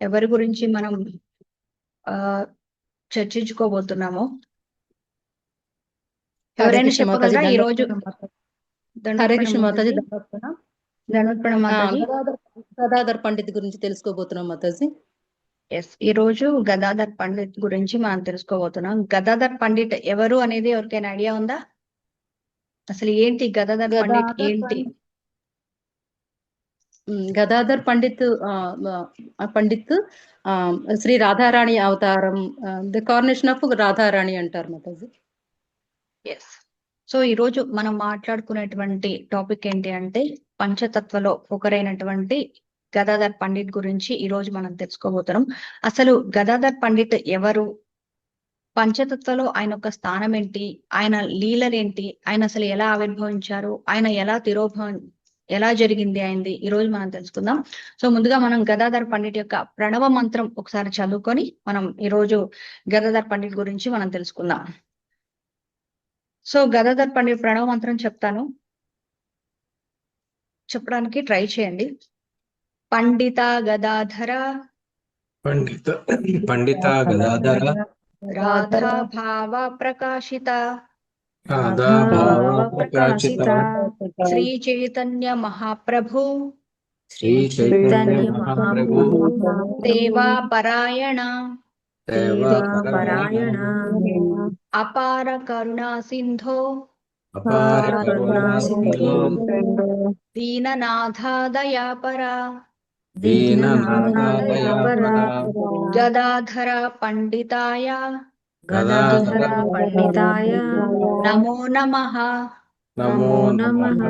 ఎవరి గురించి మనం ఆ చర్చించుకోబోతున్నామో హరే ఎవరైనా కృష్ణ మాతాజీ చెప్పగలరా ఈ రోజు? దండోత్పన్నం మాతాజీ. హరే దండోత్పణం కృష్ణ మాతాజీ మాతాజీ. దండోత్పన్నం. దండోత్పణం మాతాజీ. గదాధర్ పండిత్ గురించి తెలుసుకోబోతున్నాం మాతాజీ. ఎస్, ఈ రోజు గదాధర్ పండిత్ గురించి మనం తెలుసుకోబోతున్నాం. గదాధర్ పండిత్ ఎవరు అనేది ఎవరికైనా ఐడియా ఉందా? అసలు ఏంటి గదాధర్ పండిత్ గదాధర్ ఏంటి? గదాధర్ పండిత్ పండిత్ శ్రీ రాధారాణి అవతారం, ది కార్నేషన్ ఆఫ్ రాధారాణి అంటారు మాతాజీ. ఎస్. సో ఈ రోజు మనం మాట్లాడుకునేటువంటి టాపిక్ ఏంటి అంటే పంచతత్వలో ఒకరైనటువంటి గదాధర్ పండిత్ గురించి ఈ రోజు మనం తెలుసుకోబోతున్నాం. అసలు గదాధర్ పండిత్ ఎవరు, పంచతత్వలో ఆయన యొక్క స్థానం ఏంటి, ఆయన లీలలేంటి, ఆయన అసలు ఎలా ఆవిర్భవించారు, ఆయన ఎలా జరిగింది అయింది, ఈ రోజు మనం తెలుసుకుందాం. సో ముందుగా మనం గదాధర్ పండిత్ యొక్క ప్రణవ మంత్రం ఒకసారి చదువుకొని మనం ఈ రోజు గదాధర్ పండిత్ గురించి మనం తెలుసుకుందాం. సో గదాధర్ పండిత్ ప్రణవ మంత్రం చెప్తాను, చెప్పడానికి ట్రై చేయండి. పండిత గదాధర పండిత గదాధర రాధా భావ ప్రకాశిత రాధా భావ ప్రకాశిత శ్రీ చైతన్య మహాప్రభు శ్రీ చైతన్య మహాప్రభు సేవా పరాయణ దేవపరాయణ అపార కరుణా సింధో అపార కరుణా సింధో దీననాథ దయాపర దీననాథ దయాపర గదాధర పండితాయ గదాధర పండితాయ నమో నమః. నమో నమః.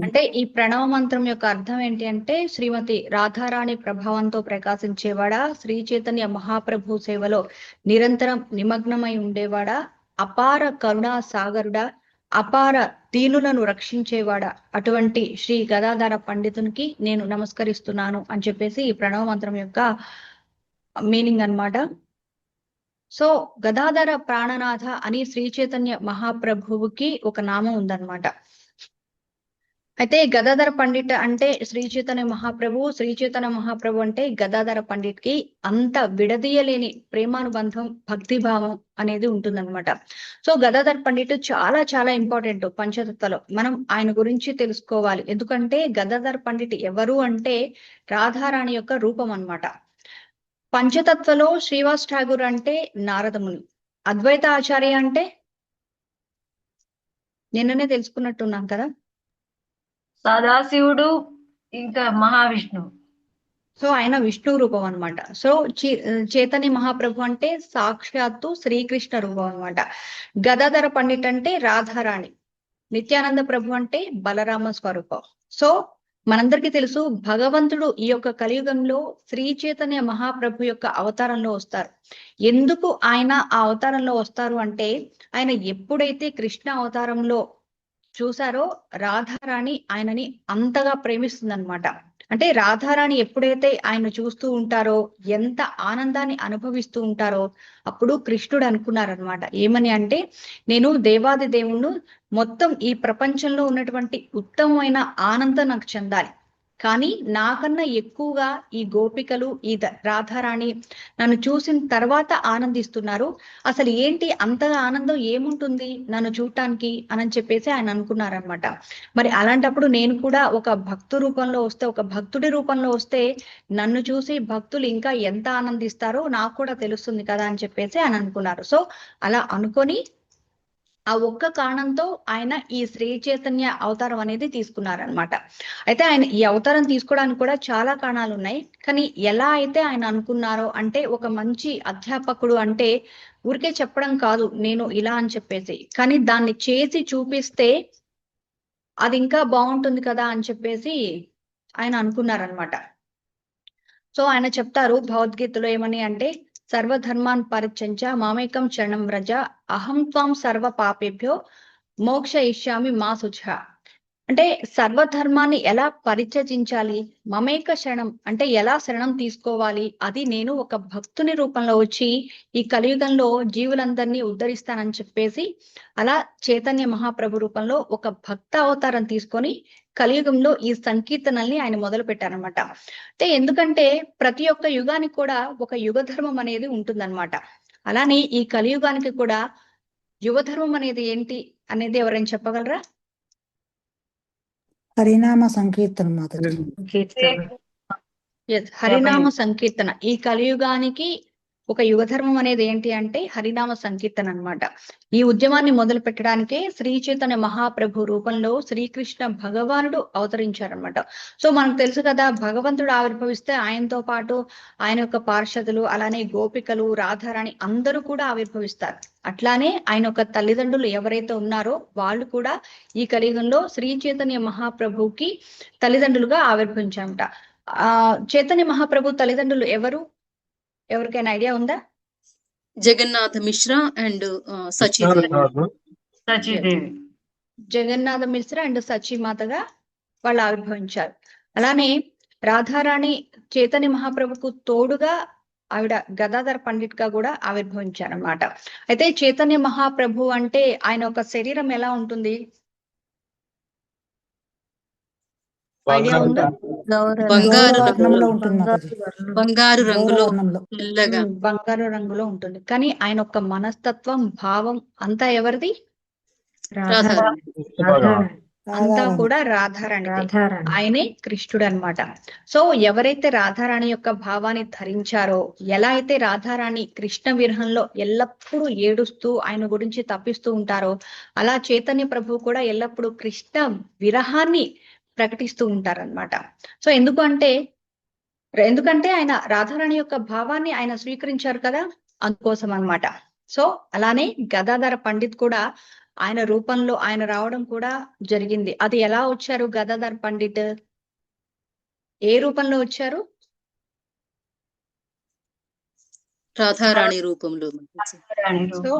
అంటే ఈ ప్రణవ మంత్రం యొక్క అర్థం ఏంటి అంటే శ్రీమతి రాధారాణి ప్రభావంతో ప్రకాశించేవాడా, శ్రీ చైతన్య మహాప్రభు సేవలో నిరంతరం నిమగ్నమై ఉండేవాడా, అపార కరుణా సాగరుడా, అపార దీనులను రక్షించేవాడా, అటువంటి శ్రీ గదాధర పండితునికి నేను నమస్కరిస్తున్నాను అని చెప్పేసి ఈ ప్రణవ మంత్రం యొక్క మీనింగ్ అన్నమాట. సో గదాధర ప్రాణనాథ అని శ్రీ చైతన్య మహాప్రభువుకి ఒక నామం ఉందన్నమాట. అయితే గదాధర పండిట్ అంటే శ్రీ చైతన్య మహాప్రభు అంటే గదాధర పండిట్ కి అంత విడదీయలేని ప్రేమానుబంధం, భక్తిభావం అనేది ఉంటుందన్నమాట. సో గదాధర పండిట్ చాలా చాలా ఇంపార్టెంట్ పంచతత్వలో. మనం ఆయన గురించి తెలుసుకోవాలి. ఎందుకంటే గదాధర పండిట్ ఎవరు అంటే రాధారాణి యొక్క రూపం అన్నమాట. పంచతత్వలో శ్రీవాస్ ఠాగూర్ అంటే నారదముని, అద్వైత ఆచార్య అంటే నిన్ననే తెలుసుకున్నట్టున్నాం కదా, సదాశివుడు, ఇంకా మహావిష్ణువు. సో ఆయన విష్ణు రూపం అన్నమాట. సో చైతన్య మహాప్రభు అంటే సాక్షాత్తు శ్రీకృష్ణ రూపం అన్నమాట. గదాధర పండిట్ అంటే రాధారాణి, నిత్యానంద ప్రభు అంటే బలరామ స్వరూపం. సో మనందరికీ తెలుసు భగవంతుడు ఈ యొక్క కలియుగంలో శ్రీ చైతన్య మహాప్రభు యొక్క అవతారంలో వస్తారు. ఎందుకు ఆయన ఆ అవతారంలో వస్తారు అంటే ఆయన ఎప్పుడైతే కృష్ణ అవతారంలో చూసారో రాధారాణి ఆయనని అంతగా ప్రేమిస్తుందన్నమాట. అంటే రాధారాణి ఎప్పుడైతే ఆయన చూస్తూ ఉంటారో, ఎంత ఆనందాన్ని అనుభవిస్తూ ఉంటారో, అప్పుడు కృష్ణుడు అనుకున్నారనమాట. ఏమని అంటే నేను దేవాది దేవుణ్ణి, మొత్తం ఈ ప్రపంచంలో ఉన్నటువంటి ఉత్తమమైన ఆనందం నాకు చెందాలి, కానీ నాకన్నా ఎక్కువగా ఈ గోపికలు, ఈ రాధారాణి నన్ను చూసిన తర్వాత ఆనందిస్తున్నారు. అసలు ఏంటి అంతగా ఆనందం ఏముంటుంది నన్ను చూడటానికి అని చెప్పేసి ఆయన అనుకున్నారనమాట. మరి అలాంటప్పుడు నేను కూడా ఒక భక్తు రూపంలో వస్తే, ఒక భక్తుడి రూపంలో వస్తే నన్ను చూసి భక్తులు ఇంకా ఎంత ఆనందిస్తారో నాకు కూడా తెలుస్తుంది కదా అని చెప్పేసి ఆయన అనుకున్నారు. సో అలా అనుకొని ఆ ఒక్క కారణంతో ఆయన ఈ శ్రీ చైతన్య అవతారం అనేది తీసుకున్నారనమాట. అయితే ఆయన ఈ అవతారం తీసుకోవడానికి కూడా చాలా కారణాలు ఉన్నాయి. కానీ ఎలా అయితే ఆయన అనుకున్నారో అంటే ఒక మంచి అధ్యాపకుడు అంటే ఊరికే చెప్పడం కాదు నేను ఇలా అని చెప్పేసి, కానీ దాన్ని చేసి చూపిస్తే అది ఇంకా బాగుంటుంది కదా అని చెప్పేసి ఆయన అనుకున్నారనమాట. సో ఆయన చెప్తారు భగవద్గీతలో ఏమని అంటే సర్వధర్మాన్ పరిత్యంజ మామేకం శరణం వ్రజ అహం త్వం సర్వ పాపేభ్యో మోక్ష ఇష్యామి మా శుచః. అంటే సర్వధర్మాన్ని ఎలా పరిత్యజించాలి, మమేక శరణం అంటే ఎలా శరణం తీసుకోవాలి, అది నేను ఒక భక్తుని రూపంలో వచ్చి ఈ కలియుగంలో జీవులందరినీ ఉద్ధరిస్తానని చెప్పేసి అలా చైతన్య మహాప్రభు రూపంలో ఒక భక్త అవతారం తీసుకొని కలియుగంలో ఈ సంకీర్తనల్ని ఆయన మొదలు పెట్టారనమాట. అంటే ఎందుకంటే ప్రతి ఒక్క యుగానికి కూడా ఒక యుగ ధర్మం అనేది ఉంటుందన్నమాట. అలానే ఈ కలియుగానికి కూడా యువ ధర్మం అనేది ఏంటి అనేది ఎవరైనా చెప్పగలరా? హరినామ సంకీర్తన మాతాజీ. కీర్తన. హరినామ సంకీర్తన. ఈ కలియుగానికి ఒక యుగ ధర్మం అనేది ఏంటి అంటే హరినామ సంకీర్తన అన్నమాట. ఈ ఉద్యమాన్ని మొదలు పెట్టడానికే శ్రీ చైతన్య మహాప్రభు రూపంలో శ్రీకృష్ణ భగవానుడు అవతరించారనమాట. సో మనకు తెలుసు కదా, భగవంతుడు ఆవిర్భవిస్తే ఆయనతో పాటు ఆయన యొక్క పార్షదులు, అలానే గోపికలు, రాధారాణి అందరూ కూడా ఆవిర్భవిస్తారు. అట్లానే ఆయన యొక్క తల్లిదండ్రులు ఎవరైతే ఉన్నారో వాళ్ళు కూడా ఈ కలియుగంలో శ్రీ చైతన్య మహాప్రభుకి తల్లిదండ్రులుగా ఆవిర్భవించారన్నమాట. చైతన్య మహాప్రభు తల్లిదండ్రులు ఎవరు? ఎవరికైనా ఐడియా ఉందా? జగన్నాథ మిశ్రా అండ్ సచీదేవి. సచీదేవి. జగన్నాథ మిశ్రా అండ్ సచీమాతగా వాళ్ళు ఆవిర్భవించారు. అలానే రాధారాణి చైతన్య మహాప్రభుకు తోడుగా ఆవిడ గదాధర పండిట్ గా కూడా ఆవిర్భవించారు అన్నమాట. అయితే చైతన్య మహాప్రభు అంటే ఆయన ఒక శరీరం ఎలా ఉంటుంది? ఐడియా ఉందా? బంగారు వర్ణంలో ఉంటుంది మాతాజీ. బంగారు రంగులో వర్ణంలో. తెల్లగా బంగారు రంగులో ఉంటుంది. కానీ ఆయన యొక్క మనస్తత్వం, భావం అంతా ఎవరిది? రాధారాణి. అంతా కూడా రాధారాణిది. ఆయనే కృష్ణుడు అన్నమాట. సో ఎవరైతే రాధారాణి యొక్క భావాన్ని ధరించారో, ఎలా అయితే రాధారాణి కృష్ణ విరహంలో ఎల్లప్పుడూ ఏడుస్తూ ఆయన గురించి తప్పిస్తూ ఉంటారో, అలా చైతన్య ప్రభు కూడా ఎల్లప్పుడూ కృష్ణ విరహాన్ని ప్రకటిస్తూ ఉంటారన్నమాట. సో ఎందుకంటే ఆయన రాధారాణి యొక్క భావాన్ని ఆయన స్వీకరించారు కదా, అందుకోసం అన్నమాట. సో అలానే గదాధర పండిత్ కూడా ఆయన రూపంలో ఆయన రావడం కూడా జరిగింది. అది ఎలా వచ్చారు? గదాధర్ పండిట్ ఏ రూపంలో వచ్చారు? రాధారాణి రూపంలో. సో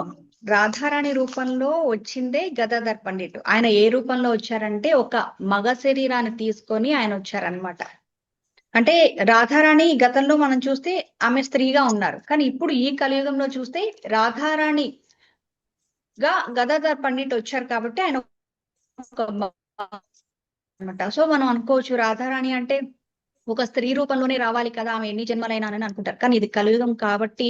రాధారాణి రూపంలో వచ్చిందే గదాధర్ పండిట్. ఆయన ఏ రూపంలో వచ్చారంటే ఒక మగ శరీరాన్ని తీసుకొని ఆయన వచ్చారనమాట. అంటే రాధారాణి గతంలో మనం చూస్తే ఆమె స్త్రీగా ఉన్నారు, కానీ ఇప్పుడు ఈ కలియుగంలో చూస్తే రాధారాణిగా గదాధర్ పండిట్ వచ్చారు కాబట్టి ఆయన అనమాట. సో మనం అనుకోవచ్చు రాధారాణి అంటే ఒక స్త్రీ రూపంలోనే రావాలి కదా, ఆమె ఎన్ని జన్మలైనా అని అనుకుంటారు. కానీ ఇది కలియుగం కాబట్టి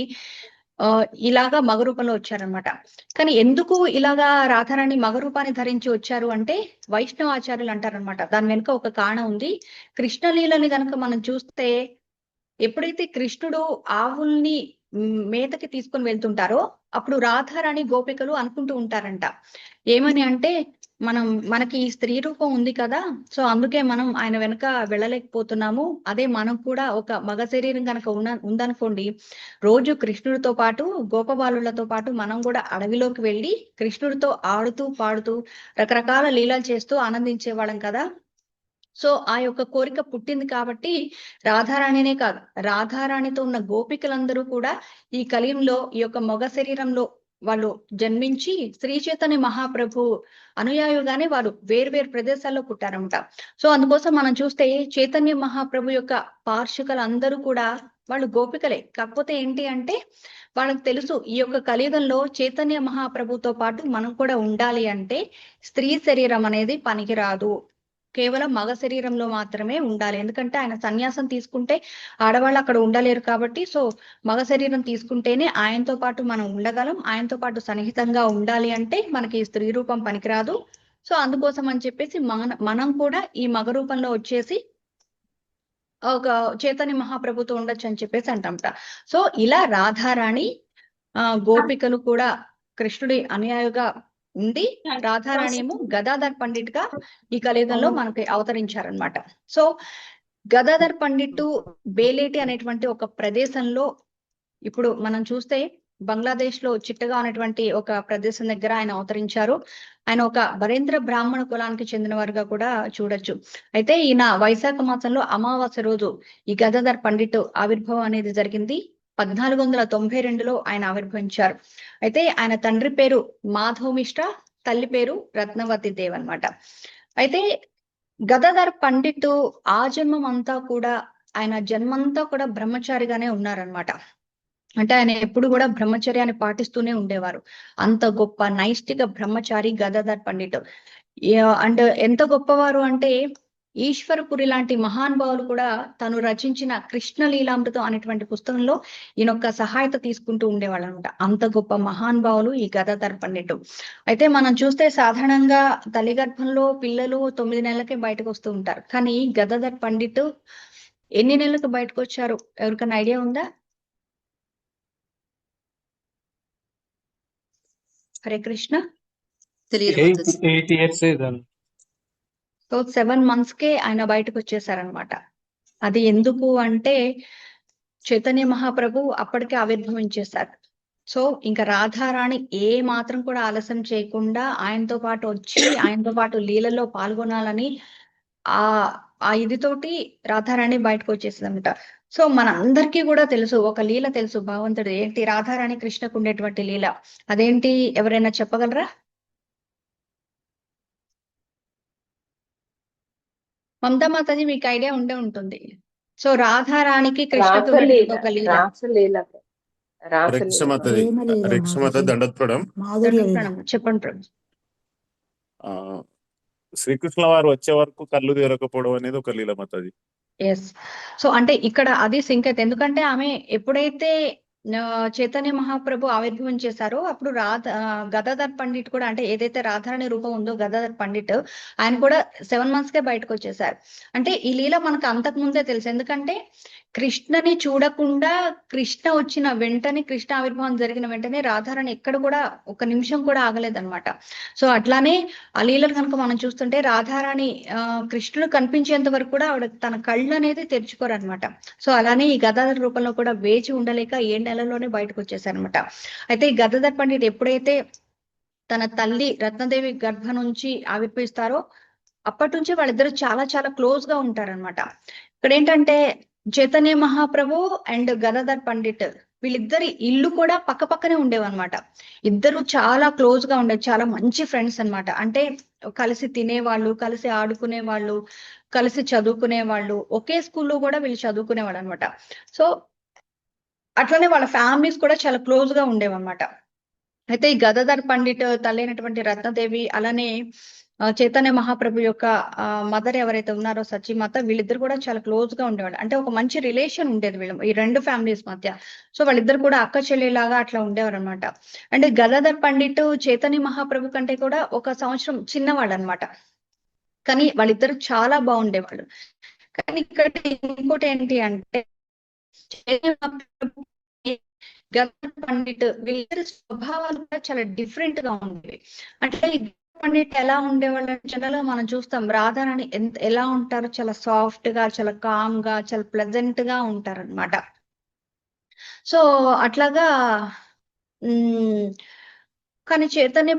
ఇలాగా మగ రూపంలో వచ్చారనమాట. కానీ ఎందుకు ఇలాగా రాధారాణి మగ రూపాన్ని ధరించి వచ్చారు అంటే వైష్ణవ ఆచార్యులు అంటారనమాట. దాని వెనుక ఒక కారణం ఉంది. కృష్ణలీలని కనుక మనం చూస్తే ఎప్పుడైతే కృష్ణుడు ఆవుల్ని మేతకి తీసుకొని వెళ్తుంటారో అప్పుడు రాధారాణి గోపికలు అనుకుంటూ ఉంటారంట, ఏమని అంటే మనకి ఈ స్త్రీ రూపం ఉంది కదా, సో అందుకే మనం ఆయన వెనక వెళ్ళలేకపోతున్నాము. అదే మనం కూడా ఒక మగ శరీరం కనుక ఉందనుకోండి, రోజు కృష్ణుడితో పాటు గోపబాలులతో పాటు మనం కూడా అడవిలోకి వెళ్ళి కృష్ణుడితో ఆడుతూ పాడుతూ రకరకాల లీలలు చేస్తూ ఆనందించే వాళ్ళం కదా. సో ఆ యొక్క కోరిక పుట్టింది కాబట్టి రాధారాణినే కాదు, రాధారాణితో ఉన్న గోపికలందరూ కూడా ఈ కలియుగంలో ఈ యొక్క మగ శరీరంలో వాళ్ళు జన్మించి శ్రీ చైతన్య మహాప్రభు అనుయాయుగానే వారు వేరు ప్రదేశాల్లో పుట్టారన్నమాట. సో అందుకోసం మనం చూస్తే చైతన్య మహాప్రభు యొక్క పార్షికలందరూ కూడా వాళ్ళు గోపికలే. కాకపోతే ఏంటి అంటే వాళ్ళకి తెలుసు ఈ యొక్క కలియుగంలో చైతన్య మహాప్రభుతో పాటు మనం కూడా ఉండాలి అంటే స్త్రీ శరీరం అనేది పనికిరాదు, కేవలం మగ శరీరంలో మాత్రమే ఉండాలి. ఎందుకంటే ఆయన సన్యాసం తీసుకుంటే ఆడవాళ్ళు అక్కడ ఉండలేరు కాబట్టి, సో మగ శరీరం తీసుకుంటేనే ఆయనతో పాటు మనం ఉండగలం. ఆయనతో పాటు సన్నిహితంగా ఉండాలి అంటే మనకి స్త్రీ రూపం పనికిరాదు. సో అందుకోసం అని చెప్పేసి మనం కూడా ఈ మగ రూపంలో వచ్చేసి ఒక చైతన్య మహాప్రభుతో ఉండొచ్చు అని చెప్పేసి అంటామట. సో ఇలా రాధారాణి గోపికలు కూడా కృష్ణుడి అనుయాయుగా ఉంది, రాధారాణి ఏమో గదాధర్ పండిట్ గా ఈ కలియుగంలో మనకి అవతరించారనమాట. సో గదాధర్ పండిట్ బేలేటి అనేటువంటి ఒక ప్రదేశంలో, ఇప్పుడు మనం చూస్తే బంగ్లాదేశ్ లో చిట్టగా ఉన్నటువంటి ఒక ప్రదేశం దగ్గర ఆయన అవతరించారు. ఆయన ఒక బరేంద్ర బ్రాహ్మణ కులానికి చెందినవారుగా కూడా చూడొచ్చు. అయితే ఈయన వైశాఖ మాసంలో అమావాస్య రోజు ఈ గదాధర్ పండిట్ ఆవిర్భావం అనేది జరిగింది. 1492లో ఆయన ఆవిర్భవించారు. అయితే ఆయన తండ్రి పేరు మాధవ్ మిశ్రా, తల్లి పేరు రత్నవతి దేవ్ అన్నమాట. అయితే గదాధర్ పండిట్ ఆ జన్మం అంతా కూడా ఆయన జన్మంతా కూడా బ్రహ్మచారిగానే ఉన్నారనమాట. అంటే ఆయన ఎప్పుడు కూడా బ్రహ్మచర్యాన్ని పాటిస్తూనే ఉండేవారు. అంత గొప్ప నైష్టిక బ్రహ్మచారి గదాధర్ పండిట్. అండ్ ఎంత గొప్పవారు అంటే ఈశ్వరపురి లాంటి మహానుభావులు కూడా తను రచించిన కృష్ణ లీలామృతం అనేటువంటి పుస్తకంలో ఈయనొక్క సహాయత తీసుకుంటూ ఉండేవాళ్ళు అనమాట. అంత గొప్ప మహానుభావులు ఈ గదాధర్ పండిట్. అయితే మనం చూస్తే సాధారణంగా తల్లి గర్భంలో పిల్లలు 9 నెలలకే బయటకు వస్తూ ఉంటారు. కానీ గదాధర్ పండిట్ ఎన్ని నెలలకు బయటకు వచ్చారు ఎవరికైనా ఐడియా ఉందా? హరే కృష్ణ. తెలియదు మాతాజీ. 8 years ఇదాను. సో 7 months కే ఆయన బయటకు వచ్చేసారనమాట. అది ఎందుకు అంటే చైతన్య మహాప్రభు అప్పటికే ఆవిర్భవించేశారు. సో ఇంకా రాధారాణి ఏ మాత్రం కూడా ఆలస్యం చేయకుండా ఆయనతో పాటు వచ్చి ఆయనతో పాటు లీలలో పాల్గొనాలని ఆ ఇదితోటి రాధారాణి బయటకు వచ్చేసింది అనమాట. సో మన అందరికీ కూడా తెలుసు, ఒక లీల తెలుసు భగవంతుడు ఏంటి, రాధారాణి కృష్ణకు ఉండేటువంటి లీల. అదేంటి ఎవరైనా చెప్పగలరా? మమతా మాతాజీ మీకు ఐడియా ఉండే ఉంటుంది. సో రాధారాణికి కృష్ణకు ఉండేటువంటి ఒక లీల. హరే కృష్ణ మాతాజీ. ప్రేమ లీల హరే కృష్ణ మాతాజీ. మాతాజీ. దండోత్పడం. మాధుర్య లీల. ప్రణామం. చెప్పండి ప్రభు. ఆ, శ్రీకృష్ణ వారు వచ్చే వరకు కళ్ళు తెరకపోవడం అనేది ఒక లీల మాతాజీ. ఎస్. సో అంటే ఇక్కడ అది సింక్ అయితే, ఎందుకంటే ఆమె ఎప్పుడైతే చైతన్య మహాప్రభు ఆవిర్భవం చేశారో అప్పుడు గదాధర్ పండిట్ కూడా, అంటే ఏదైతే రాధారాణి రూపం ఉందో గదాధర్ పండిట్, ఆయన కూడా 7 months కే బయటకు వచ్చేసారు. అంటే ఈ లీల మనకు అంతకు ముందే తెలుసు. ఎందుకంటే కృష్ణని చూడకుండా కృష్ణ వచ్చిన వెంటనే, కృష్ణ ఆవిర్భావం జరిగిన వెంటనే రాధారాణి ఎక్కడ కూడా ఒక నిమిషం కూడా ఆగలేదన్నమాట. సో అట్లానే ఆ లీలలు కనుక మనం చూస్తుంటే రాధారాణి కృష్ణుడు కనిపించేంత వరకు కూడా ఆవిడ తన కళ్ళు అనేది తెరుచుకోరనమాట. సో అలానే ఈ గదాధర్ రూపంలో కూడా వేచి ఉండలేక 7 నెలల్లోనే బయటకు వచ్చేసారనమాట. అయితే ఈ గదాధర్ పండిట్ ఎప్పుడైతే తన తల్లి రత్నదేవి గర్భ నుంచి ఆవిర్భవిస్తారో అప్పటి నుంచి వాళ్ళిద్దరు చాలా చాలా క్లోజ్ గా ఉంటారనమాట. ఇక్కడ ఏంటంటే చైతన్య మహాప్రభు అండ్ గదాధర్ పండిట్ వీళ్ళిద్దరి ఇల్లు కూడా పక్క పక్కనే ఉండేవన్నమాట. ఇద్దరు చాలా క్లోజ్ గా ఉండేది, చాలా మంచి ఫ్రెండ్స్ అన్నమాట. అంటే కలిసి తినేవాళ్ళు, కలిసి ఆడుకునే వాళ్ళు, కలిసి చదువుకునే వాళ్ళు, ఒకే స్కూల్లో కూడా వీళ్ళు చదువుకునేవాళ్ళు అనమాట. సో అట్లనే వాళ్ళ ఫ్యామిలీస్ కూడా చాలా క్లోజ్ గా ఉండేవన్నమాట. అయితే ఈ గదాధర్ పండిట్ తల్లి అయినటువంటి రత్నదేవి, అలానే చైతన్య మహాప్రభు యొక్క మదర్ ఎవరైతే ఉన్నారో సచీమాత, వీళ్ళిద్దరు కూడా చాలా క్లోజ్ గా ఉండేవాళ్ళు. అంటే ఒక మంచి రిలేషన్ ఉండేది వీళ్ళ ఈ 2 ఫ్యామిలీస్ మధ్య. సో వాళ్ళిద్దరు కూడా అక్క చెల్లిలాగా అట్లా ఉండేవారు అనమాట. అంటే గదాధర్ పండిట్ చైతన్య మహాప్రభు కంటే కూడా 1 సంవత్సరం చిన్నవాళ్ళు అనమాట. కానీ వాళ్ళిద్దరు చాలా బాగుండేవాళ్ళు. కానీ ఇక్కడ ఇంకోటి ఏంటి అంటే చైతన్య మహాప్రభు, గదాధర్ పండిట్ వీళ్ళిద్దరి స్వభావాలు కూడా చాలా డిఫరెంట్ గా ఉండేవి. అంటే పండిట్ ఎలా ఉండేవాళ్ళు జనరల్ గా మనం చూస్తాం, రాధారాణి ఎలా ఉంటారు, చాలా సాఫ్ట్ గా, చాలా కామ్ గా, చాలా ప్లెజెంట్ గా ఉంటారు అనమాట. సో అట్లాగా కానీ చైతన్య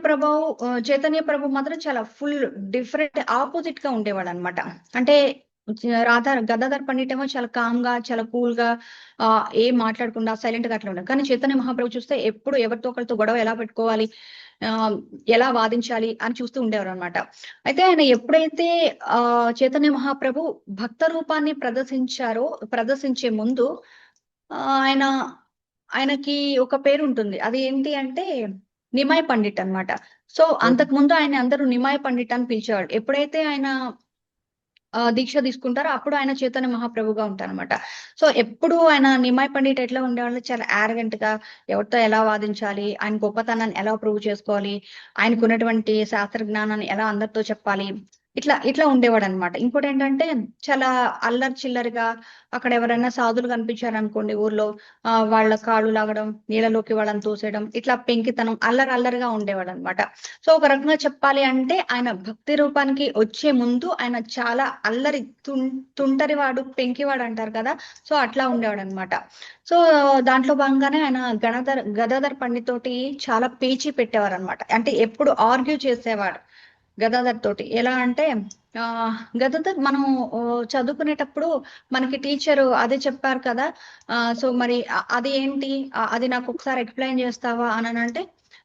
ప్రభు మాత్రం చాలా ఫుల్ డిఫరెంట్ ఆపోజిట్ గా ఉండేవాడు అనమాట. అంటే గదాధర్ పండిట్ ఏమో చాలా కామ్ గా, చాలా కూల్ గా, ఏం మాట్లాడకుండా సైలెంట్ గా అట్లా ఉండదు. కానీ చైతన్య మహాప్రభు చూస్తే ఎప్పుడు ఎవరితో ఒకరితో గొడవ ఎలా పెట్టుకోవాలి, ఎలా వాదించాలి అని చూస్తూ ఉండేవారు అనమాట. అయితే ఆయన ఎప్పుడైతే చైతన్య మహాప్రభు భక్త రూపాన్ని ప్రదర్శించే ముందు ఆయనకి ఒక పేరు ఉంటుంది. అది ఏంటి అంటే నిమాయ్ పండిట్ అన్నమాట. సో అంతకు ముందు ఆయన అందరూ నిమాయ్ పండిట్ అని పిలిచేవాడు. ఎప్పుడైతే ఆయన దీక్ష తీసుకుంటారో అప్పుడు ఆయన చైతన్య మహాప్రభుగా ఉంటారనమాట. సో ఎప్పుడు ఆయన నిమాయ్ పండిట్ ఎట్లా ఉండేవాళ్ళు, చాలా ఆరగెంట్ గా, ఎవరితో ఎలా వాదించాలి, ఆయన గొప్పతనాన్ని ఎలా ప్రూవ్ చేసుకోవాలి, ఆయనకు ఉన్నటువంటి శాస్త్ర జ్ఞానాన్ని ఎలా అందరితో చెప్పాలి, ఇట్లా ఉండేవాడు అనమాట. ఇంకోటి ఏంటంటే చాలా అల్లరి చిల్లరిగా, అక్కడ ఎవరైనా సాధులు కనిపించారనుకోండి ఊర్లో, వాళ్ళ కాళ్ళు లాగడం, నీళ్ళలోకి వాళ్ళని తోసేయడం, ఇట్లా పెంకితనం, అల్లరిగా ఉండేవాడు అనమాట. సో ఒక రకంగా చెప్పాలి అంటే ఆయన భక్తి రూపానికి వచ్చే ముందు ఆయన చాలా అల్లరి, తుంటరివాడు, పెంకివాడు అంటారు కదా, సో అట్లా ఉండేవాడు అనమాట. సో దాంట్లో భాగంగానే ఆయన గదాధర్ పండిట్ తోటి చాలా పేచీ పెట్టేవారు అనమాట. అంటే ఎప్పుడు ఆర్గ్యూ చేసేవాడు గదాధర్ తోటి. ఎలా అంటే గదాధర్ మనం చదువుకునేటప్పుడు మనకి టీచర్ అదే చెప్పారు కదా, సో మరి అది ఏంటి, అది నాకు ఒకసారి ఎక్స్ప్లెయిన్ చేస్తావా అని అంటే,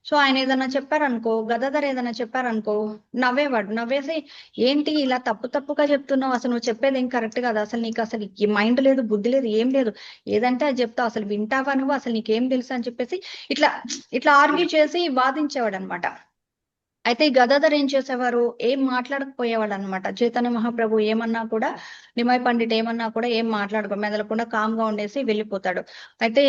సో ఆయన ఏదైనా చెప్పారనుకో, గదాధర్ ఏదైనా చెప్పారనుకో, నవ్వేవాడు. నవ్వేసి ఏంటి ఇలా తప్పుగా చెప్తున్నావు, అసలు నువ్వు చెప్పేది ఏం కరెక్ట్ కాదు, అసలు నీకు అసలు మైండ్ లేదు, బుద్ధి లేదు, ఏం లేదు, ఏదంటే అది చెప్తావు, అసలు వింటావా నువ్వు, అసలు నీకేం తెలుసు అని చెప్పేసి ఇట్లా ఆర్గ్యూ చేసి వాదించేవాడు అనమాట. అయితే గదాధర్ ఏం చేసేవారు, ఏం మాట్లాడకపోయేవాడు అనమాట. చైతన్య మహాప్రభు ఏమన్నా కూడా, నిమాయ్ పండిట్ ఏమన్నా కూడా ఏం మెదలకుండా కామ్గా ఉండేసి వెళ్ళిపోతాడు. అయితే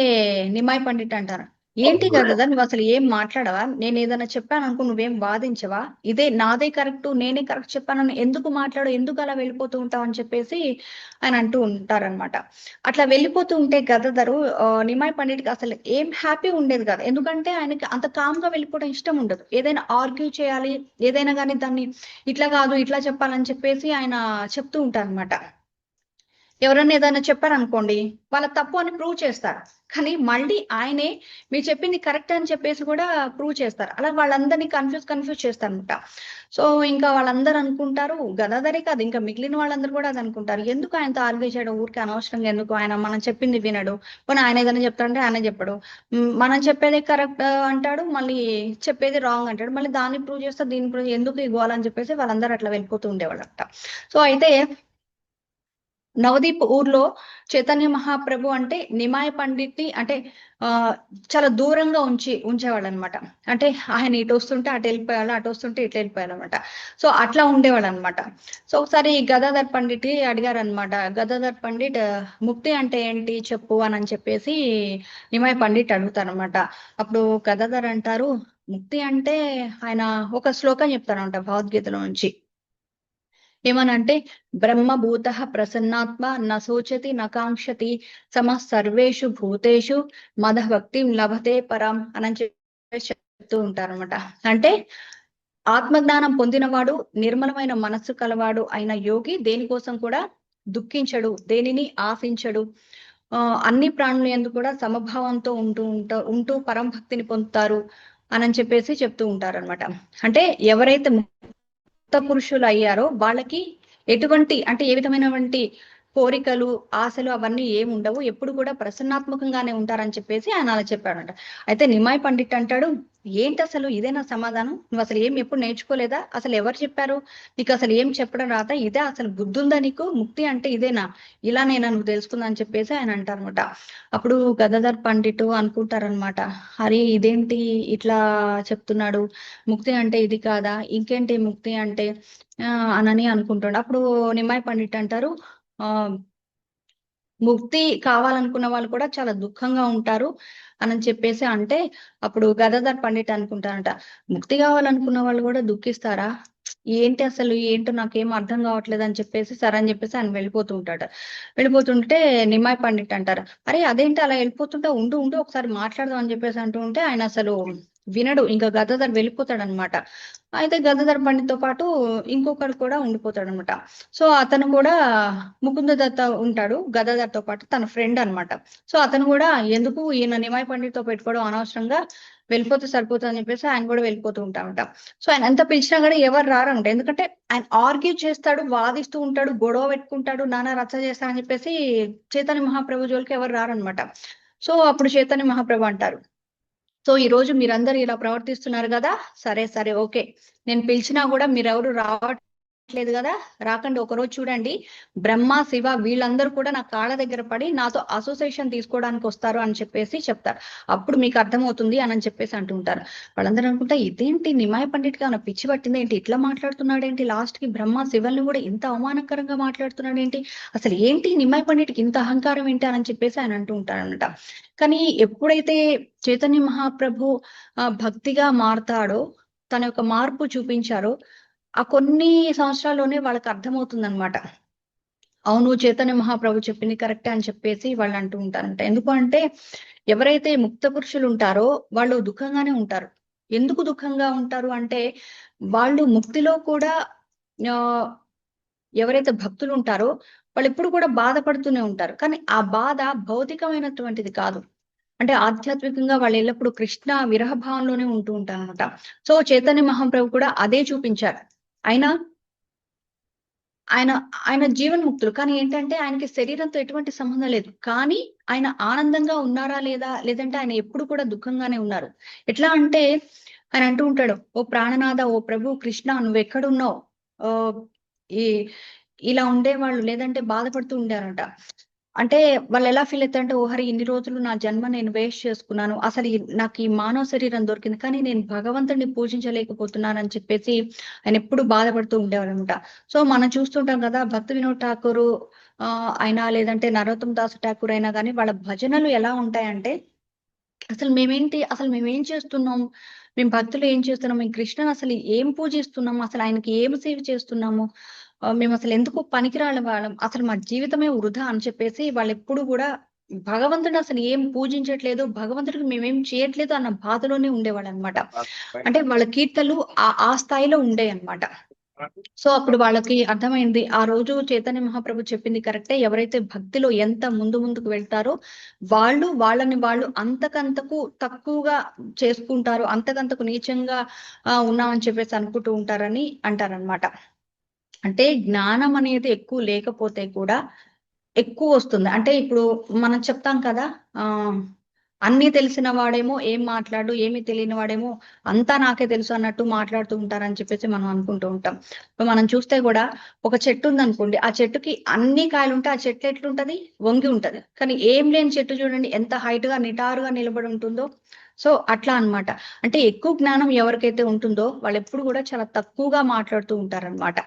నిమాయ్ పండిట్ అంటారు, ఏంటి గదాధర్ నువ్వు అసలు ఏం మాట్లాడవా, నేను ఏదైనా చెప్పాను అనుకో నువ్వేం వాదించవా, నాదే కరెక్ట్ నేనే కరెక్ట్ చెప్పానని ఎందుకు మాట్లాడు, ఎందుకు అలా వెళ్ళిపోతూ ఉంటావు అని చెప్పేసి ఆయన అంటూ ఉంటారనమాట. అట్లా వెళ్ళిపోతూ ఉంటే గదాధరు నిమాయ్ పండిట్కి అసలు ఏం హ్యాపీ ఉండేది కాదు. ఎందుకంటే ఆయనకి అంత కామ్ గా వెళ్ళిపోవడం ఇష్టం ఉండదు. ఏదైనా ఆర్గ్యూ చేయాలి, ఏదైనా కానీ దాన్ని ఇట్లా కాదు ఇట్లా చెప్పాలని చెప్పేసి ఆయన చెప్తూ ఉంటారు అనమాట. ఎవరన్నా ఏదైనా చెప్పారనుకోండి, వాళ్ళ తప్పు అని ప్రూవ్ చేస్తారు, కానీ మళ్ళీ ఆయనే మీరు చెప్పింది కరెక్ట్ అని చెప్పేసి కూడా ప్రూవ్ చేస్తారు. అలా వాళ్ళందరినీ కన్ఫ్యూజ్ చేస్తారనమాట. సో ఇంకా వాళ్ళందరూ అనుకుంటారు, గదాధరే కాదు ఇంకా మిగిలిన వాళ్ళందరూ కూడా అది అనుకుంటారు, ఎందుకు ఆయనతో ఆర్గ్యూ చేయడం, ఊరికి అనవసరంగా ఎందుకు, ఆయన మనం చెప్పింది వినడు, పోనీ ఆయన ఏదైనా చెప్తాడంటే ఆయన చెప్పడు, మనం చెప్పేది కరెక్ట్ అంటాడు, మళ్ళీ చెప్పేది రాంగ్ అంటాడు, మళ్ళీ దాన్ని ప్రూవ్ చేస్తే దీన్ని ప్రూవ్ ఎందుకు ఇవ్వాలని చెప్పేసి వాళ్ళందరూ అట్లా వెళ్ళిపోతూ ఉండేవాళ్ళట. సో అయితే నవదీప్ ఊర్లో చైతన్య మహాప్రభు అంటే నిమాయ పండిట్ని అంటే చాలా దూరంగా ఉంచేవాళ్ళు అనమాట. అంటే ఆయన ఇటు వస్తుంటే అటు వెళ్ళిపోయాలి, అటు వస్తుంటే ఇటు వెళ్ళిపోయాలి అనమాట. సో అట్లా ఉండేవాళ్ళు అనమాట. సో ఒకసారి గదాధర్ పండిట్ అడిగారు అనమాట, గదాధర్ పండిట్ ముక్తి అంటే ఏంటి చెప్పు అని చెప్పేసి నిమాయ పండిట్ అడుగుతారనమాట. అప్పుడు గదాధర్ అంటారు, ముక్తి అంటే ఆయన ఒక శ్లోకం చెప్తారంట భగవద్గీతలో నుంచి. ఏమనంటే, బ్రహ్మభూత ప్రసన్నాత్మ నశోచతి నకాంక్షతి సమ సర్వేషు భూతేషు మదభక్తి లభతే పరం అని చెప్పి చెప్తూ ఉంటారనమాట. అంటే ఆత్మజ్ఞానం పొందినవాడు, నిర్మలమైన మనస్సు కలవాడు అయిన యోగి దేనికోసం కూడా దుఃఖించడు, దేనిని ఆశించడు, అన్ని ప్రాణుల యందు కూడా సమభావంతో ఉంటూ పరంభక్తిని పొందుతారు అని చెప్పేసి చెప్తూ ఉంటారనమాట. అంటే ఎవరైతే పురుషులు అయ్యారో వాళ్ళకి ఎటువంటి అంటే ఏ విధమైనటువంటి కోరికలు ఆశలు అవన్నీ ఏమి ఉండవు, ఎప్పుడు కూడా ప్రసన్నాత్మకంగానే ఉంటారని చెప్పేసి ఆయన అలా చెప్పాడంట. అయితే నిమాయ్ పండిట్ అంటాడు, ఏంటి అసలు ఇదేనా సమాధానం, నువ్వు అసలు ఏం ఎప్పుడు నేర్చుకోలేదా, అసలు ఎవరు చెప్పారు నీకు, అసలు ఏం చెప్పడం రాత, ఇదే అసలు బుద్ధుందా నీకు, ముక్తి అంటే ఇదేనా, ఇలానేనా నువ్వు తెలుసుకుందా అని చెప్పేసి ఆయన అంటారనమాట. అప్పుడు గదాధర్ పండిట్ అనుకుంటారనమాట, అరే ఇదేంటి ఇట్లా చెప్తున్నాడు, ముక్తి అంటే ఇది కాదా, ఇంకేంటి ముక్తి అంటే అనని అనుకుంటాడు. అప్పుడు నిమాయ్ పండిట్ అంటారు, ముక్తి కావాలనుకున్న వాళ్ళు కూడా చాలా దుఃఖంగా ఉంటారు అని చెప్పేసి అంటే, అప్పుడు గదాధర్ పండిట్ అనుకుంటారంట, ముక్తి కావాలనుకున్న వాళ్ళు కూడా దుఃఖిస్తారా, ఏంటి అసలు ఏంటో నాకేం అర్థం కావట్లేదు అని చెప్పేసి సరే అని చెప్పేసి ఆయన వెళ్ళిపోతుంటే నిమాయ్ పండిట్ అంటారు, అరే అదేంటి అలా వెళ్ళిపోతుంటే, ఉండు ఒకసారి మాట్లాడదాం అని చెప్పేసి అంటూ ఉంటే ఆయన అసలు వినడు, ఇంకా గదాధర్ వెళ్ళిపోతాడు అనమాట. అయితే గదాధర్ పండిట్తో పాటు ఇంకొకరు కూడా ఉండిపోతాడు అనమాట. సో అతను కూడా ముకుంద దత్త ఉంటాడు గదాధర్తో పాటు, తన ఫ్రెండ్ అనమాట. సో అతను కూడా ఎందుకు ఈయన నిమాయ్ పండిట్తో పెట్టుకోవడం, అనవసరంగా వెళ్ళిపోతే సరిపోతుంది అని చెప్పేసి ఆయన కూడా వెళ్ళిపోతూ ఉంటామంట. సో ఆయన ఎంత పిలిచినా కూడా ఎవరు రారంట, ఎందుకంటే ఆయన ఆర్గ్యూ చేస్తాడు, వాదిస్తూ ఉంటాడు, గొడవ పెట్టుకుంటాడు, నానా రచ్చ చేస్తాడని చెప్పేసి చైతన్య మహాప్రభు జోలికి ఎవరు రారనమాట. సో అప్పుడు చైతన్య మహాప్రభు అంటారు, సో ఈ రోజు మీరందరూ ఇలా ప్రవర్తిస్తున్నారు కదా, సరే ఓకే, నేను పిలిచినా కూడా మీరెవరు రావట్లేదు కదా, రాకండి, ఒకరోజు చూడండి బ్రహ్మ శివ వీళ్ళందరూ కూడా నా కాళ్ళ దగ్గర పడి నాతో అసోసియేషన్ తీసుకోవడానికి వస్తారు అని చెప్పేసి చెప్తారు, అప్పుడు మీకు అర్థమవుతుంది అని చెప్పేసి అంటుంటారు. వాళ్ళందరూ అనుకుంటా, ఇదేంటి నిమాయ్ పండిట్గా నా పిచ్చి పట్టింది ఏంటి, ఇట్లా మాట్లాడుతున్నాడు ఏంటి, లాస్ట్ కి బ్రహ్మ శివల్ని కూడా ఇంత అవమానకరంగా మాట్లాడుతున్నాడు ఏంటి, అసలు ఏంటి నిమాయ్ పండిట్కి ఇంత అహంకారం ఏంటి అని చెప్పేసి ఆయన అంటూ ఉంటారనమాట. కానీ ఎప్పుడైతే చైతన్య మహాప్రభు భక్తిగా మారతాడో, తన యొక్క మార్పు చూపించారో, ఆ కొన్ని సంవత్సరాల్లోనే వాళ్ళకి అర్థమవుతుంది అనమాట, అవును చైతన్య మహాప్రభు చెప్పింది కరెక్టే అని చెప్పేసి వాళ్ళు అంటూ ఉంటారంట. ఎందుకు అంటే ఎవరైతే ముక్త పురుషులు ఉంటారో వాళ్ళు దుఃఖంగానే ఉంటారు. ఎందుకు దుఃఖంగా ఉంటారు అంటే, వాళ్ళు ముక్తిలో కూడా ఎవరైతే భక్తులు ఉంటారో వాళ్ళు ఎప్పుడు కూడా బాధపడుతూనే ఉంటారు, కానీ ఆ బాధ భౌతికమైనటువంటిది కాదు, అంటే ఆధ్యాత్మికంగా వాళ్ళు ఎల్లప్పుడూ కృష్ణ విరహ భావంలోనే ఉంటూ ఉంటారు అనమాట. సో చైతన్య మహాప్రభు కూడా అదే చూపించారు. ఆయన జీవన్ముక్తులు, కానీ ఏంటంటే ఆయనకి శరీరంతో ఎటువంటి సంబంధం లేదు, కానీ ఆయన ఆనందంగా ఉన్నారా లేదంటే ఆయన ఎప్పుడు కూడా దుఃఖంగానే ఉన్నారు. ఎట్లా అంటే ఆయన అంటూ ఉంటాడు, ఓ ప్రాణనాథ, ఓ ప్రభు కృష్ణ నువ్వు ఎక్కడున్నావు, ఈ ఇలా ఉండేవాళ్ళు లేదంటే బాధపడుతూ ఉండారంట. అంటే వాళ్ళు ఎలా ఫీల్ అవుతారంటే, ఓహరి ఇన్ని రోజులు నా జన్మ నేను వేస్ట్ చేసుకున్నాను, అసలు నాకు ఈ మానవ శరీరం దొరికింది కానీ నేను భగవంతుడిని పూజించలేకపోతున్నాను అని చెప్పేసి ఆయన ఎప్పుడు బాధపడుతూ ఉండేవారు అనమాట. సో మనం చూస్తుంటాం కదా, భక్తి వినోద్ ఠాకూర్ అయినా లేదంటే నరోత్తమ్ దాస్ ఠాకూర్ అయినా కానీ వాళ్ళ భజనలు ఎలా ఉంటాయంటే, అసలు మేమేం చేస్తున్నాం, మేము భక్తులు ఏం చేస్తున్నాం, మేము కృష్ణను అసలు ఏం పూజిస్తున్నాం, అసలు ఆయనకి ఏం సేవ చేస్తున్నాము, మేము అసలు ఎందుకు పనికిరాని వాళ్ళం, అసలు మా జీవితమే వృధా అని చెప్పేసి వాళ్ళు ఎప్పుడు కూడా భగవంతుడు అసలు ఏం పూజించట్లేదు, భగవంతుడికి మేమేం చేయట్లేదు అన్న బాధలోనే ఉండేవాళ్ళు అనమాట. అంటే వాళ్ళ కీర్తనలు ఆ స్థాయిలో ఉండేవి అనమాట. సో అప్పుడు వాళ్ళకి అర్థమైంది, ఆ రోజు చైతన్య మహాప్రభు చెప్పింది కరెక్టే, ఎవరైతే భక్తిలో ఎంత ముందుకు వెళ్తారో వాళ్ళని వాళ్ళు అంతకంతకు తక్కువగా చేసుకుంటారు, అంతకంతకు నీచంగా ఉన్నామని చెప్పేసి అనుకుంటూ ఉంటారని అంటారనమాట. అంటే జ్ఞానం అనేది ఎక్కువ లేకపోతే కూడా ఎక్కువ వస్తుంది. అంటే ఇప్పుడు మనం చెప్తాం కదా, అన్నీ తెలిసిన వాడేమో ఏం మాట్లాడు, ఏమీ తెలియని వాడేమో అంతా నాకే తెలుసు అన్నట్టు మాట్లాడుతూ ఉంటారని చెప్పేసి మనం అనుకుంటూ ఉంటాం. మనం చూస్తే కూడా ఒక చెట్టు ఉందనుకోండి, ఆ చెట్టుకి అన్ని కాయలు ఉంటే ఆ చెట్టు ఎట్లుంటది, వంగి ఉంటది. కానీ ఏం లేని చెట్టు చూడండి ఎంత హైట్ గా నిటారుగా నిలబడి ఉంటుందో. సో అట్లా అన్నమాట. అంటే ఎక్కువ జ్ఞానం ఎవరికైతే ఉంటుందో వాళ్ళు ఎప్పుడు కూడా చాలా తక్కువగా మాట్లాడుతూ ఉంటారన్నమాట.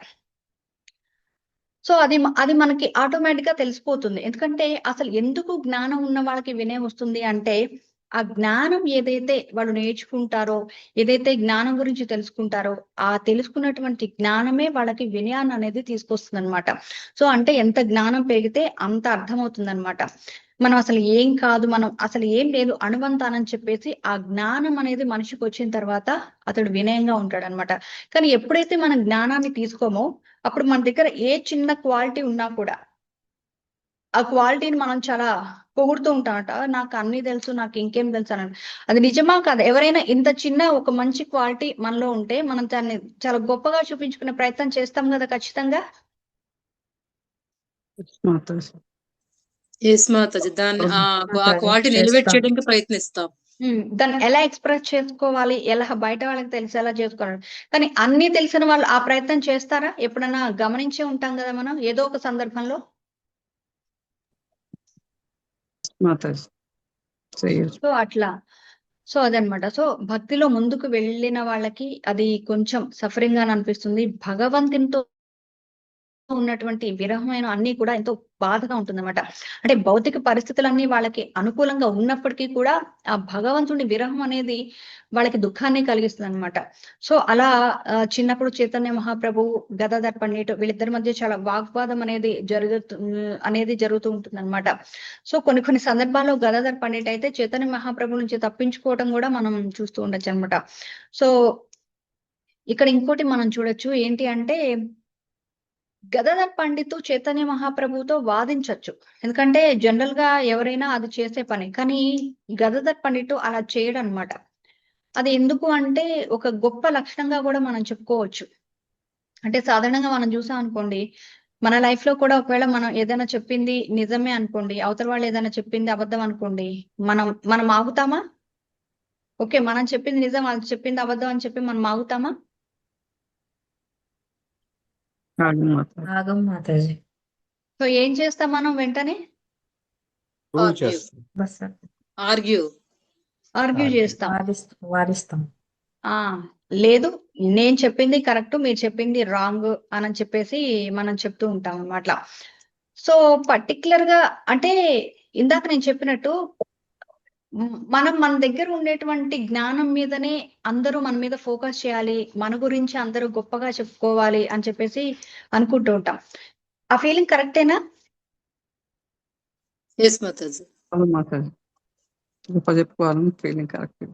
సో అది మనకి ఆటోమేటిక్ గా తెలిసిపోతుంది. ఎందుకంటే అసలు ఎందుకు జ్ఞానం ఉన్న వాళ్ళకి వినయం వస్తుంది అంటే, ఆ జ్ఞానం ఏదైతే వాళ్ళు నేర్చుకుంటారో, ఏదైతే జ్ఞానం గురించి తెలుసుకుంటారో, ఆ తెలుసుకున్నటువంటి జ్ఞానమే వాళ్ళకి వినయాన్ని అనేది తీసుకొస్తుందన్నమాట. సో అంటే ఎంత జ్ఞానం పెరిగితే అంత అర్థమవుతుందన్నమాట. మనం అసలు ఏం కాదు, మనం అసలు ఏం లేదు, అణువంతానని చెప్పేసి ఆ జ్ఞానం అనేది మనిషికి వచ్చిన తర్వాత అతడు వినయంగా ఉంటాడన్నమాట. కానీ ఎప్పుడైతే మనం జ్ఞానాన్ని తీసుకోమో అప్పుడు మన దగ్గర ఏ చిన్న క్వాలిటీ ఉన్నా కూడా ఆ క్వాలిటీని మనం చాలా పొగుడుతూ ఉంటామట. నాకు అన్ని తెలుసు, నాకు ఇంకేం తెలుసు అని. అది నిజమా కాదా? ఎవరైనా ఇంత చిన్న ఒక మంచి క్వాలిటీ మనలో ఉంటే మనం దాన్ని చాలా గొప్పగా చూపించుకునే ప్రయత్నం చేస్తాం కదా ఖచ్చితంగా. మాతాజీ. ఎస్ మాతాజీ, దాన్ని ఆ మాతాజీ, క్వాలిటీ ఎలివేట్ చేయడానికి ప్రయత్నిస్తాం. దాన్ని ఎలా ఎక్స్ప్రెస్ చేసుకోవాలి, ఎలా బయట వాళ్ళకి తెలిసేలా చేసుకోవాలి. కానీ అన్ని తెలిసిన వాళ్ళు ఆ ప్రయత్నం చేస్తారా? ఎప్పుడైనా గమనించే ఉంటాం కదా మనం ఏదో ఒక సందర్భంలో. మాతాజీ చెయ్యొచ్చు. సో అట్లా. సో అదనమాట. సో భక్తిలో ముందుకు వెళ్ళిన వాళ్ళకి అది కొంచెం సఫరింగ్ గా అనిపిస్తుంది. భగవంతునితో ఉన్నటువంటి విరహమైన అన్ని కూడా ఎంతో బాధగా ఉంటుందన్నమాట. అంటే భౌతిక పరిస్థితులన్నీ వాళ్ళకి అనుకూలంగా ఉన్నప్పటికీ కూడా ఆ భగవంతుని విరహం అనేది వాళ్ళకి దుఃఖాన్ని కలిగిస్తుంది అనమాట. సో అలా చిన్నప్పుడు చైతన్య మహాప్రభు, గదాధర్ పండిట్ వీళ్ళిద్దరి మధ్య చాలా వాగ్వాదం అనేది జరుగుతూ ఉంటుంది అనమాట. సో కొన్ని సందర్భాల్లో గదాధర్ పండిట్ అయితే చైతన్య మహాప్రభు నుంచి తప్పించుకోవటం కూడా మనం చూస్తూ ఉండొచ్చు అనమాట. సో ఇక్కడ ఇంకోటి మనం చూడొచ్చు ఏంటి అంటే, గదాధర్ పండిత్ చైతన్య మహాప్రభుతో వాదించొచ్చు. ఎందుకంటే జనరల్ గా ఎవరైనా అది చేసే పని. కానీ గదాధర్ పండిట్ అలా చేయడం అనమాట. అది ఎందుకు అంటే ఒక గొప్ప లక్షణంగా కూడా మనం చెప్పుకోవచ్చు. అంటే సాధారణంగా మనం చూసాం అనుకోండి, మన లైఫ్ లో కూడా ఒకవేళ మనం ఏదైనా చెప్పింది నిజమే అనుకోండి, అవతల వాళ్ళు ఏదైనా చెప్పింది అబద్ధం అనుకోండి, మనం ఆగుతామా? ఓకే, మనం చెప్పింది నిజం, వాళ్ళు చెప్పింది అబద్ధం అని చెప్పి మనం ఆగుతామా? ఆగం మాతాజీ. సో ఏం చేస్తాం మనం వెంటనే? ప్రూవ్ చేస్తాం. బస్ ఆర్గ్యూ ఆర్గ్యూ చేస్తాం. వాదిస్తాం. లేదు, నేను చెప్పింది కరెక్ట్, మీరు చెప్పింది రాంగ్ అని చెప్పేసి మనం చెప్తూ ఉంటాం అన్నమాట. సో పర్టికులర్ గా అంటే ఇందాక నేను చెప్పినట్టు మన దగ్గర ఉండేటువంటి జ్ఞానం మీదనే అందరూ మన మీద ఫోకస్ చేయాలి, మన గురించి అందరూ గొప్పగా చెప్పుకోవాలి అని చెప్పేసి అనుకుంటూ ఉంటాం. ఆ ఫీలింగ్ కరెక్టేనా? ఎస్ మాతాజీ. మాతాజీ గొప్ప చెప్పుకోవాలని ఫీలింగ్ కరెక్ట్.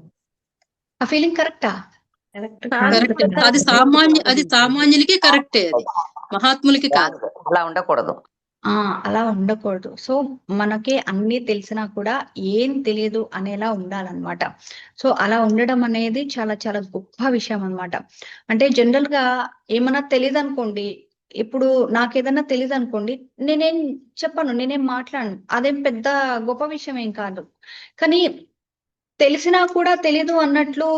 ఆ ఫీలింగ్ కరెక్టా? కరెక్ట్. అది సామాన్యులకి కరెక్టే, అది మహాత్ములకి కాదు. అలా ఉండకూడదు. అలా ఉండకూడదు. సో మనకే అన్ని తెలిసినా కూడా ఏం తెలియదు అనేలా ఉండాలన్నమాట. సో అలా ఉండడం అనేది చాలా చాలా గొప్ప విషయం అన్నమాట. అంటే జనరల్ గా ఏమన్నా తెలియదు అనుకోండి, ఇప్పుడు నాకేదన్నా తెలియదు అనుకోండి, నేనేం చెప్పను, నేనేం మాట్లాడను, అదేం పెద్ద గొప్ప విషయం ఏం కాదు. కానీ తెలిసినా కూడా తెలీదు అన్నట్లు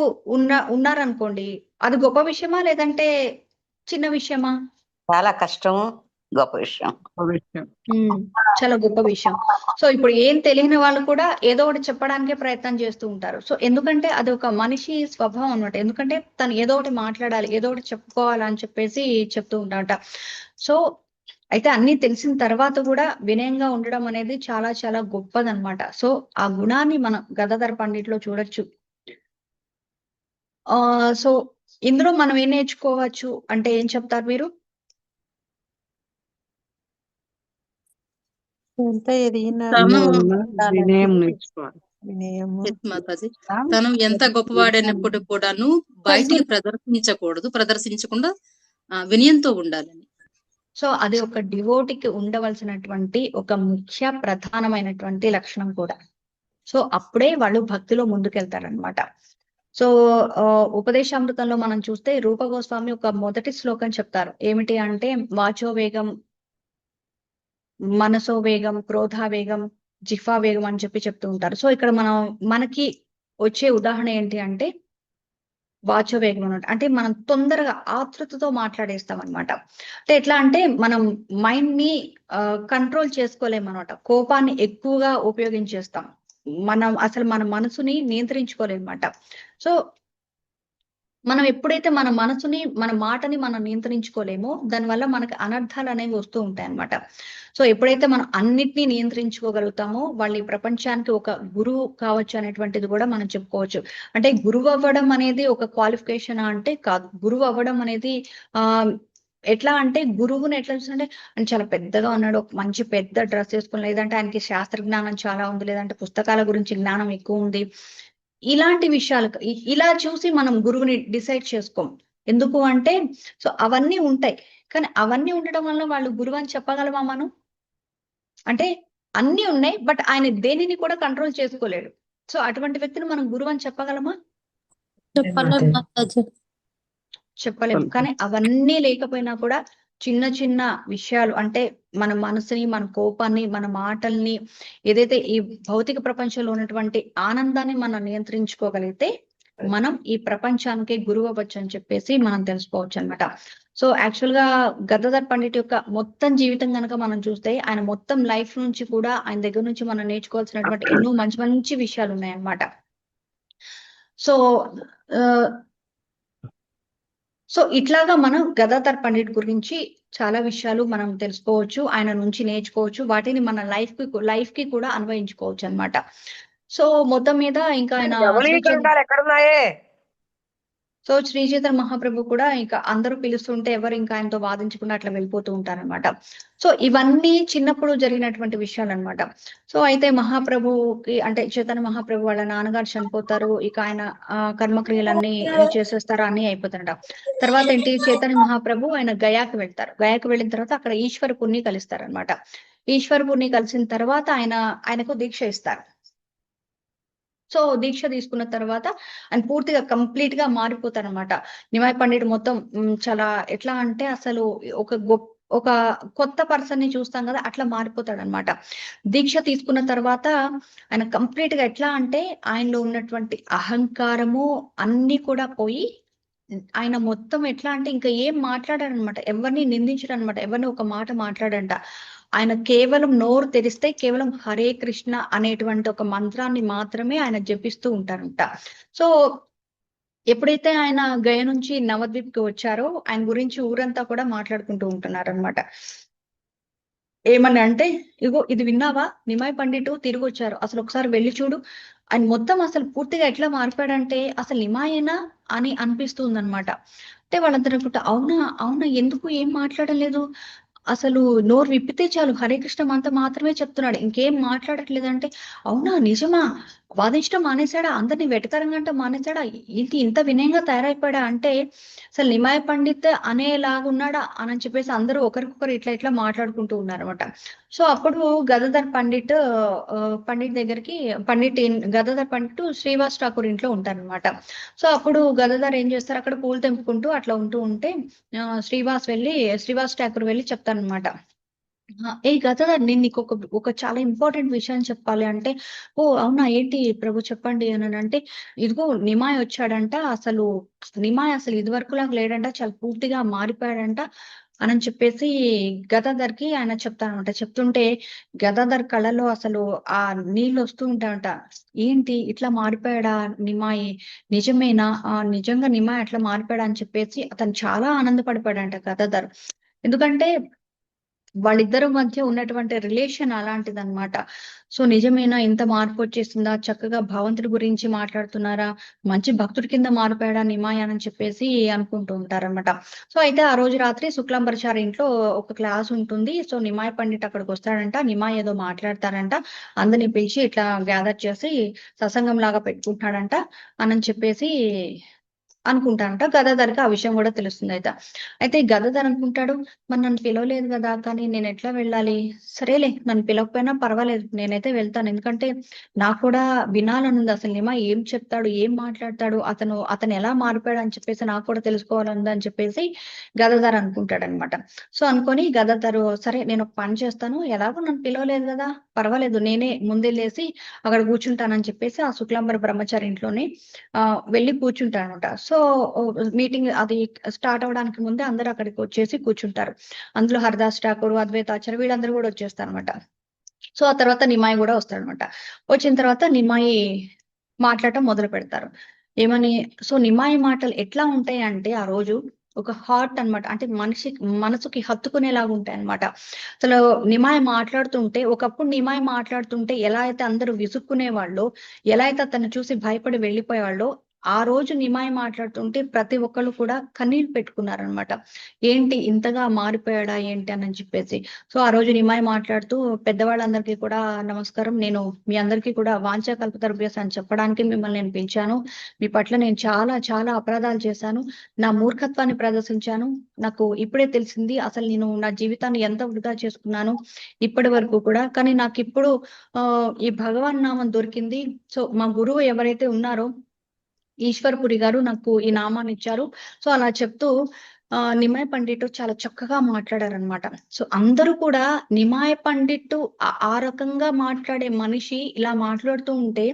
ఉన్నారనుకోండి, అది గొప్ప విషయమా లేదంటే చిన్న విషయమా? చాలా కష్టం. గొప్ప విషయం. భవిష్యం. చాలా గొప్ప విషయం. సో ఇప్పుడు ఏం తెలియని వాళ్ళు కూడా ఏదో ఒకటి చెప్పడానికే ప్రయత్నం చేస్తూ ఉంటారు. సో ఎందుకంటే అది ఒక మనిషి స్వభావం అన్నమాట. ఎందుకంటే తను ఏదో ఒకటి మాట్లాడాలి, ఏదో ఒకటి చెప్పుకోవాలి అని చెప్పేసి చెప్తూ ఉంటాడట. సో అయితే అన్ని తెలిసిన తర్వాత కూడా వినయంగా ఉండడం అనేది చాలా చాలా గొప్పదన్నమాట. సో ఆ గుణాన్ని మనం గదాధర పండిట్లో చూడొచ్చు. సో ఇందులో మనం ఏం నేర్చుకోవచ్చు అంటే ఏం చెప్తారు మీరు? తను వినయం నేర్చుకోవాలి. ఎస్ మాతాజీ, తను ఎంత గొప్పవాడైనప్పుడు కూడాను బయటికి ప్రదర్శించకుండా వినయంతో ఉండాలని. సో అది ఒక డివోటీకి ఉండవలసినటువంటి ఒక ముఖ్య ప్రధానమైనటువంటి లక్షణం కూడా. సో అప్పుడే వాళ్ళు భక్తిలో ముందుకెళ్తారనమాట. సో ఉపదేశామృతంలో మనం చూస్తే రూప గోస్వామి ఒక మొదటి శ్లోకం చెప్తారు. ఏమిటి అంటే వాచో వేగం, మనసో వేగం, క్రోధా వేగం, జిహ్వా వేగం అని చెప్తూ ఉంటారు. సో ఇక్కడ మనకి వచ్చే ఉదాహరణ ఏంటి అంటే వాచో వేగం అన్నమాట. అంటే మనం తొందరగా ఆతృతతో మాట్లాడేస్తాం అనమాట. అంటే ఎట్లా అంటే మనం మైండ్ ని కంట్రోల్ చేసుకోలేమన్నమాట. కోపాన్ని ఎక్కువగా ఉపయోగించేస్తాం. అసలు మన మనసుని నియంత్రించుకోలేమన్నమాట. సో మనం ఎప్పుడైతే మన మనసుని, మన మాటని మనం నియంత్రించుకోలేమో దానివల్ల మనకి అనర్థాలు అనేవి వస్తూ ఉంటాయి అన్నమాట. సో ఎప్పుడైతే మనం అన్నిటినీ నియంత్రించుకోగలుగుతామో వాళ్ళు ఈ ప్రపంచానికి ఒక గురువు కావచ్చు అనేటువంటిది కూడా మనం చెప్పుకోవచ్చు. అంటే గురువు అవ్వడం అనేది ఒక క్వాలిఫికేషన్ అంటే కాదు. గురువు అవ్వడం అనేది ఎట్లా అంటే గురువుని ఎట్లా చూస్తుంటే ఆయన చాలా పెద్దగా ఉన్నాడు, ఒక మంచి పెద్ద డ్రెస్ వేసుకుని, లేదంటే ఆయనకి శాస్త్ర జ్ఞానం చాలా ఉంది, లేదంటే పుస్తకాల గురించి జ్ఞానం ఎక్కువ ఉంది, ఇలాంటి విషయాలు ఇలా చూసి మనం గురువుని డిసైడ్ చేసుకోం. ఎందుకు అంటే సో అవన్నీ ఉంటాయి, కానీ అవన్నీ ఉండడం వల్ల వాళ్ళు గురువు అని చెప్పగలమా మనం? అంటే అన్ని ఉన్నాయి, బట్ ఆయన దేనిని కూడా కంట్రోల్ చేసుకోలేడు. సో అటువంటి వ్యక్తిని మనం గురువు అని చెప్పగలమా? చెప్పలేము. కానీ అవన్నీ లేకపోయినా కూడా చిన్న చిన్న విషయాలు అంటే మన మనసుని, మన కోపాన్ని, మన మాటల్ని, ఏదైతే ఈ భౌతిక ప్రపంచంలో ఉన్నటువంటి ఆనందాన్ని మనం నియంత్రించుకోగలిగితే మనం ఈ ప్రపంచానికి గురువు అవ్వచ్చు అని చెప్పేసి మనం తెలుసుకోవచ్చు అన్నమాట. సో యాక్చువల్ గా గదాధర్ పండిట్ యొక్క మొత్తం జీవితం కనుక మనం చూస్తే ఆయన మొత్తం లైఫ్ నుంచి కూడా ఆయన దగ్గర నుంచి మనం నేర్చుకోవాల్సినటువంటి ఎన్నో మంచి మంచి విషయాలు ఉన్నాయన్నమాట. సో ఇట్లాగా మనం గదాధర్ పండిట్ గురించి చాలా విషయాలు మనం తెలుసుకోవచ్చు, ఆయన నుంచి నేర్చుకోవచ్చు, వాటిని మన లైఫ్ కి కూడా అన్వయించుకోవచ్చు అన్నమాట. సో మొత్తం మీద ఇంకా ఆయన సో శ్రీ చైతన్య మహాప్రభు కూడా ఇంకా అందరూ పిలుస్తుంటే ఎవరు ఇంకా ఆయనతో వాదించకుండా అట్లా వెళ్ళిపోతూ ఉంటారనమాట. సో ఇవన్నీ చిన్నప్పుడు జరిగినటువంటి విషయాలు అనమాట. సో అయితే మహాప్రభుకి అంటే చైతన్య మహాప్రభు వాళ్ళ నాన్నగారు చనిపోతారు, ఇక ఆయన కర్మక్రియలన్నీ చేసేస్తారు, అన్ని అయిపోతారట. తర్వాత ఏంటి, చైతన్య మహాప్రభు ఆయన గయాకి వెళ్తారు. గయాకి వెళ్ళిన తర్వాత అక్కడ ఈశ్వరపుణ్ణి కలుస్తారనమాట. ఈశ్వరపుణ్ణి కలిసిన తర్వాత ఆయనకు దీక్ష ఇస్తారు. సో దీక్ష తీసుకున్న తర్వాత ఆయన పూర్తిగా కంప్లీట్ గా మారిపోతారనమాట. నిమాయ్ పండిట్ మొత్తం చాలా ఎట్లా అంటే అసలు ఒక కొత్త పర్సన్ ని చూస్తాం కదా, అట్లా మారిపోతాడు అనమాట. దీక్ష తీసుకున్న తర్వాత ఆయన కంప్లీట్ గా ఎట్లా అంటే ఆయనలో ఉన్నటువంటి అహంకారము అన్ని కూడా పోయి ఆయన మొత్తం ఎట్లా అంటే ఇంకా ఏం మాట్లాడారనమాట, ఎవరిని నిందించడం అనమాట, ఎవరిని ఒక మాట మాట్లాడంట. ఆయన కేవలం నోరు తెరిస్తే కేవలం హరే కృష్ణ అనేటువంటి ఒక మంత్రాన్ని మాత్రమే ఆయన జపిస్తూ ఉంటారంట. సో ఎప్పుడైతే ఆయన గయ నుంచి నవద్వీప్ కి వచ్చారో ఆయన గురించి ఊరంతా కూడా మాట్లాడుకుంటూ ఉంటున్నారు అనమాట. ఏమని అంటే, ఇగో ఇది విన్నావా, నిమాయ్ పండిట్ తిరిగి వచ్చారు, అసలు ఒకసారి వెళ్ళి చూడు, ఆయన మొత్తం అసలు పూర్తిగా ఎట్లా మారిపోయాడంటే అసలు నిమాయేనా అని అనిపిస్తుంది అనమాట. అంటే వాళ్ళందరూ అనుకుంటా, అవునా అవునా ఎందుకు ఏం మాట్లాడలేదు, అసలు నోరు విప్పితే చాలు హరే కృష్ణ మంత్రం మాత్రమే చెప్తున్నాడు, ఇంకేం మాట్లాడట్లేదంటే, అవునా నిజమా, వాదించడం మానేశాడా, అందరినీ వెటకరంగా అంటే మానేశాడా, ఇంత వినయంగా తయారైపోయాడా అంటే అసలు నిమాయ పండిత్ అనేలాగున్నాడా అని చెప్పేసి అందరూ ఒకరికొకరు ఇట్లా మాట్లాడుకుంటూ ఉన్నారనమాట. సో అప్పుడు గదాధర్ పండిట్ దగ్గరికి గదాధర్ పండిట్ శ్రీవాస్ ఠాకూర్ ఇంట్లో ఉంటారనమాట. సో అప్పుడు గదాధర్ ఏం చేస్తారు, అక్కడ పూలు తెంపుకుంటూ అట్లా ఉంటే శ్రీవాస్ ఠాకూర్ వెళ్ళి చెప్తారనమాట, ఏ గదాధర్ నేను నీకు ఒక చాలా ఇంపార్టెంట్ విషయం చెప్పాలి అంటే, ఓ అవునా ఏంటి ప్రభు చెప్పండి అని అంటే, ఇదిగో నిమాయ్ వచ్చాడంట, అసలు నిమాయ్ అసలు ఇది వరకులాగా లేడంట, చాలా పూర్తిగా మారిపోయాడంట, అని చెప్పేసి గదాధర్కి ఆయన చెప్తారనమాట. చెప్తుంటే గదాధర్ కళ్ళలో అసలు ఆ నీళ్ళు వస్తూ ఉంటాయంట. ఏంటి ఇట్లా మారిపోయాడా నిమాయి? నిజమేనా? నిజంగా నిమాయి అట్లా మారిపోయాడా అని చెప్పేసి అతను చాలా ఆనందపడిపోయాడంట గదాధర్. ఎందుకంటే వాళ్ళిద్దరి మధ్య ఉన్నటువంటి రిలేషన్ అలాంటిదన్నమాట. సో నిజమేనా? ఇంత మార్పు వచ్చేసిందా? చక్కగా భగవంతుడి గురించి మాట్లాడుతున్నారా? మంచి భక్తుడి కింద మారిపోయాడా నిమాయ అని చెప్పేసి అనుకుంటూ ఉంటారన్నమాట. సో అయితే ఆ రోజు రాత్రి శుక్లాంబరచారి ఇంట్లో ఒక క్లాస్ ఉంటుంది. సో నిమాయ పండిట్ అక్కడికి వస్తాడంట. నిమాయ ఏదో మాట్లాడతారంట. అందరిని పిలిచి ఇట్లా గ్యాదర్ చేసి సత్సంగం లాగా పెట్టుకుంటున్నాడంట అని చెప్పేసి అనుకుంటానంట. గదాధర్‌కి ఆ విషయం కూడా తెలుస్తుంది అయితే. అయితే గదాధర్ అనుకుంటాడు, మరి నన్ను పిలవలేదు కదా! కానీ నేను ఎట్లా వెళ్ళాలి? సరేలే నన్ను పిలవకపోయినా పర్వాలేదు. నేనైతే వెళ్తాను. ఎందుకంటే నాకు కూడా వినాలనుంది. అసలు నిమా ఏం చెప్తాడు? ఏం మాట్లాడతాడు? అతను ఎలా మారిపోయాడు అని చెప్పేసి నాకు కూడా తెలుసుకోవాలని అని చెప్పేసి గదాధర్ అనుకుంటాడనమాట. సో అనుకోని గదాధరు సరే నేను ఒక పని చేస్తాను. ఎలాగో నన్ను పిలవలేదు కదా! పర్వాలేదు నేనే ముందెళ్ళేసి అక్కడ కూర్చుంటానని చెప్పేసి ఆ శుక్లాంబర బ్రహ్మచారి ఇంట్లోనే వెళ్లి కూర్చుంటాడనమాట. సో మీటింగ్ అది స్టార్ట్ అవ్వడానికి ముందే అందరూ అక్కడికి వచ్చేసి కూర్చుంటారు. అందులో హరిదాస్ ఠాకూర్, అద్వైతాచార్య వీళ్ళందరూ కూడా వచ్చేస్తారనమాట. సో ఆ తర్వాత నిమాయి కూడా వస్తాడనమాట. వచ్చిన తర్వాత నిమాయి మాట్లాడటం మొదలు పెడతారు. ఏమని? సో నిమాయి మాటలు ఎట్లా ఉంటాయి అంటే ఆ రోజు ఒక హార్ట్ అన్నమాట. అంటే మనసుకి హత్తుకునేలాగా ఉంటాయన్నమాట. అసలు నిమాయి మాట్లాడుతుంటే ఒకప్పుడు నిమాయి మాట్లాడుతుంటే ఎలా అయితే అందరూ విసుక్కునేవాళ్ళో, ఎలా అయితే అతన్ని చూసి భయపడి వెళ్ళిపోయేవాళ్ళో, ఆ రోజు నిమాయి మాట్లాడుతుంటే ప్రతి ఒక్కళ్ళు కూడా కన్నీళ్లు పెట్టుకున్నారనమాట. ఏంటి ఇంతగా మారిపోయాడా ఏంటి అని చెప్పేసి. సో ఆ రోజు నిమాయి మాట్లాడుతూ పెద్దవాళ్ళందరికీ కూడా నమస్కారం. నేను మీ అందరికీ కూడా వాంఛా కల్పతరుభ్యస్ అని చెప్పడానికి మిమ్మల్ని నేను పిలిచాను. మీ పట్ల నేను చాలా చాలా అపరాధాలు చేశాను. నా మూర్ఖత్వాన్ని ప్రదర్శించాను. నాకు ఇప్పుడే తెలిసింది అసలు నేను నా జీవితాన్ని ఎంత వృధా చేసుకున్నాను ఇప్పటి వరకు కూడా. కానీ నాకిప్పుడు ఈ భగవాన్ నామం దొరికింది. సో మా గురువు ఎవరైతే ఉన్నారో ఈశ్వర్పురి గారు నాకు ఈ నామాన్ని ఇచ్చారు. సో అలా చెప్తూ నిమాయ పండిట్ చాలా చక్కగా మాట్లాడారనమాట. సో అందరూ కూడా నిమాయ పండిట్ ఆ రకంగా మాట్లాడే మనిషి ఇలా మాట్లాడుతూ ఉంటే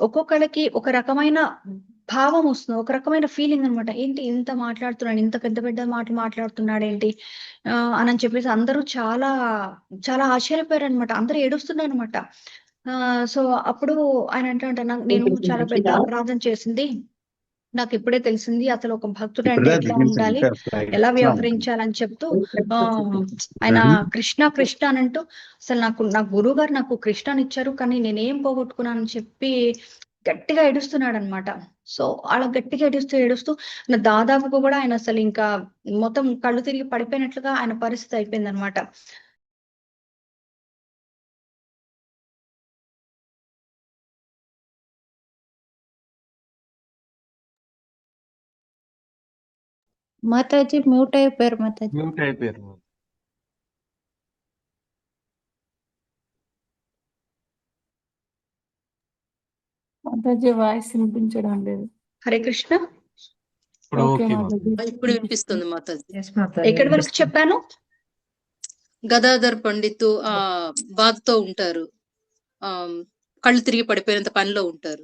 ఒక్కొక్కళ్ళకి ఒక రకమైన భావం వస్తుంది. ఒక రకమైన ఫీలింగ్ అనమాట. ఏంటి ఇంత మాట్లాడుతున్నాడు, ఇంత పెద్ద పెద్ద మాటలు మాట్లాడుతున్నాడేంటి? అని చెప్పేసి అందరూ చాలా చాలా ఆశ్చర్యపోయారనమాట. అందరూ ఏడుస్తున్నారనమాట. సో అప్పుడు ఆయన అంటాడంట, నేను చాలా పెద్ద అపరాధం చేసింది. నాకిప్పుడే తెలిసింది అసలు ఒక భక్తుడు అంటే ఎట్లా ఉండాలి, ఎలా వ్యవహరించాలని చెప్తూ ఆయన కృష్ణ కృష్ణ అని అంటూ అసలు నా గురువు గారు నాకు కృష్ణనిచ్చారు కానీ నేనేం పోగొట్టుకున్నానని చెప్పి గట్టిగా ఏడుస్తున్నాడు అనమాట. సో అలా గట్టిగా ఏడుస్తూ దాదాపుగా కూడా ఆయన అసలు ఇంకా మొత్తం కళ్ళు తిరిగి పడిపోయినట్లుగా ఆయన పరిస్థితి అయిపోయింది అనమాట. మాతాజీ మ్యూట్ అయిపోయారు మాతాజీ. మ్యూట్ అయిపోయారు. మాతాజీ వాయిస్ వినిపించడం లేదు. హరే కృష్ణ. ఇప్పుడు ఓకే ఓకే మాతాజీ. ఇప్పుడు వినిపిస్తుంది మాతాజీ. ఎక్కడి వరకు చెప్పాను? గదాధర్ పండిత్ బాధతో ఉంటారు. కళ్ళు తిరిగి పడిపోయినంత పనిలో ఉంటారు.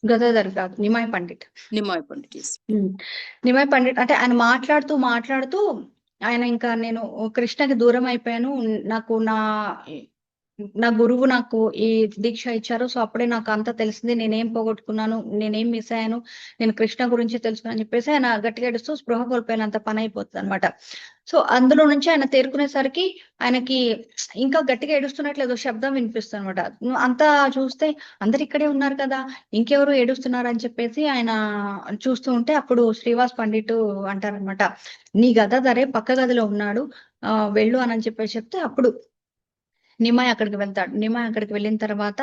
గదాధర్ కాదు, నిమాయ పండిట్. నిమాయ పండిట్. నిమాయ పండిట్ అంటే ఆయన మాట్లాడుతూ ఆయన ఇంకా నేను కృష్ణకి దూరం అయిపోయాను. నాకు నా గురువు నాకు ఈ దీక్ష ఇచ్చారు. సో అప్పుడే నాకు అంతా తెలిసింది. నేనేం పోగొట్టుకున్నాను, నేనేం మిస్ అయ్యాను, నేను కృష్ణ గురించి తెలుసుకున్నాను చెప్పేసి ఆయన గట్టిగా ఏడుస్తూ స్పృహ కోల్పోయినంత పని అయిపోతుంది అనమాట. సో అందులో నుంచి ఆయన తేరుకునేసరికి ఆయనకి ఇంకా గట్టిగా ఏడుస్తున్నట్లు ఏదో శబ్దం వినిపిస్తుంది అనమాట. అంతా చూస్తే అందరు ఇక్కడే ఉన్నారు కదా, ఇంకెవరు ఏడుస్తున్నారు అని చెప్పేసి ఆయన చూస్తూ ఉంటే అప్పుడు శ్రీవాస్ పండిట్ అంటారనమాట, నీ గదాధరే పక్క గదిలో ఉన్నాడు, వెళ్ళు అని చెప్పేసి చెప్తే అప్పుడు నిమాయ్ అక్కడికి వెళ్తాడు. నిమాయ్ అక్కడికి వెళ్ళిన తర్వాత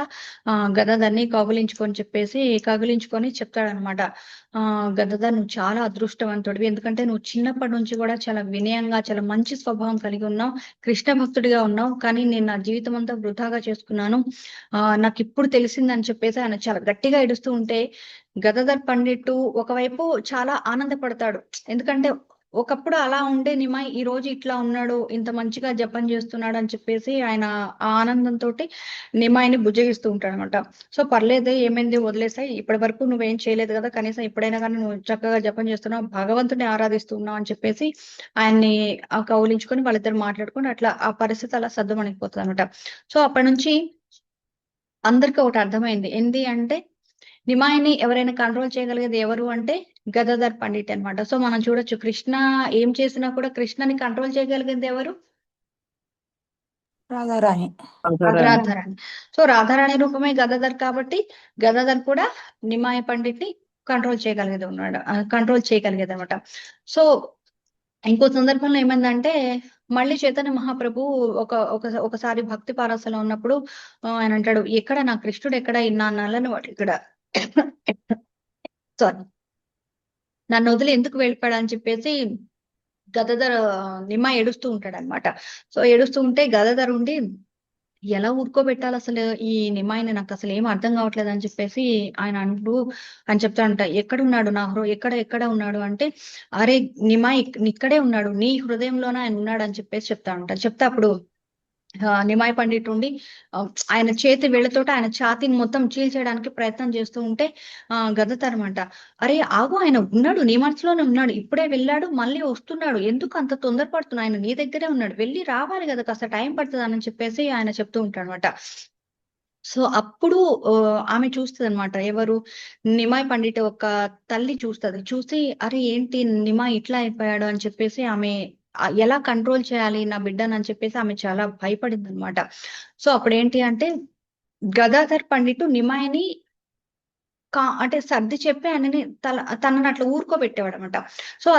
గదాధర్ని కౌగిలించుకొని చెప్తాడనమాట, గదాధర్ నువ్వు చాలా అదృష్టవంతుడివి. ఎందుకంటే నువ్వు చిన్నప్పటి నుంచి కూడా చాలా వినయంగా చాలా మంచి స్వభావం కలిగి ఉన్నావు, కృష్ణ భక్తుడిగా ఉన్నావు. కానీ నేను నా జీవితం అంతా వృధాగా చేసుకున్నాను, నాకు ఇప్పుడు తెలిసిందని చెప్పేసి ఆయన చాలా గట్టిగా ఏడుస్తూ ఉంటే గదాధర్ పండిట్ ఒకవైపు చాలా ఆనందపడతాడు. ఎందుకంటే ఒకప్పుడు అలా ఉండే నిమాయ్ ఈ రోజు ఇట్లా ఉన్నాడు, ఇంత మంచిగా జపం చేస్తున్నాడు అని చెప్పేసి ఆయన ఆ ఆనందంతో నిమాయిని బుజ్జగిస్తూ ఉంటాడు అనమాట. సో పర్లేదు, ఏమైంది, వదిలేసాయి, ఇప్పటి వరకు నువ్వేం చేయలేదు కదా, కనీసం ఇప్పుడైనా కానీ నువ్వు చక్కగా జపం చేస్తున్నావు, భగవంతుని ఆరాధిస్తున్నావు అని చెప్పేసి ఆయన్ని కౌలించుకొని వాళ్ళిద్దరు మాట్లాడుకొని అట్లా ఆ పరిస్థితి అలా సర్దుమణిగిపోతుంది అనమాట. సో అప్పటి నుంచి అందరికి ఒకటి అర్థమైంది, ఏంటి అంటే నిమాయిని ఎవరైనా కంట్రోల్ చేయగలిగేది ఎవరు అంటే గదాధర్ పండిట్ అన్నమాట. సో మనం చూడొచ్చు, కృష్ణ ఏం చేసినా కూడా కృష్ణని కంట్రోల్ చేయగలిగేది ఎవరు? రాధారాణి. రాధారాణి. సో రాధారాణి రూపమే గదాధర్ కాబట్టి గదాధర్ కూడా నిమాయ పండిట్ ని కంట్రోల్ చేయగలిగేది అనమాట. సో ఇంకో సందర్భంలో ఏమైందంటే మళ్ళీ చైతన్య మహాప్రభు ఒకసారి భక్తి పారసలో ఉన్నప్పుడు ఆయన అంటాడు, ఎక్కడ నా కృష్ణుడు ఎక్కడ, నా నల్లని వాడు ఇక్కడ, సారీ, నన్ను వదిలి ఎందుకు వెళ్ళిపోయాడు అని చెప్పేసి గదాధర్ నిమ్మ ఏడుస్తూ ఉంటాడు అనమాట. సో ఏడుస్తూ ఉంటే గదాధర్ ఉండి ఎలా ఊరుకోబెట్టాలి అసలు ఈ నిమ్మాయిని, నాకు అసలు ఏం అర్థం కావట్లేదు అని చెప్పేసి ఆయన అంటూ అని చెప్తాడంట, ఎక్కడున్నాడు నా ఎక్కడ ఉన్నాడు అంటే, అరే నిమ్మాయి ఇక్కడే ఉన్నాడు, నీ హృదయంలోనే ఆయన ఉన్నాడు అని చెప్పేసి చెప్తాడంట. చెప్తే అప్పుడు నిమాయ్ పండిట్ ఉండి ఆయన చేతి వేళ్లతోటి ఆయన ఛాతీని మొత్తం చీల్చేయడానికి ప్రయత్నం చేస్తూ ఉంటే గదాధర్ అంట, అరే ఆగు, ఆయన ఉన్నాడు, నీ మనసులోనే ఉన్నాడు, ఇప్పుడే వెళ్ళాడు, మళ్ళీ వస్తున్నాడు, ఎందుకు అంత తొందరపడుతున్నాడు, ఆయన నీ దగ్గరే ఉన్నాడు, వెళ్ళి రావాలి కదా, కాస్త టైం పడుతుంది అని చెప్పేసి ఆయన చెప్తూ ఉంటాడు అనమాట. సో అప్పుడు ఆమె చూస్తుంది అనమాట, ఎవరు, నిమాయ్ పండిట్ ఒక తల్లి చూస్తుంది. చూసి అరే ఏంటి నిమాయ్ ఇట్లా అయిపోయాడు అని చెప్పేసి ఆమె ఎలా కంట్రోల్ చేయాలి నా బిడ్డను అని చెప్పేసి ఆమె చాలా భయపడింది అనమాట. సో అప్పుడు ఏంటి అంటే గదాధర్ పండిట్ నిమాయిని అంటే సర్ది చెప్పి ఆయనని తనని అట్లా ఊరుకోబెట్టేవాడు అనమాట. సో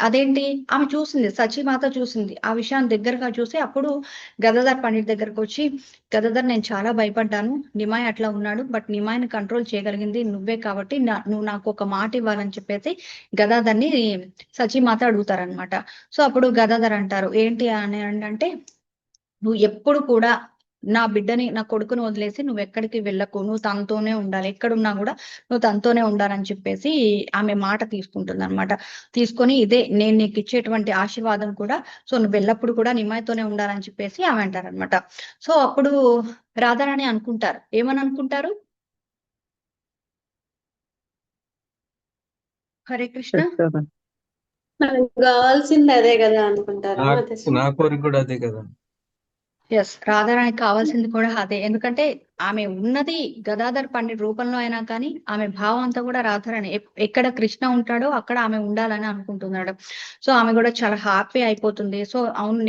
అదేంటి ఆమె చూసింది, సచీమాత చూసింది ఆ విషయాన్ని దగ్గరగా చూసి అప్పుడు గదాధర్ పండిట్ దగ్గరకు వచ్చి, గదాధర్ నేను చాలా భయపడ్డాను, నిమాయ్ అట్లా ఉన్నాడు, బట్ నిమాయ్ని కంట్రోల్ చేయగలిగింది నువ్వే కాబట్టి నువ్వు నాకు ఒక మాట ఇవ్వాలని చెప్పేసి గదాధర్ని సచీమాత అడుగుతారనమాట. సో అప్పుడు గదాధర్ అంటారు, ఏంటి అని అంటే, నువ్వు ఎప్పుడు కూడా నా బిడ్డని, నా కొడుకుని వదిలేసి నువ్వు ఎక్కడికి వెళ్ళకు, నువ్వు తనతోనే ఉండాలి, ఎక్కడున్నా కూడా నువ్వు తనతోనే ఉండాలని చెప్పేసి ఆమె మాట తీసుకుంటుంది అనమాట. తీసుకొని ఇదే నేను నీకు ఇచ్చేటువంటి ఆశీర్వాదం కూడా, సో నువ్వు ఎల్లప్పుడు కూడా నిమ్మాయితోనే ఉండాలని చెప్పేసి ఆమె అంటారనమాట. సో అప్పుడు రాధారాణి అనుకుంటారు, ఏమని అనుకుంటారు, హరే కృష్ణ, మనకు కావాల్సింది అదే కదా అనుకుంటారు. నా కోరిక కూడా అదే కదా. ఎస్, రాధారాణికి కావాల్సింది కూడా అదే. ఎందుకంటే ఆమె ఉన్నది గదాధర్ పండిట్ రూపంలో అయినా కానీ ఆమె భావం అంతా కూడా రాధారాణి, ఎక్కడ కృష్ణ ఉంటాడో అక్కడ ఆమె ఉండాలని అనుకుంటున్నాడు. సో ఆమె కూడా చాలా హ్యాపీ అయిపోతుంది. సో అవును,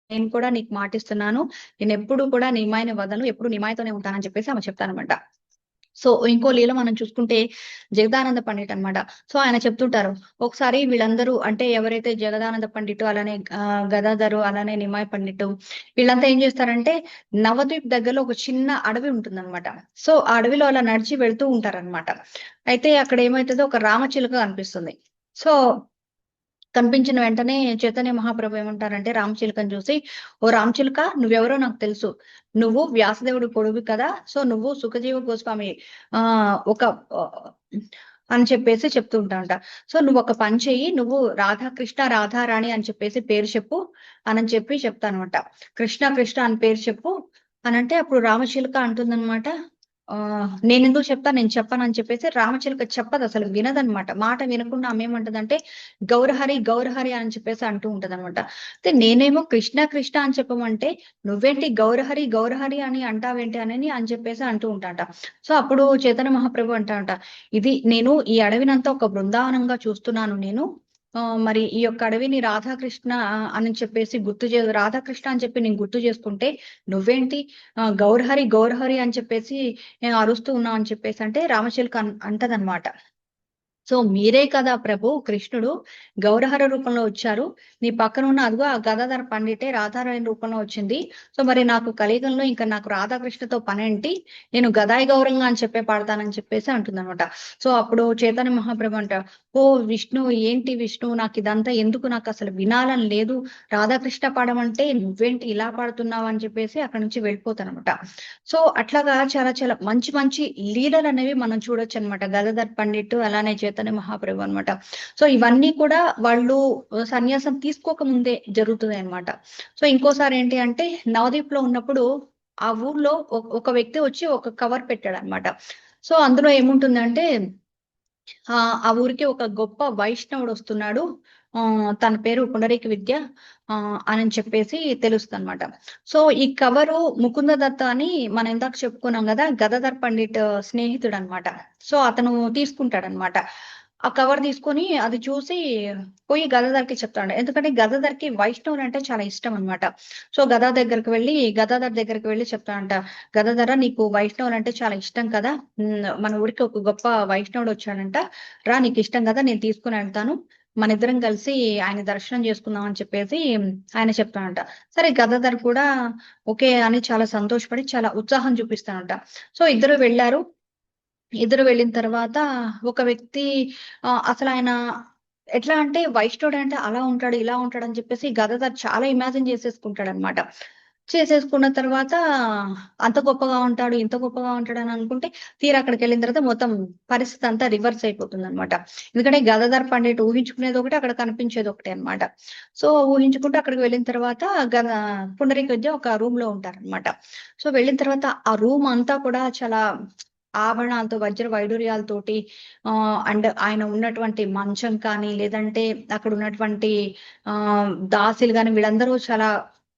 నేను కూడా నీకు మాటిస్తున్నాను, నేను ఎప్పుడు కూడా నిమ్మాయిని వదలను, ఎప్పుడు నిమ్మాయితోనే ఉంటానని చెప్పేసి ఆమె చెప్తానమాట. సో ఇంకో లీల మనం చూసుకుంటే జగదానంద పండిట్ అనమాట. సో ఆయన చెప్తుంటారు, ఒకసారి వీళ్ళందరూ అంటే ఎవరైతే జగదానంద పండిట్, అలానే గదాధరు, అలానే నిమాయ్ పండిట్, వీళ్ళంతా ఏం చేస్తారంటే నవద్వీప్ దగ్గరలో ఒక చిన్న అడవి ఉంటుందన్నమాట. సో ఆ అడవిలో అలా నడిచి వెళ్తూ ఉంటారనమాట. అయితే అక్కడ ఏమైతుందో ఒక రామచిలుక కనిపిస్తుంది. సో కనిపించిన వెంటనే చైతన్య మహాప్రభు ఏమంటారంటే రామచిలుకని చూసి, ఓ రామచిలుక, నువ్వెవరో నాకు తెలుసు, నువ్వు వ్యాసదేవుడు కొడుకు కదా, సో నువ్వు సుఖజీవ గోస్వామి ఒక అని చెప్పేసి చెప్తూ ఉంటాంట. సో నువ్వు ఒక పని చెయ్యి, నువ్వు రాధాకృష్ణ రాధారాణి అని చెప్పేసి పేరు చెప్పు అని చెప్పి చెప్తానమాట. కృష్ణ కృష్ణ అని పేరు చెప్పు అనంటే అప్పుడు రామచిలుక అంటుందన్నమాట, నేను ఎందుకు చెప్తా, నేను చెప్పను అని చెప్పేసి రామచిలుక చెప్పదు, అసలు వినదనమాట. మాట వినకుండా ఆమె ఏమంటదంటే గౌరహరి గౌరహరి అని చెప్పేసి అంటూ ఉంటది అనమాట. అయితే నేనేమో కృష్ణ కృష్ణ అని చెప్పమంటే నువ్వేంటి గౌరహరి గౌరహరి అని అంటావేంటి అని చెప్పేసి అంటూ ఉంటాంట. సో అప్పుడు చైతన్య మహాప్రభు అంటాంట, ఇది నేను ఈ అడవినంతా ఒక బృందావనంగా చూస్తున్నాను నేను, మరి ఈ యొక్క అడవిని రాధాకృష్ణ అని చెప్పేసి రాధాకృష్ణ అని చెప్పి నేను గుర్తు చేసుకుంటే నువ్వేంటి గౌరహరి గౌరహరి అని చెప్పేసి అరుస్తూ ఉన్నావు అని చెప్పేసి అంటే రామచిలుక అంటదనమాట. సో మీరే కదా ప్రభు కృష్ణుడు గౌరహర రూపంలో వచ్చారు, నీ పక్కన ఉన్న అదిగో ఆ గదాధర పండిటే రాధారాణి రూపంలో వచ్చింది. సో మరి నాకు కలియుగంలో ఇంకా నాకు రాధాకృష్ణతో పనేంటి, నేను గదాయి గౌరంగా అని చెప్పే పాడతానని చెప్పేసి అంటుందన్నమాట. సో అప్పుడు చైతన్య మహాప్రభు అంట, ఓ విష్ణు, ఏంటి విష్ణు, నాకు ఇదంతా ఎందుకు, నాకు అసలు వినాలని లేదు, రాధాకృష్ణ పాడమంటే నువ్వేంటి ఇలా పాడుతున్నావు అని చెప్పేసి అక్కడ నుంచి వెళ్ళిపోతానమాట. సో అట్లాగా చాలా చాలా మంచి మంచి లీలలు అనేవి మనం చూడొచ్చు అనమాట. గదాధర్ పండిట్ అలానే చైతన్య చైతన్య మహాప్రభు అన్నమాట. సో ఇవన్నీ కూడా వాళ్ళు సన్యాసం తీసుకోక ముందే జరుగుతుంది అన్నమాట. సో ఇంకోసారి ఏంటి అంటే నవదీప్ లో ఉన్నప్పుడు ఆ ఊర్లో ఒక వ్యక్తి వచ్చి ఒక కవర్ పెట్టాడు అనమాట. సో అందులో ఏముంటుందంటే ఆ ఊరికి ఒక గొప్ప వైష్ణవుడు వస్తున్నాడు, తన పేరు పుండరీక విద్య అని చెప్పేసి తెలుస్తుంది అనమాట. సో ఈ కవరు ముకుంద దత్త అని మనం ఇందాక చెప్పుకున్నాం కదా, గదాధర్ పండిట్ స్నేహితుడు అనమాట. సో అతను తీసుకుంటాడనమాట. ఆ కవర్ తీసుకొని అది చూసి పోయి గదాధర్కి చెప్తాడు. ఎందుకంటే గదాధర్కి వైష్ణవులు అంటే చాలా ఇష్టం అనమాట. సో గదాధర్ దగ్గరికి వెళ్ళి చెప్తాడంట, గదాధర నీకు వైష్ణవులు అంటే చాలా ఇష్టం కదా, మన ఊరికి ఒక గొప్ప వైష్ణవుడు వచ్చాడంట, రా నీకు ఇష్టం కదా నేను తీసుకుని వెళ్తాను, మన ఇద్దరం కలిసి ఆయన దర్శనం చేసుకుందాం అని చెప్పేసి ఆయన చెప్తాడంట. సరే గదాధర్ కూడా ఓకే అని చాలా సంతోషపడి చాలా ఉత్సాహం చూపిస్తాడంట. సో ఇద్దరు వెళ్ళారు. ఇద్దరు వెళ్ళిన తర్వాత ఒక వ్యక్తి అసలు ఆయన ఎట్లా అంటే వైష్ణవుడు అంటే అలా ఉంటాడు ఇలా ఉంటాడు అని చెప్పేసి గదాధర్ చాలా ఇమాజిన్ చేసేసుకుంటాడు అనమాట. చేసేసుకున్న తర్వాత అంత గొప్పగా ఉంటాడు ఇంత గొప్పగా ఉంటాడు అని అనుకుంటే తీరా అక్కడికి వెళ్ళిన తర్వాత మొత్తం పరిస్థితి అంతా రివర్స్ అయిపోతుంది అనమాట. ఎందుకంటే గదాధర్ పండిట్ ఊహించుకునేది ఒకటి, అక్కడ కనిపించేది ఒకటి అనమాట. సో ఊహించుకుంటూ అక్కడికి వెళ్ళిన తర్వాత పుండరీక విద్య ఒక రూమ్ లో ఉంటారనమాట. సో వెళ్ళిన తర్వాత ఆ రూమ్ అంతా కూడా చాలా ఆభరణాలతో వజ్ర వైడూర్యాలతోటి అండ్ ఆయన ఉన్నటువంటి మంచం కానీ లేదంటే అక్కడ ఉన్నటువంటి దాసీలు కానీ వీళ్ళందరూ చాలా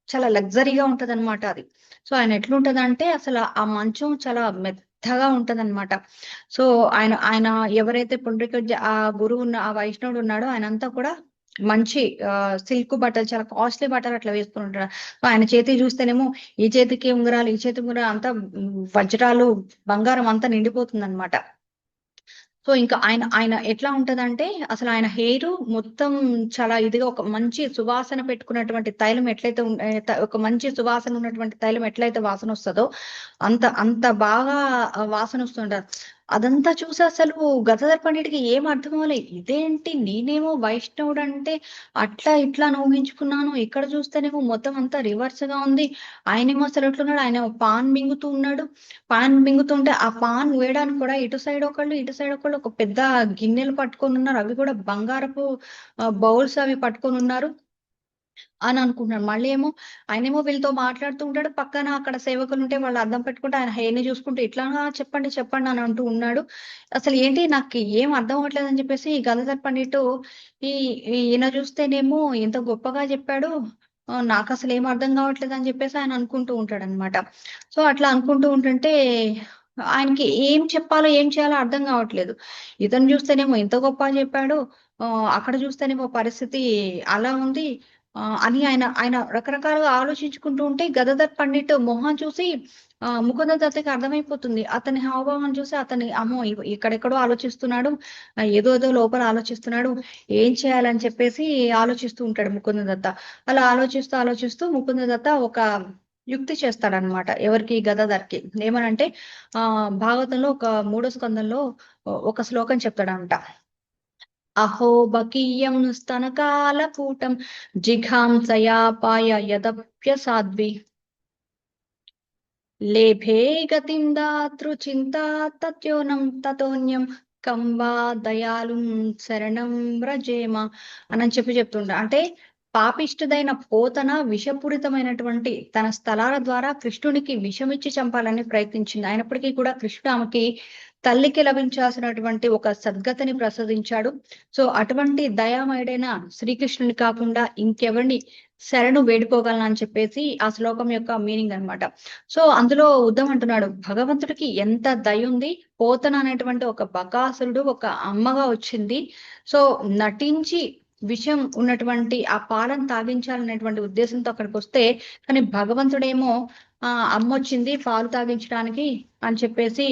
చాలా లగ్జరీగా ఉంటది అనమాట అది. సో ఆయన ఎట్లుంటదంటే అసలు ఆ మంచం చాలా మెత్తగా ఉంటది అనమాట. సో ఆయన ఆయన ఎవరైతే పుండరీక ఆ గురువు ఉన్న ఆ వైష్ణవుడు ఉన్నాడో ఆయన అంతా కూడా మంచి సిల్క్ బట్టలు చాలా కాస్ట్లీ బట్టలు అట్లా వేసుకుని ఉంటాడు. ఆయన చేతి చూస్తేనేమో ఈ చేతికి ఉంగరాలు ఈ చేతికి ఉంగరాలు అంతా వజ్రాలు బంగారం అంతా నిండిపోతుంది అనమాట. సో ఇంకా ఆయన ఆయన ఎట్లా ఉంటదంటే అసలు ఆయన హెయిర్ మొత్తం చాలా ఇదిగా ఒక మంచి సువాసన పెట్టుకున్నటువంటి తైలం ఎట్లయితే ఒక మంచి సువాసన ఉన్నటువంటి తైలం ఎట్లయితే వాసన వస్తుందో అంత అంత బాగా వాసన వస్తుంటారు. అదంతా చూసి అసలు గదాధర్ పండిట్కి ఏం అర్థం అవ్వలేదు. ఇదేంటి నేనేమో వైష్ణవుడు అంటే అట్లా ఇట్లా ఊహించుకున్నాను, ఇక్కడ చూస్తేనేమో మొత్తం అంతా రివర్స్ గా ఉంది, ఆయనేమో అసలు ఎట్లున్నాడు, ఆయన పాన్ మింగుతూ ఉన్నాడు. పాన్ మింగుతుంటే ఆ పాన్ వేయడానికి కూడా ఇటు సైడ్ ఒకళ్ళు ఒక పెద్ద గిన్నెలు పట్టుకొని ఉన్నారు, అవి కూడా బంగారపు బౌల్స్ అవి పట్టుకొని ఉన్నారు అని అనుకుంటున్నాడు. మళ్ళీ ఏమో ఆయనేమో వీళ్ళతో మాట్లాడుతూ ఉంటాడు, పక్కన అక్కడ సేవకులు ఉంటే వాళ్ళు అర్థం పెట్టుకుంటే ఆయన హెయిర్ని చూసుకుంటూ ఇట్లా చెప్పండి చెప్పండి అని అంటూ ఉన్నాడు. అసలు ఏంటి నాకు ఏం అర్థం అవ్వట్లేదు అని చెప్పేసి ఈ గదాధర్ పండిట్ ఈయన చూస్తేనేమో ఎంత గొప్పగా చెప్పాడు, నాకు అసలు ఏం అర్థం కావట్లేదు అని చెప్పేసి ఆయన అనుకుంటూ ఉంటాడు అనమాట. సో అట్లా అనుకుంటూ ఉంటుంటే ఆయనకి ఏం చెప్పాలో ఏం చేయాలో అర్థం కావట్లేదు. ఇతను చూస్తేనేమో ఎంత గొప్ప చెప్పాడు, అక్కడ చూస్తేనేమో పరిస్థితి అలా ఉంది అని ఆయన ఆయన రకరకాలుగా ఆలోచించుకుంటూ ఉంటే గదాధర్ పండిట్ మొహం చూసి ముకుంద దత్తకి అర్థమైపోతుంది. అతని హావభావం చూసి అతని అమ్మో ఇక్కడెక్కడో ఆలోచిస్తున్నాడు, ఏదో లోపల ఆలోచిస్తున్నాడు, ఏం చేయాలని చెప్పేసి ఆలోచిస్తూ ఉంటాడు ముకుంద దత్త. అలా ఆలోచిస్తూ ముకుంద దత్త ఒక యుక్తి చేస్తాడనమాట. ఎవరికి గదాధర్కి ఏమనంటే భాగవతంలో ఒక 3వ స్కందంలో ఒక శ్లోకం చెప్తాడంట. అహో బకీయం స్తనకాలకూటం జిఘాంసయాపాయ యదప్యసాధ్వి లేభే గతిం దాతృచింతా తత్యోనం తతోన్యం కంవా దయాళుం శరణం వ్రజేమ అని చెప్తుంటా. అంటే పాపిష్టుదైన పోతన విషపూరితమైనటువంటి తన స్థలాల ద్వారా కృష్ణునికి విషమిచ్చి చంపాలని ప్రయత్నించింది. అయినప్పటికీ కూడా కృష్ణుడు ఆమెకి తల్లికి లభించాల్సినటువంటి ఒక సద్గతిని ప్రసాదించాడు. సో అటువంటి దయామయుడైన శ్రీకృష్ణుని కాకుండా ఇంకెవరిని శరణు వేడుకోగలను అని చెప్పేసి ఆ శ్లోకం యొక్క మీనింగ్ అనమాట. సో అందులో ఉద్ధవ్ అంటున్నాడు, భగవంతుడికి ఎంత దయ ఉంది, పోతన అనేటువంటి ఒక బకాసురుడు ఒక అమ్మగా వచ్చింది, సో నటించి విషం ఉన్నటువంటి ఆ పాలను తాగించాలనేటువంటి ఉద్దేశంతో అక్కడికి వస్తే, కానీ భగవంతుడేమో అమ్మ వచ్చింది పాలు తాగించడానికి అని చెప్పేసి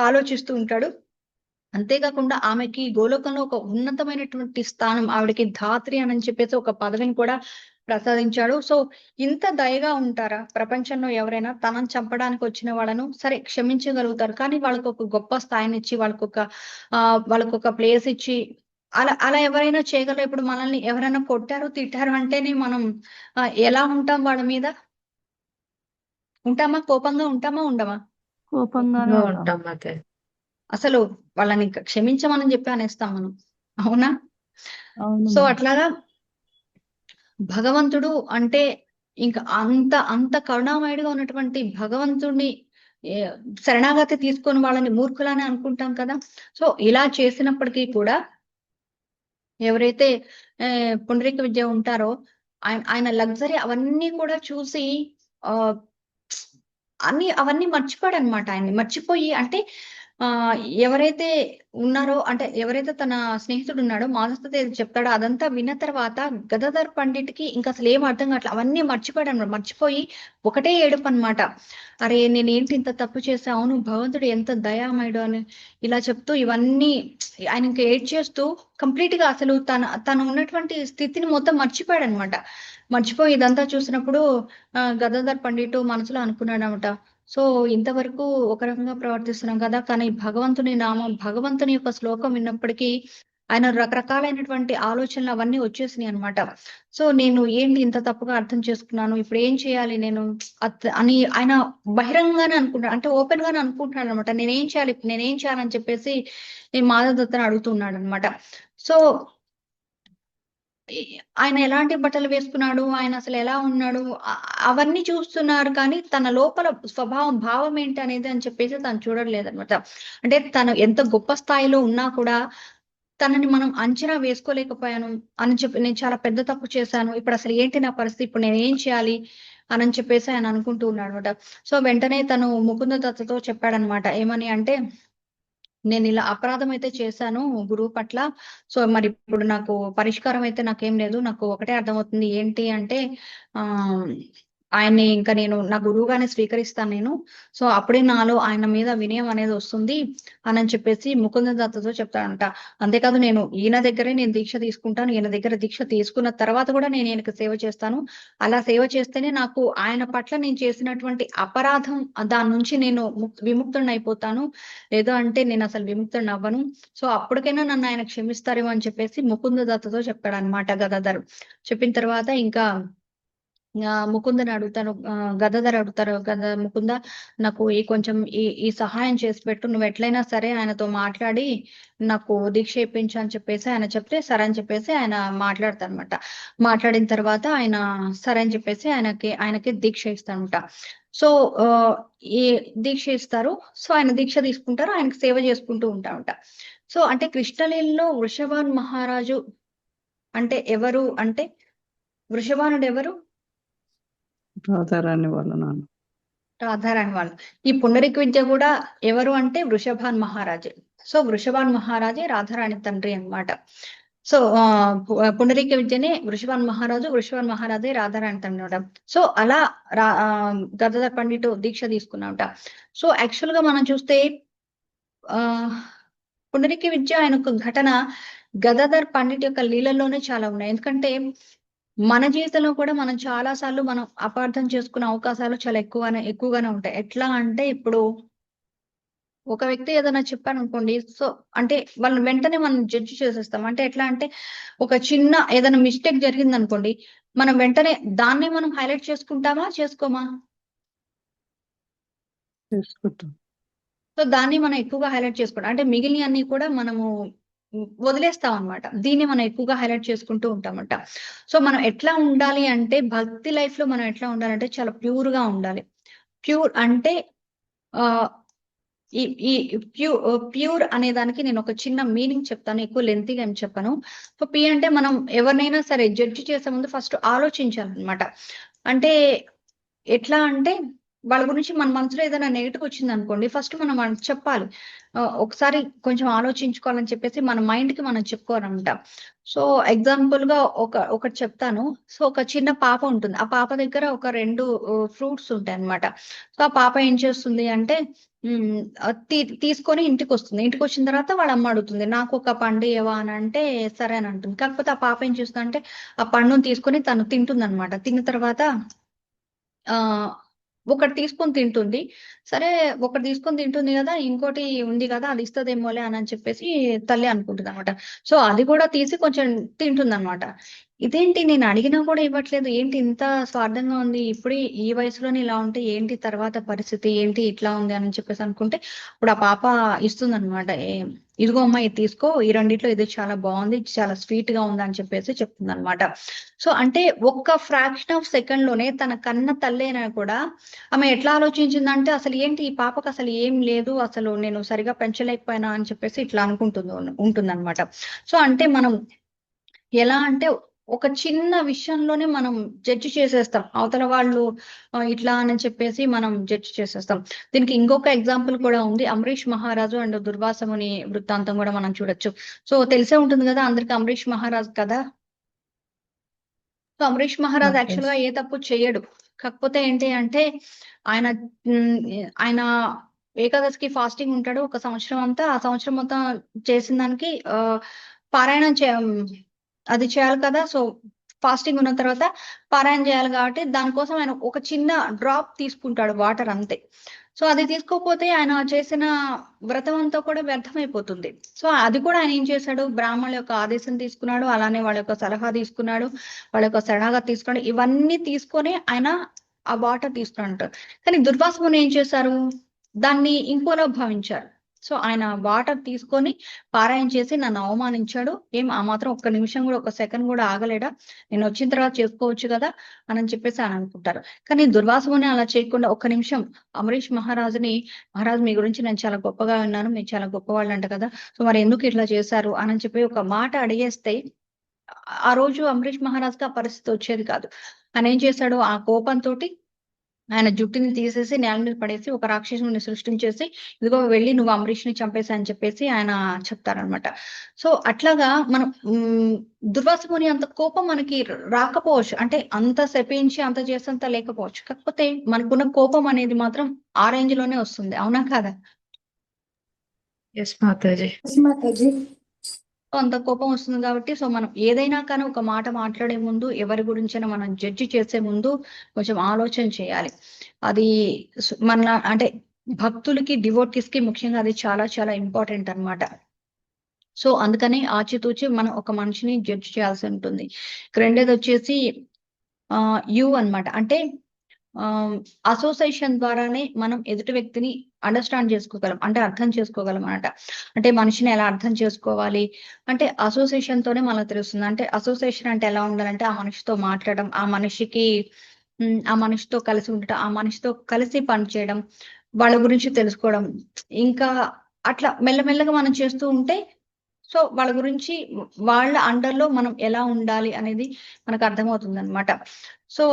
ఆలోచిస్తూ ఉంటాడు. అంతేకాకుండా ఆమెకి గోలోకంలో ఒక ఉన్నతమైనటువంటి స్థానం, ఆవిడకి ధాత్రి అని చెప్పేసి ఒక పదవిని కూడా ప్రసాదించాడు. సో ఇంత దయగా ఉంటారా ప్రపంచంలో ఎవరైనా? తనని చంపడానికి వచ్చిన వాళ్ళను సరే క్షమించగలుగుతారు, కానీ వాళ్ళకి ఒక గొప్ప స్థాయిని ఇచ్చి వాళ్ళకొక ప్లేస్ ఇచ్చి అలా ఎవరైనా చేయగలరు? ఇప్పుడు మనల్ని ఎవరైనా కొట్టారు తిట్టారు అంటేనే మనం ఎలా ఉంటాం వాళ్ళ మీద? ఉంటామా? కోపంగా ఉంటామా? ఉండమా? కోపంగానే ఉంటాం. ఉంటాం. అసలు వాళ్ళని ఇంకా క్షమించమని చెప్పి అనేస్తాం మనం, అవునా? అవును సో మాతాజీ. అట్లాగా భగవంతుడు అంటే ఇంకా అంత కరుణామయుడిగా ఉన్నటువంటి భగవంతుడిని ఏ- శరణాగతి తీసుకొని వాళ్ళని మూర్ఖులని అనుకుంటాం కదా. సో ఇలా చేసినప్పటికీ కూడా ఎవరైతే పుండరీక విద్య ఉంటారో ఆయన లగ్జరీ అవన్నీ కూడా చూసి ఆ అవన్నీ మర్చిపోయాడు అనమాట. ఆయన్ని మర్చిపోయి అంటే ఆ ఎవరైతే ఉన్నారో అంటే ఎవరైతే తన స్నేహితుడు ఉన్నాడో మాధవతో ఏది చెప్తాడో అదంతా విన్న తర్వాత గదాధర్ పండిట్కి ఇంకా అసలు ఏం అర్థం కావట్లేదు, అవన్నీ మర్చిపోయాడు అనమాట. మర్చిపోయి ఒకటే ఏడుపు అనమాట. అరే నేనేంటి ఇంత తప్పు చేశా, అవును భగవంతుడు ఎంత దయామయుడు అని ఇలా చెప్తూ ఇవన్నీ ఆయన ఇంకా ఏడ్చేస్తూ కంప్లీట్ గా అసలు తను ఉన్నటువంటి స్థితిని మొత్తం మర్చిపోయాడు అనమాట. మర్చిపోయి ఇదంతా చూసినప్పుడు గదాధర్ పండిట్ మనసులో అనుకున్నాడు అనమాట. సో ఇంతవరకు ఒక రకంగా ప్రవర్తిస్తున్నాం కదా, కానీ భగవంతుని నామం భగవంతుని యొక్క శ్లోకం విన్నప్పటికీ ఆయన రకరకాలైనటువంటి ఆలోచనలు అవన్నీ వచ్చేసినాయి అనమాట. సో నేను ఏంటి ఇంత తప్పుగా అర్థం చేసుకున్నాను, ఇప్పుడు ఏం చేయాలి నేను అని ఆయన బహిరంగంగానే అనుకుంటాడు, అంటే ఓపెన్ గానే అనుకుంటున్నాడు అనమాట. నేనేం చేయాలి ఇప్పుడు, నేనేం చేయాలని చెప్పేసి నేను మాధవ్ దత్తని అడుగుతున్నాడు అనమాట. సో ఆయన ఎలాంటి బట్టలు వేసుకున్నాడు, ఆయన అసలు ఎలా ఉన్నాడు, అవన్నీ చూస్తున్నారు కానీ తన లోపల స్వభావం భావం ఏంటి అనేది అని చెప్పేసి తను చూడలేదన్నమాట. అంటే తను ఎంత గొప్ప స్థాయిలో ఉన్నా కూడా తనని మనం అంచనా వేసుకోలేకపోయాను అని చెప్పి, నేను చాలా పెద్ద తప్పు చేశాను, ఇప్పుడు అసలు ఏంటి నా పరిస్థితి, ఇప్పుడు నేను ఏం చేయాలి అని చెప్పేసి ఆయన అనుకుంటూ ఉన్నాడు అనమాట. సో వెంటనే తను ముకుంద దత్తతో చెప్పాడనమాట. ఏమని అంటే, నేను ఇలా అపరాధం అయితే చేశాను గురువు పట్ల. సో మరి ఇప్పుడు నాకు పరిష్కారం అయితే నాకేం లేదు, నాకు ఒకటే అర్థమవుతుంది ఏంటి అంటే ఆ ఆయన్ని ఇంకా నేను నా గురువుగానే స్వీకరిస్తాను నేను. సో అప్పుడే నాలో ఆయన మీద వినయం అనేది వస్తుంది అని చెప్పేసి ముకుంద దత్తతో చెప్తాడంట. అంతేకాదు నేను ఈయన దగ్గరే నేను దీక్ష తీసుకుంటాను, ఈయన దగ్గర దీక్ష తీసుకున్న తర్వాత కూడా నేను ఈయనకి సేవ చేస్తాను. అలా సేవ చేస్తేనే నాకు ఆయన పట్ల నేను చేసినటువంటి అపరాధం దాని నుంచి నేను విముక్తుడిని అయిపోతాను, లేదు అంటే నేను అసలు విముక్తుడిని అవ్వను. సో అప్పటికైనా నన్ను ఆయన క్షమిస్తారేమో అని చెప్పేసి ముకుంద దత్తతో చెప్పాడు అనమాట గదాధర్. చెప్పిన తర్వాత ఇంకా ముకుందని అడుగుతాను, గదాధర్ అడుగుతారు కదా, ముకుంద నాకు కొంచెం ఈ సహాయం చేసి పెట్టు, నువ్వు ఎట్లయినా సరే ఆయనతో మాట్లాడి నాకు దీక్ష ఇప్పించు అని చెప్పేసి ఆయన చెప్తే సరే అని చెప్పేసి ఆయన మాట్లాడతారు అనమాట. మాట్లాడిన తర్వాత ఆయన సరే అని చెప్పేసి ఆయనకి దీక్ష ఇస్తానమాట. సో ఈ దీక్ష ఇస్తారు. సో ఆయన దీక్ష తీసుకుంటారు, ఆయనకు సేవ చేసుకుంటూ ఉంటామంట. సో అంటే కృష్ణలీలలో వృషభాన్ మహారాజు అంటే ఎవరు అంటే, వృషభానుడు ఎవరు? రాధారాణి వాళ్ళ నాన్న. రాధారాణి వాళ్ళు. ఈ పుండరీక విద్య కూడా ఎవరు అంటే వృషభాన్ మహారాజే. సో వృషభాన్ మహారాజే రాధారాణి తండ్రి అన్నమాట. సో పుండరీక విద్యనే వృషభాన్ మహారాజు, వృషభాన్ మహారాజే రాధారాణి తండ్రి అనమాట. సో అలా గదాధర్ పండిట్ దీక్ష తీసుకున్నామట. సో యాక్చువల్ గా మనం చూస్తే ఆ పుండరీక విద్య ఆయన ఒక ఘటన గదాధర్ పండిట్ యొక్క లీలల్లోనే చాలా ఉన్నాయి. ఎందుకంటే మన జీవితంలో కూడా మనం చాలా సార్లు మనం అపార్థం చేసుకునే అవకాశాలు చాలా ఎక్కువగానే ఉంటాయి. ఎట్లా అంటే ఇప్పుడు ఒక వ్యక్తి ఏదైనా చెప్పాను అనుకోండి, సో అంటే వాళ్ళని వెంటనే మనం జడ్జి చేసేస్తాం. అంటే ఎట్లా అంటే ఒక చిన్న ఏదైనా మిస్టేక్ జరిగింది అనుకోండి, మనం వెంటనే దాన్నే మనం హైలైట్ చేసుకుంటామా చేసుకోమా? చేసుకుంటాం. సో దాన్ని మనం ఎక్కువగా హైలైట్ చేసుకుంటాం. అంటే మిగిలిన అన్ని కూడా మనము వదిలేస్తాం అనమాట. దీన్ని మనం ఎక్కువగా హైలైట్ చేసుకుంటూ ఉంటామంట. సో మనం ఎట్లా ఉండాలి అంటే భక్తి లైఫ్ లో మనం ఎట్లా ఉండాలంటే చాలా ప్యూర్ గా ఉండాలి. ప్యూర్ అంటే ఆ ఈ ఈ ప్యూర్ అనే దానికి నేను ఒక చిన్న మీనింగ్ చెప్తాను, ఎక్కువ లెంతీగా ఏం చెప్పను. సో పి అంటే మనం ఎవరినైనా సరే జడ్జి చేసే ముందు ఫస్ట్ ఆలోచించాలన్నమాట. అంటే ఎట్లా అంటే వాళ్ళ గురించి మన మనసులో ఏదైనా నెగిటివ్ వచ్చింది అనుకోండి, ఫస్ట్ మనం వాళ్ళకి చెప్పాలి. ఒకసారి కొంచెం ఆలోచించుకోవాలని చెప్పేసి మన మైండ్ కి మనం చెప్పుకోవాలన్నమాట. సో ఎగ్జాంపుల్ గా ఒకటి చెప్తాను. సో ఒక చిన్న పాప ఉంటుంది, ఆ పాప దగ్గర ఒక 2 ఫ్రూట్స్ ఉంటాయి అన్నమాట. సో ఆ పాప ఏం చేస్తుంది అంటే తీసుకొని ఇంటికి వస్తుంది. ఇంటికి వచ్చిన తర్వాత వాళ్ళ అమ్మ అడుగుతుంది, నాకు ఒక పండు ఇవ్వవా అని అంటే సరే అని అంటుంది. కాకపోతే ఆ పాప ఏం చేస్తుంది అంటే ఆ పండును తీసుకొని తను తింటుంది అనమాట. తిన్న తర్వాత ఆ ఒకటి తీసుకొని తింటుంది. సరే ఒకటి తీసుకొని తింటుంది కదా, ఇంకోటి ఉంది కదా అది ఇస్తదేమోలే అని చెప్పేసి తల్లి అనుకుంటుంది అనమాట. సో అది కూడా తీసి కొంచెం తింటుంది అనమాట. ఇదేంటి నేను అడిగినా కూడా ఇవ్వట్లేదు, ఏంటి ఇంత స్వార్థంగా ఉంది, ఇప్పుడే ఈ వయసులోనే ఇలా ఉంటే ఏంటి తర్వాత పరిస్థితి ఏంటి ఇట్లా ఉంది అని చెప్పేసి అనుకుంటే, ఇప్పుడు ఆ పాప ఇస్తుంది అనమాట. ఇదిగో అమ్మా ఇది తీసుకో, ఈ రెండిట్లో ఇది చాలా బాగుంది, చాలా స్వీట్ గా ఉంది అని చెప్పేసి చెప్తుంది అనమాట. సో అంటే ఒక్క ఫ్రాక్షన్ ఆఫ్ సెకండ్ లోనే తన కన్న తల్లి అయినా కూడా ఆమె ఎట్లా ఆలోచించిందంటే, అసలు ఏంటి ఈ పాపకు అసలు ఏం లేదు, అసలు నేను సరిగా పెంచలేకపోయినా అని చెప్పేసి ఇట్లా ఉంటుందన్నమాట. సో అంటే మనం ఎలా అంటే ఒక చిన్న విషయంలోనే మనం జడ్జి చేసేస్తాం, అవతల వాళ్ళు ఇట్లా అని చెప్పేసి మనం జడ్జి చేసేస్తాం. దీనికి ఇంకొక ఎగ్జాంపుల్ కూడా ఉంది, అమరీష్ మహారాజు అండ్ దుర్వాసముని వృత్తాంతం కూడా మనం చూడొచ్చు. సో తెలిసే ఉంటుంది కదా అందరికి అమరీష్ మహారాజు కదా. సో అమరీష్ మహారాజ్ యాక్చువల్ గా ఏ తప్పు చేయడు, కాకపోతే ఏంటి అంటే ఆయన ఆయన ఏకాదశికి ఫాస్టింగ్ ఉంటాడు ఒక సంవత్సరం అంతా. ఆ సంవత్సరం మొత్తం చేసిన దానికి పారాయణం అది చేయాలి కదా. సో ఫాస్టింగ్ ఉన్న తర్వాత పారాయణ చేయాలి కాబట్టి దానికోసం ఆయన ఒక చిన్న డ్రాప్ తీసుకుంటాడు వాటర్ అంతే. సో అది తీసుకోకపోతే ఆయన చేసిన వ్రతం అంతా కూడా వ్యర్థమైపోతుంది. సో అది కూడా ఆయన ఏం చేశాడు, బ్రాహ్మణుల యొక్క ఆదేశం తీసుకున్నాడు, అలానే వాళ్ళ యొక్క సలహా తీసుకున్నాడు, వాళ్ళ యొక్క శరణాగతి తీసుకున్నాడు. ఇవన్నీ తీసుకొని ఆయన ఆ వాటర్ తీసుకున్నాడు. కానీ దుర్వాసముని ఏం చేశారు, దాన్ని ఇంకోలా భావించారు. సో ఆయన వాటర్ తీసుకొని పారాయణ చేసి నన్ను అవమానించాడు, ఏం ఆ మాత్రం ఒక్క నిమిషం కూడా ఒక సెకండ్ కూడా ఆగలేడా, నేను వచ్చిన తర్వాత చేసుకోవచ్చు కదా అని చెప్పేసి ఆయన అనుకుంటారు. కానీ దుర్వాసముని అలా చేయకుండా ఒక్క నిమిషం అమరీష్ మహారాజుని, మహారాజు మీ గురించి నేను చాలా గొప్పగా విన్నాను, మీరు చాలా గొప్పవాళ్ళు అంట కదా, సో మరి ఎందుకు ఇట్లా చేశారు అని చెప్పి ఒక మాట అడిగేస్తే ఆ రోజు అమరీష్ మహారాజుకి ఆ పరిస్థితి వచ్చేది కాదు. ఆయన ఏం చేశాడు, ఆ కోపంతో ఆయన జుట్టుని తీసేసి నేల మీద పడేసి ఒక రాక్షసుని సృష్టించేసి, ఇదిగో వెళ్ళి నువ్వు అమరీష్ని చంపేసి అని చెప్పేసి ఆయన చెప్తారనమాట. సో అట్లాగా మనం దుర్వాసముని అంత కోపం మనకి రాకపోవచ్చు, అంటే అంత శపించి అంత చేసేంత లేకపోవచ్చు, కాకపోతే మనకున్న కోపం అనేది మాత్రం ఆ రేంజ్ లోనే వస్తుంది, అవునా కాదా? ఎస్ మాతాజీ. మాతాజీ. అంత కోపం వస్తుంది కాబట్టి సో మనం ఏదైనా కానీ ఒక మాట మాట్లాడే ముందు, ఎవరి గురించైనా మనం జడ్జి చేసే ముందు కొంచెం ఆలోచన చేయాలి. అది మన అంటే భక్తులకి, డివోటీస్ కి ముఖ్యంగా అది చాలా చాలా ఇంపార్టెంట్ అన్నమాట. సో అందుకని ఆచితూచి మనం ఒక మనిషిని జడ్జి చేయాల్సి ఉంటుంది. రెండోది వచ్చేసి యు అన్నమాట, అంటే అసోసియేషన్ ద్వారానే మనం ఎదుటి వ్యక్తిని అండర్స్టాండ్ చేసుకోగలం, అంటే అర్థం చేసుకోగలం అన్నమాట. అంటే మనిషిని ఎలా అర్థం చేసుకోవాలి అంటే అసోసియేషన్ తోనే మనకు తెలుస్తుంది. అంటే అసోసియేషన్ అంటే ఎలా ఉండాలంటే ఆ మనిషితో మాట్లాడడం, ఆ మనిషితో కలిసి ఉండటం, ఆ మనిషితో కలిసి పనిచేయడం, వాళ్ళ గురించి తెలుసుకోవడం, ఇంకా అట్లా మెల్లమెల్లగా మనం చేస్తూ ఉంటే సో వాళ్ళ గురించి, వాళ్ళ అండర్లో మనం ఎలా ఉండాలి అనేది మనకు అర్థమవుతుంది అనమాట. సో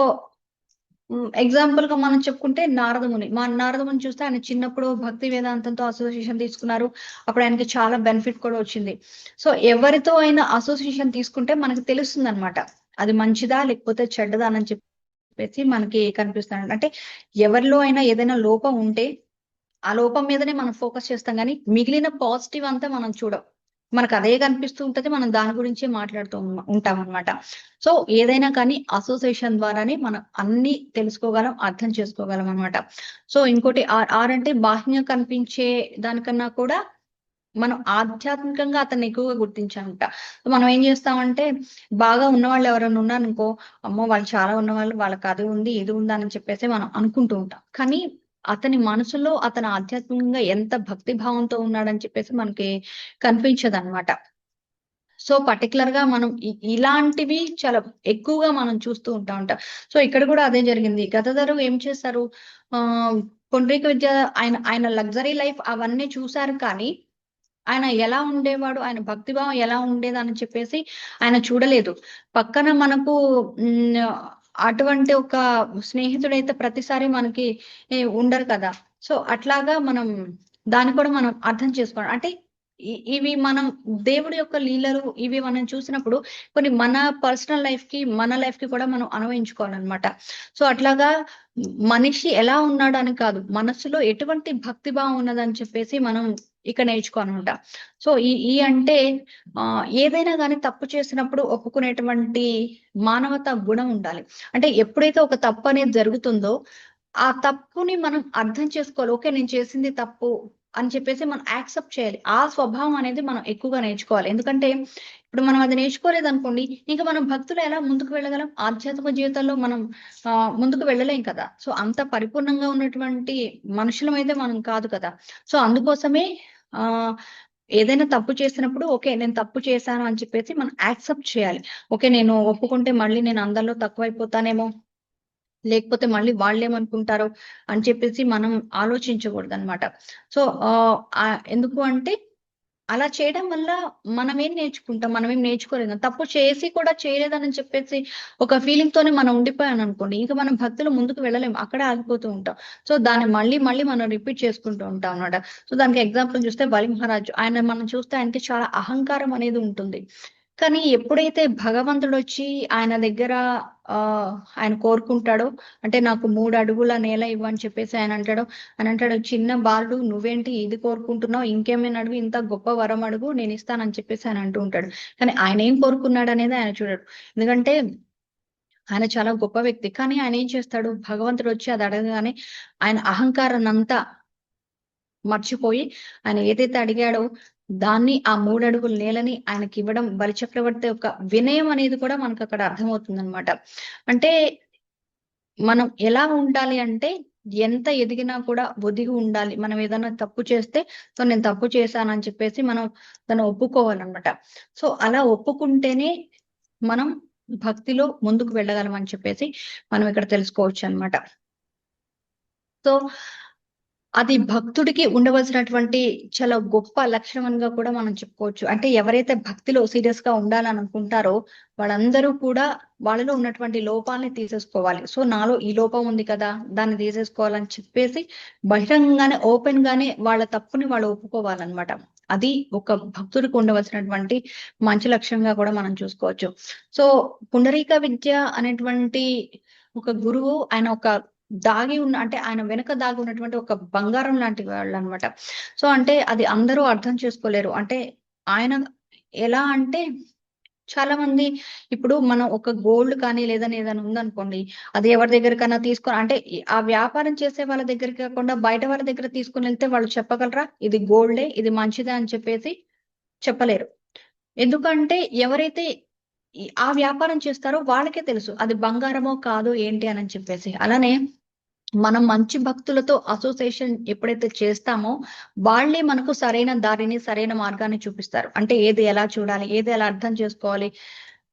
ఎగ్జాంపుల్ గా మనం చెప్పుకుంటే నారదముని చూస్తే ఆయన చిన్నప్పుడు భక్తి వేదాంతంతో అసోసియేషన్ తీసుకున్నారు, అప్పుడు ఆయనకి చాలా బెనిఫిట్ కూడా వచ్చింది. సో ఎవరితో అయినా అసోసియేషన్ తీసుకుంటే మనకు తెలుస్తుంది అనమాట, అది మంచిదా లేకపోతే చెడ్డదా అని చెప్పేసి మనకి కనిపిస్తాడు. అంటే ఎవరిలో అయినా ఏదైనా లోపం ఉంటే ఆ లోపం మీదనే మనం ఫోకస్ చేస్తాం, కానీ మిగిలిన పాజిటివ్ అంతా మనం చూడం, మనకు అదే కనిపిస్తూ ఉంటది, మనం దాని గురించే మాట్లాడుతూ ఉంటాం అనమాట. సో ఏదైనా కానీ అసోసియేషన్ ద్వారానే మనం అన్ని తెలుసుకోగలం, అర్థం చేసుకోగలం అనమాట. సో ఇంకోటి ఆర్ అంటే బాహ్యంగా కనిపించే దానికన్నా కూడా మనం ఆధ్యాత్మికంగా అతన్ని ఎక్కువగా గుర్తించాలంట. మనం ఏం చేస్తామంటే బాగా ఉన్నవాళ్ళు ఎవరైనా ఉన్నారనుకో, అమ్మో వాళ్ళు చాలా ఉన్నవాళ్ళు, వాళ్ళకి అది ఉంది ఇది ఉంది అని చెప్పేసి మనం అనుకుంటూ ఉంటాం, కానీ అతని మనసులో అతను ఆధ్యాత్మికంగా ఎంత భక్తి భావంతో ఉన్నాడని చెప్పేసి మనకి కనిపించదు అనమాట. సో పర్టికులర్ గా మనం ఇలాంటివి చాలా ఎక్కువగా మనం చూస్తూ ఉంటాం. సో ఇక్కడ కూడా అదే జరిగింది. గదాధరు ఏం చేశారు, పొండ్రీక విద్య ఆయన లగ్జరీ లైఫ్ అవన్నీ చూశారు, కానీ ఆయన ఎలా ఉండేవాడు, ఆయన భక్తిభావం ఎలా ఉండేదని చెప్పేసి ఆయన చూడలేదు. పక్కన మనకు అటువంటి ఒక స్నేహితుడైతే ప్రతిసారి మనకి ఉండరు కదా. సో అట్లాగా మనం దాన్ని కూడా మనం అర్థం చేసుకోవాలి. అంటే ఇవి మనం దేవుడి యొక్క లీలలు ఇవి మనం చూసినప్పుడు కొన్ని మన పర్సనల్ లైఫ్ కి, మన లైఫ్ కి కూడా మనం అన్వయించుకోవాలన్నమాట. సో అట్లాగా మనిషి ఎలా ఉన్నాడు అని కాదు, మనసులో ఎటువంటి భక్తి భావం ఉన్నదని చెప్పేసి మనం ఇక్కడ నేర్చుకోవాలన్నమాట. సో ఈ అంటే ఏదైనా కానీ తప్పు చేసినప్పుడు ఒప్పుకునేటువంటి మానవతా గుణం ఉండాలి. అంటే ఎప్పుడైతే ఒక తప్పు అనేది జరుగుతుందో ఆ తప్పుని మనం అర్థం చేసుకోవాలి. ఓకే, నేను చేసింది తప్పు అని చెప్పేసి మనం యాక్సెప్ట్ చేయాలి. ఆ స్వభావం అనేది మనం ఎక్కువగా నేర్చుకోవాలి. ఎందుకంటే ఇప్పుడు మనం అది నేర్చుకోలేదనుకోండి, ఇంకా మనం భక్తులు ఎలా ముందుకు వెళ్ళగలం? ఆధ్యాత్మిక జీవితంలో మనం ముందుకు వెళ్ళలేం కదా! సో, అంత పరిపూర్ణంగా ఉన్నటువంటి మనుషులమైతే మనం కాదు కదా! సో, అందుకోసమే ఆహ్, ఏదైనా తప్పు చేసినప్పుడు ఓకే, నేను తప్పు చేశాను అని చెప్పేసి మనం యాక్సెప్ట్ చేయాలి. ఓకే, నేను ఒప్పుకుంటే మళ్ళీ నేను అందరిలో తక్కువైపోతానేమో, లేకపోతే మళ్ళీ వాళ్ళేమనుకుంటారో అని చెప్పేసి మనం ఆలోచించకూడదనమాట. సో, ఎందుకు అంటే అలా చేయడం వల్ల మనమేం నేర్చుకుంటాం? మనమేం నేర్చుకోలేం. తప్పు చేసి కూడా చేయలేదని చెప్పేసి ఒక ఫీలింగ్ తోనే మనం ఉండిపోయామనుకోండి, ఇంక మనం భక్తిలో ముందుకు వెళ్ళలేం. అక్కడే ఆగిపోతూ ఉంటాం. సో, దాన్ని మళ్ళీ మళ్ళీ మనం రిపీట్ చేసుకుంటూ ఉంటాం అన్నమాట. సో, దానికి ఎగ్జాంపుల్ చూస్తే బలి మహారాజు. మనం చూస్తే ఆయనకి చాలా అహంకారం అనేది ఉంటుంది. కానీ ఎప్పుడైతే భగవంతుడొచ్చి ఆయన దగ్గర ఆయన కోరుకుంటాడో, అంటే నాకు 3 అడుగుల నేల ఇవ్వని చెప్పేసి ఆయన అంటాడు, చిన్న బాలుడు నువ్వేంటి ఇది కోరుకుంటున్నావు? ఇంకేమైనా అడుగు, ఇంత గొప్ప వరం అడుగు, నేను ఇస్తానని చెప్పేసి ఆయన అంటూ ఉంటాడు. కానీ ఆయన ఏం కోరుకున్నాడు అనేది ఆయన చూడడు. ఎందుకంటే ఆయన చాలా గొప్ప వ్యక్తి. కానీ ఆయన ఏం చేస్తాడు? భగవంతుడు వచ్చి అది అడగగానే ఆయన అహంకారాన్నంతా మర్చిపోయి ఆయన ఏదైతే అడిగాడో దాన్ని, ఆ 3 అడుగుల నేలని ఆయనకి ఇవ్వడం, బలిచక్రవర్తి యొక్క వినయం అనేది కూడా మనకు అక్కడ అర్థమవుతుందన్నమాట. అంటే మనం ఎలా ఉండాలి అంటే, ఎంత ఎదిగినా కూడా ఒదిగి ఉండాలి. మనం ఏదైనా తప్పు చేస్తే, సో, నేను తప్పు చేశానని చెప్పేసి మనం దాన్ని ఒప్పుకోవాలన్నమాట. సో, అలా ఒప్పుకుంటేనే మనం భక్తిలో ముందుకు వెళ్ళగలం అని చెప్పేసి మనం ఇక్కడ తెలుసుకోవచ్చన్నమాట. సో, అది భక్తుడికి ఉండవలసినటువంటి చాలా గొప్ప లక్షణంగా కూడా మనం చెప్పుకోవచ్చు. అంటే ఎవరైతే భక్తిలో సీరియస్‌గా ఉండాలని అనుకుంటారో, వాళ్ళందరూ కూడా వాళ్ళలో ఉన్నటువంటి లోపాలని తీసేసుకోవాలి. సో, నాలో ఈ లోపం ఉంది కదా! దాన్ని తీసేసుకోవాలని చెప్పేసి బహిరంగంగానే, ఓపెన్‌గానే వాళ్ళ తప్పుని వాళ్ళు ఒప్పుకోవాలన్నమాట. అది ఒక భక్తుడికి ఉండవలసినటువంటి మంచి లక్షణంగా కూడా మనం చూసుకోవచ్చు. సో, పుండరీక విద్య అనేటువంటి ఒక గురువు, ఆయన ఒక దాగి ఉన్న, అంటే ఆయన వెనక దాగి ఉన్నటువంటి ఒక బంగారం లాంటి వాళ్ళన్నమాట. సో, అంటే అది అందరూ అర్థం చేసుకోలేరు. అంటే ఆయన ఎలా అంటే, చాలా మంది ఇప్పుడు మనం ఒక గోల్డ్ కానీ లేదని ఏదైనా ఉందనుకోండి, అది ఎవరి దగ్గరికైనా తీసుకొని, అంటే ఆ వ్యాపారం చేసే వాళ్ళ దగ్గరికి కాకుండా బయట వాళ్ళ దగ్గర తీసుకొని వెళ్తే వాళ్ళు చెప్పగలరా? ఇది గోల్డే, ఇది మంచిదే అని చెప్పేసి చెప్పలేరు. ఎందుకంటే ఎవరైతే ఆ వ్యాపారం చేస్తారో వాళ్ళకే తెలుసు అది బంగారమో కాదో ఏంటి అని చెప్పేసి. అలానే మనం మంచి భక్తులతో అసోసియేషన్ ఎప్పుడైతే చేస్తామో, వాళ్ళే మనకు సరైన దారిని, సరైన మార్గాన్ని చూపిస్తారు. అంటే ఏది ఎలా చూడాలి, ఏది ఎలా అర్థం చేసుకోవాలి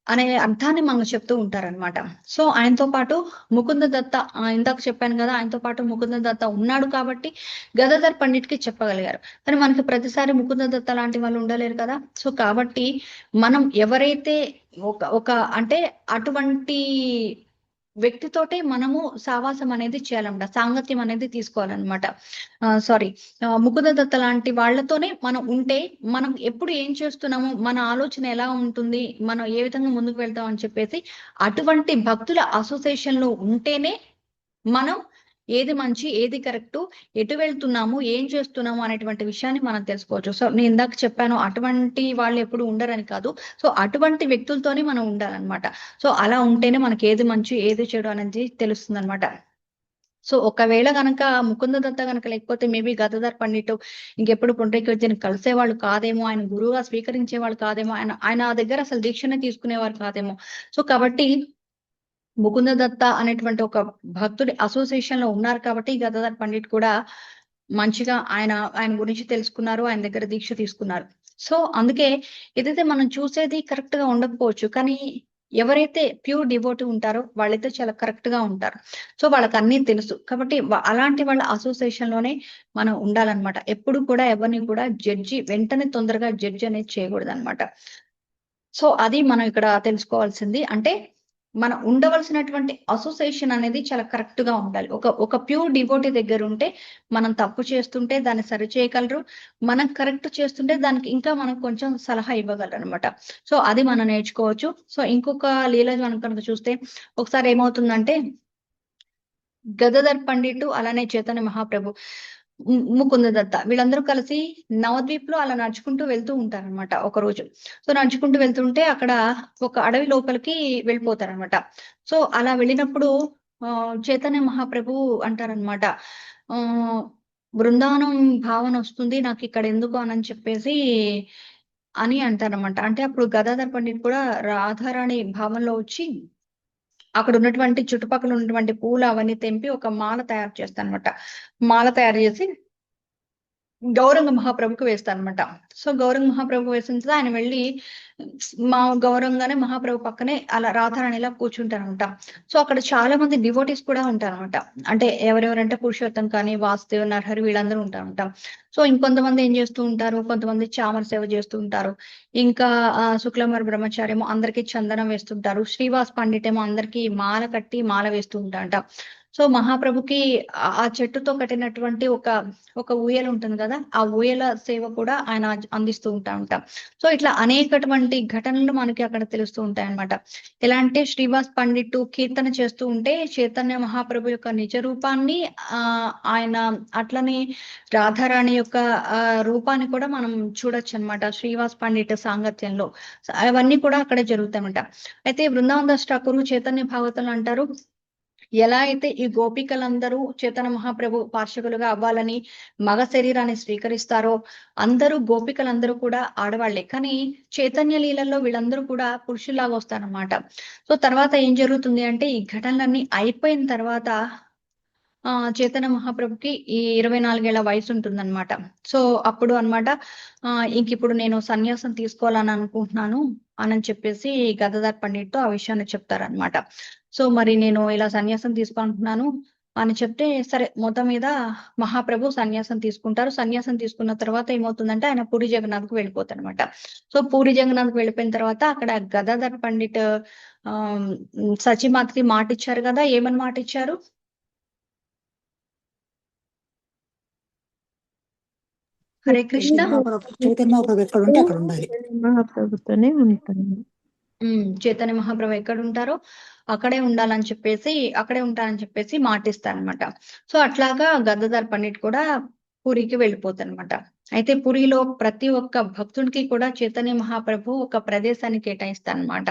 అనే అర్థాన్ని మనకు చెప్తూ ఉంటారన్నమాట. సో, ఆయనతో పాటు ముకుంద దత్త, ఇందాక చెప్పాను కదా! ఆయనతో పాటు ముకుంద దత్త ఉన్నాడు కాబట్టి గదాధర్ పండిట్‌కి చెప్పగలిగారు. కానీ మనకి ప్రతిసారి ముకుంద దత్త లాంటి వాళ్ళు ఉండలేరు కదా! సో, కాబట్టి మనం ఎవరైతే ఒక అంటే అటువంటి వ్యక్తితోటే మనము సావాసం అనేది చేయాలన్నమాట. సాంగత్యం అనేది తీసుకోవాలన్నమాట. సారీ, ముకుంద దత్త లాంటి వాళ్ళతోనే మనం ఉంటే, మనం ఎప్పుడు ఏం చేస్తున్నాము, మన ఆలోచన ఎలా ఉంటుంది, మనం ఏ విధంగా ముందుకు వెళ్తాం అని చెప్పేసి అటువంటి భక్తుల అసోసియేషన్‌లో ఉంటేనే మనం ఏది మంచి, ఏది కరెక్టు, ఎటు వెళ్తున్నాము, ఏం చేస్తున్నాము అనేటువంటి విషయాన్ని మనం తెలుసుకోవచ్చు. సో, నేను ఇందాక చెప్పాను, అటువంటి వాళ్ళు ఎప్పుడు ఉండరని కాదు. సో, అటువంటి వ్యక్తులతోనే మనం ఉండాలన్నమాట. సో, అలా ఉంటేనే మనకి ఏది మంచి, ఏది చెడు అనేది తెలుస్తుందన్నమాట. సో, ఒకవేళ గనక ముకుంద దత్త గనక లేకపోతే మేబీ గదాధర్ పండిట్ ఇంకెప్పుడు పుండరీక విద్యని కలిసేవాళ్ళు కాదేమో, ఆయన గురువుగా స్వీకరించేవాళ్ళు కాదేమో, ఆయన దగ్గర అసలు దీక్షనే తీసుకునేవారు కాదేమో. సో, కాబట్టి ముకుంద దత్త అనేటువంటి ఒక భక్తుడి అసోసియేషన్ లో ఉన్నారు కాబట్టి గదాధర్ పండిట్ కూడా మంచిగా ఆయన గురించి తెలుసుకున్నారు, ఆయన దగ్గర దీక్ష తీసుకున్నారు. సో, అందుకే ఏదైతే మనం చూసేది కరెక్ట్ గా ఉండకపోవచ్చు, కానీ ఎవరైతే ప్యూర్ డివోటీ ఉంటారో వాళ్ళైతే చాలా కరెక్ట్ గా ఉంటారు. సో, వాళ్ళకి అన్నీ తెలుసు కాబట్టి అలాంటి వాళ్ళ అసోసియేషన్ లోనే మనం ఉండాలన్నమాట. ఎప్పుడు కూడా ఎవరిని కూడా వెంటనే తొందరగా జడ్జి అనేది చేయకూడదు అనమాట. సో, అది మనం ఇక్కడ తెలుసుకోవాల్సింది. అంటే మనం ఉండవలసినటువంటి అసోసియేషన్ అనేది చాలా కరెక్ట్ గా ఉండాలి. ఒక ప్యూర్ డివోటీ దగ్గర ఉంటే, మనం తప్పు చేస్తుంటే దాన్ని సరి చేయగలరు. మనం కరెక్ట్ చేస్తుంటే దానికి ఇంకా మనం కొంచెం సలహా ఇవ్వగలరు అనమాట. సో, అది మనం నేర్చుకోవచ్చు. సో, ఇంకొక లీల మనం కనుక చూస్తే, ఒకసారి ఏమవుతుందంటే గదాధర్ పండిట్ అలానే చైతన్య మహాప్రభు, ముకుంద దత్త వీళ్ళందరూ కలిసి నవద్వీప్‌లో అలా నడుచుకుంటూ వెళ్తూ ఉంటారన్నమాట ఒకరోజు. సో, నడుచుకుంటూ వెళ్తుంటే అక్కడ ఒక అడవి లోపలికి వెళ్ళిపోతారన్నమాట. సో, అలా వెళ్ళినప్పుడు చైతన్య మహాప్రభు అంటారనమాట. ఆ బృందావనం భావన వస్తుంది నాకు ఇక్కడ ఎందుకు అని చెప్పేసి అని అంటారనమాట. అంటే అప్పుడు గదాధర్ పండిట్ కూడా రాధారాణి భావంలో వచ్చి అక్కడ ఉన్నటువంటి చుట్టుపక్కల ఉన్నటువంటి పూలు అవన్నీ తెంపి ఒక మాల తయారు చేస్తానమాట. మాల తయారు చేసి గౌరంగ మహాప్రభుకు వేస్తానమాట. సో గౌరంగ మహాప్రభు వేసిన తర్వాత ఆయన వెళ్ళి మా గౌరవంగానే మహాప్రభు పక్కనే అలా రాధారాణిలా కూర్చుంటారనమాట. సో అక్కడ చాలా మంది డివోటీస్ కూడా ఉంటారనమాట. అంటే ఎవరెవరంటే పురుషోత్తం కానీ వాసుదేవ్ నరహరి వీళ్ళందరూ ఉంటారనమాట. సో ఇంకొంతమంది ఏం చేస్తూ ఉంటారు, కొంతమంది చామర సేవ చేస్తూ ఉంటారు. ఇంకా శుక్లమర బ్రహ్మచార్యము అందరికీ చందనం వేస్తుంటారు. శ్రీవాస్ పండిట్ ఏమో అందరికీ మాల కట్టి మాల వేస్తూ ఉంటారంట. సో మహాప్రభుకి ఆ చెట్టుతో కట్టినటువంటి ఒక ఊయల ఉంటుంది కదా, ఆ ఊయల సేవ కూడా ఆయన అందిస్తూ ఉంటారంట. సో ఇట్లా అనేకటువంటి ఘటనలు మనకి అక్కడ తెలుస్తూ ఉంటాయి అన్నమాట. ఎలా అంటే శ్రీవాస్ పండిట్ కీర్తన చేస్తూ ఉంటే చైతన్య మహాప్రభు యొక్క నిజ రూపాన్ని ఆయన అట్లనే రాధారాణి యొక్క రూపాన్ని కూడా మనం చూడొచ్చు అనమాట శ్రీవాస్ పండిట్ సాంగత్యంలో. అవన్నీ కూడా అక్కడ జరుగుతాయన్నమాట. అయితే బృందావన్ దాస్ ఠాకూర్ చైతన్య భాగవతంలో అంటారు, ఎలా అయితే ఈ గోపికలందరూ చైతన్య మహాప్రభు పార్షకులుగా అవ్వాలని మగ శరీరాన్ని స్వీకరిస్తారో అందరూ గోపికలందరూ కూడా ఆడవాళ్లే, కానీ చైతన్య లీలల్లో వీళ్ళందరూ కూడా పురుషుల్లాగా వస్తారన్నమాట. సో తర్వాత ఏం జరుగుతుంది అంటే ఈ ఘటనలన్నీ అయిపోయిన తర్వాత చైతన్య మహాప్రభుకి ఈ 24 ఏళ్ల వయసు ఉంటుందన్నమాట. సో అప్పుడు అన్నమాట ఇంక ఇప్పుడు నేను సన్యాసం తీసుకోవాలని అనుకుంటున్నాను అని చెప్పేసి గదాధర్ పండిట్తో ఆ విషయాన్ని చెప్తారనమాట. సో మరి నేను ఇలా సన్యాసం తీసుకుంటున్నాను అని చెప్తే సరే మొత్తం మీద మహాప్రభు సన్యాసం తీసుకుంటారు. సన్యాసం తీసుకున్న తర్వాత ఏమవుతుందంటే ఆయన పూరి జగన్నాథ్కు వెళ్ళిపోతారు అనమాట. సో పూరి జగన్నాథ్కి వెళ్ళిపోయిన తర్వాత అక్కడ గదాధర్ పండిట్ సచిమాతకి మాట ఇచ్చారు కదా, ఏమని మాట ఇచ్చారు? హరే కృష్ణ. చైతన్య మహాప్రభు ఎక్కడ ఉంటే అక్కడ ఉండాలి. మహాప్రభుతోనే ఉంటాను. చైతన్య మహాప్రభు ఎక్కడ ఉంటారో అక్కడే ఉండాలని చెప్పేసి అక్కడే ఉంటారని చెప్పేసి మాటిస్తారనమాట. సో అట్లాగా గదాధర్ పండిట్ కూడా పూరికి వెళ్ళిపోతారనమాట. అయితే పూరిలో ప్రతి ఒక్క భక్తునికి కూడా చైతన్య మహాప్రభు ఒక ప్రదేశాన్ని కేటాయిస్తారనమాట.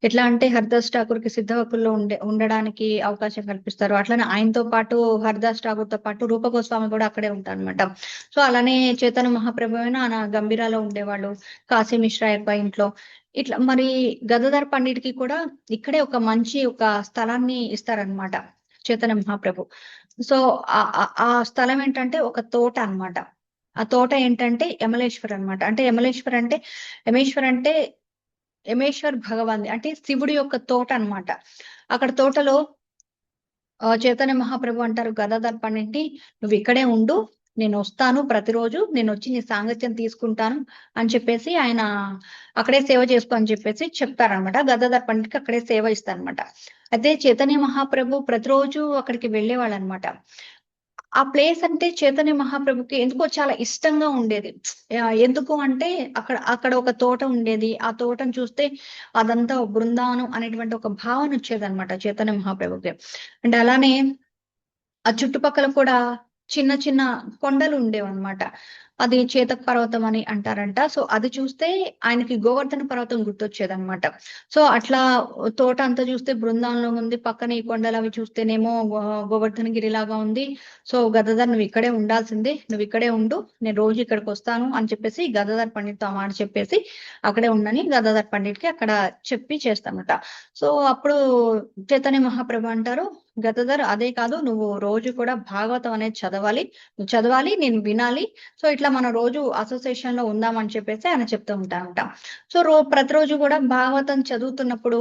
ఎట్లా అంటే హరిదాస్ ఠాకూర్ కి సిద్ధవకుల్లో ఉండడానికి అవకాశం కల్పిస్తారు. అట్లానే ఆయనతో పాటు హరిదాస్ ఠాకూర్ తో పాటు రూప గోస్వామి కూడా అక్కడే ఉంటారు అనమాట. సో అలానే చైతన్య మహాప్రభు అయినా ఆయన గంభీరాలో ఉండేవాళ్ళు, కాశీ మిశ్రా యొక్క ఇంట్లో. ఇట్లా మరి గదాధర్ పండిట్ కి కూడా ఇక్కడే ఒక మంచి ఒక స్థలాన్ని ఇస్తారనమాట చైతన్య మహాప్రభు. సో ఆ స్థలం ఏంటంటే ఒక తోట అన్నమాట. ఆ తోట ఏంటంటే యమలేశ్వర్ అన్నమాట. అంటే యమేశ్వర్ అంటే యమేశ్వర్ భగవాన్ అంటే శివుడి యొక్క తోట అన్నమాట. అక్కడ తోటలో చైతన్య మహాప్రభు అంటారు గదాధర్ పండిట్ని, నువ్వు ఇక్కడే ఉండు, నేను వస్తాను ప్రతిరోజు, నేను వచ్చి నీ సాంగత్యం తీసుకుంటాను అని చెప్పేసి ఆయన అక్కడే సేవ చేసుకో అని చెప్పేసి చెప్తారనమాట. గదాధర్ పండిట్కి అక్కడే సేవ ఇస్తారనమాట. అయితే చైతన్య మహాప్రభు ప్రతిరోజు అక్కడికి వెళ్ళేవాళ్ళు అనమాట. ఆ ప్లేస్ అంటే చైతన్య మహాప్రభుకి ఎందుకో చాలా ఇష్టంగా ఉండేది. ఎందుకు అంటే అక్కడ ఒక తోట ఉండేది. ఆ తోటను చూస్తే అదంతా బృందావనం అనేటువంటి ఒక భావన వచ్చేది అనమాట చైతన్య మహాప్రభుకి. అండ్ అలానే ఆ చుట్టుపక్కల కూడా చిన్న చిన్న కొండలు ఉండేవన్నమాట. అది చేతక్ పర్వతం అని అంటారంట. సో అది చూస్తే ఆయనకి గోవర్ధన పర్వతం గుర్తొచ్చేదన్నమాట. సో అట్లా తోట అంతా చూస్తే బృందావనంలో ఉంది, పక్కన ఈ కొండలు అవి చూస్తేనేమో గోవర్ధన గిరిలాగా ఉంది. సో గదాధర్ నువ్వు ఇక్కడే ఉండాల్సిందే, నువ్వు ఇక్కడే ఉండు, నేను రోజు ఇక్కడికి వస్తాను అని చెప్పేసి గదాధర్ పండిట్తో మాట చెప్పేసి అక్కడే ఉండని గదాధర్ పండిట్కి అక్కడ చెప్పి చేస్తామట. సో అప్పుడు చైతన్య మహాప్రభు అంటారు, గదాధర్ అదే కాదు, నువ్వు రోజు కూడా భాగవతం అనేది నువ్వు చదవాలి, నేను వినాలి. సో ఇట్లా మనం రోజు అసోసియేషన్ లో ఉందామని చెప్పేసి ఆయన చెప్తూ ఉంటారంట. సో ప్రతిరోజు కూడా భాగవతం చదువుతున్నప్పుడు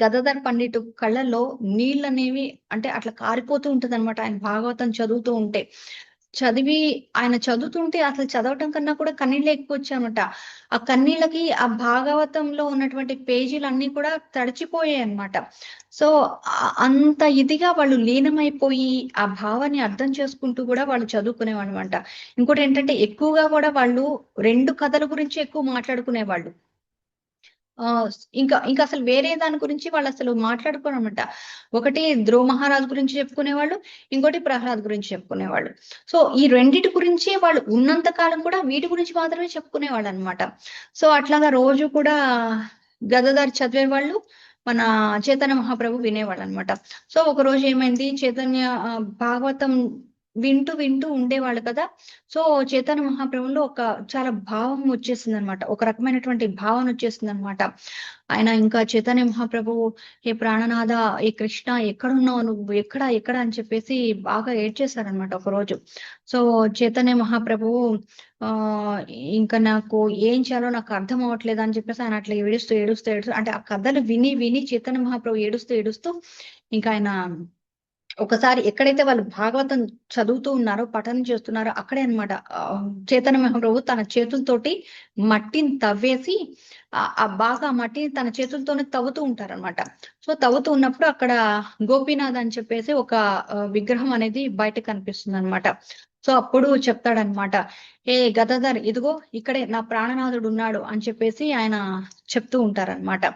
గదాధర్ పండిట్ కళ్ళల్లో నీళ్ళు అనేవి అంటే అట్లా కారిపోతూ ఉంటది అనమాట. ఆయన భాగవతం చదువుతూ ఉంటే ఆయన చదువుతుంటే అసలు చదవటం కన్నా కూడా కన్నీళ్ళు ఎక్కువ వచ్చాయన్నమాట. ఆ కన్నీళ్ళకి ఆ భాగవతంలో ఉన్నటువంటి పేజీలన్నీ కూడా తడిచిపోయాయి అన్నమాట. సో అంత ఇదిగా వాళ్ళు లీనమైపోయి ఆ భావాన్ని అర్థం చేసుకుంటూ కూడా వాళ్ళు చదువుకునేవాళ్ళు అనమాట. ఇంకోటి ఏంటంటే ఎక్కువగా కూడా వాళ్ళు 2 కథల గురించి ఎక్కువ మాట్లాడుకునేవాళ్ళు. ఇంకా అసలు వేరే దాని గురించి వాళ్ళు అసలు మాట్లాడుకోరు అనమాట. ఒకటి ధ్రువ మహారాజ్ గురించి చెప్పుకునేవాళ్ళు, ఇంకోటి ప్రహ్లాద్ గురించి చెప్పుకునేవాళ్ళు. సో ఈ రెండిటి గురించి వాళ్ళు ఉన్నంత కాలం కూడా వీటి గురించి మాత్రమే చెప్పుకునేవాళ్ళు అనమాట. సో అట్లాగా రోజు కూడా గదాధర్ చదివేవాళ్ళు, మన చైతన్య మహాప్రభు వినేవాడు అనమాట. సో ఒక రోజు ఏమైంది, చైతన్య భాగవతం వింటూ వింటూ ఉండేవాళ్ళు కదా. సో చైతన్య మహాప్రభులో ఒక చాలా భావం వచ్చేసింది అనమాట, ఒక రకమైనటువంటి భావన వచ్చేసింది అనమాట. ఆయన ఇంకా చైతన్య మహాప్రభు, ఏ ప్రాణనాథ, ఏ కృష్ణ, ఎక్కడున్నావు నువ్వు, ఎక్కడ ఎక్కడ అని చెప్పేసి బాగా ఏడ్చేశారనమాట ఒక రోజు. సో చైతన్య మహాప్రభువు ఆ ఇంకా నాకు ఏం చేయాలో నాకు అర్థం అవ్వట్లేదు అని చెప్పేసి ఆయన అట్లా ఏడుస్తూ ఏడుస్తూ ఏడుస్తూ, అంటే ఆ కథలు విని విని చైతన్య మహాప్రభు ఏడుస్తూ ఏడుస్తూ ఇంకా ఆయన ఒకసారి ఎక్కడైతే వాళ్ళు భాగవతం చదువుతూ ఉన్నారో, పఠనం చేస్తున్నారో అక్కడే అన్నమాట చైతన్య మహాప్రభు తన చేతులతోటి మట్టిని తవ్వేసి బాగా మట్టిని తన చేతులతోనే తవ్వుతూ ఉంటారన్నమాట. సో తవ్వుతూ ఉన్నప్పుడు అక్కడ గోపీనాథ్ అని చెప్పేసి ఒక విగ్రహం అనేది బయట కనిపిస్తుంది అనమాట. సో అప్పుడు చెప్తాడనమాట, ఏ గదాధర్, ఇదిగో ఇక్కడే నా ప్రాణనాథుడు ఉన్నాడు అని చెప్పేసి ఆయన చెప్తూ ఉంటారనమాట.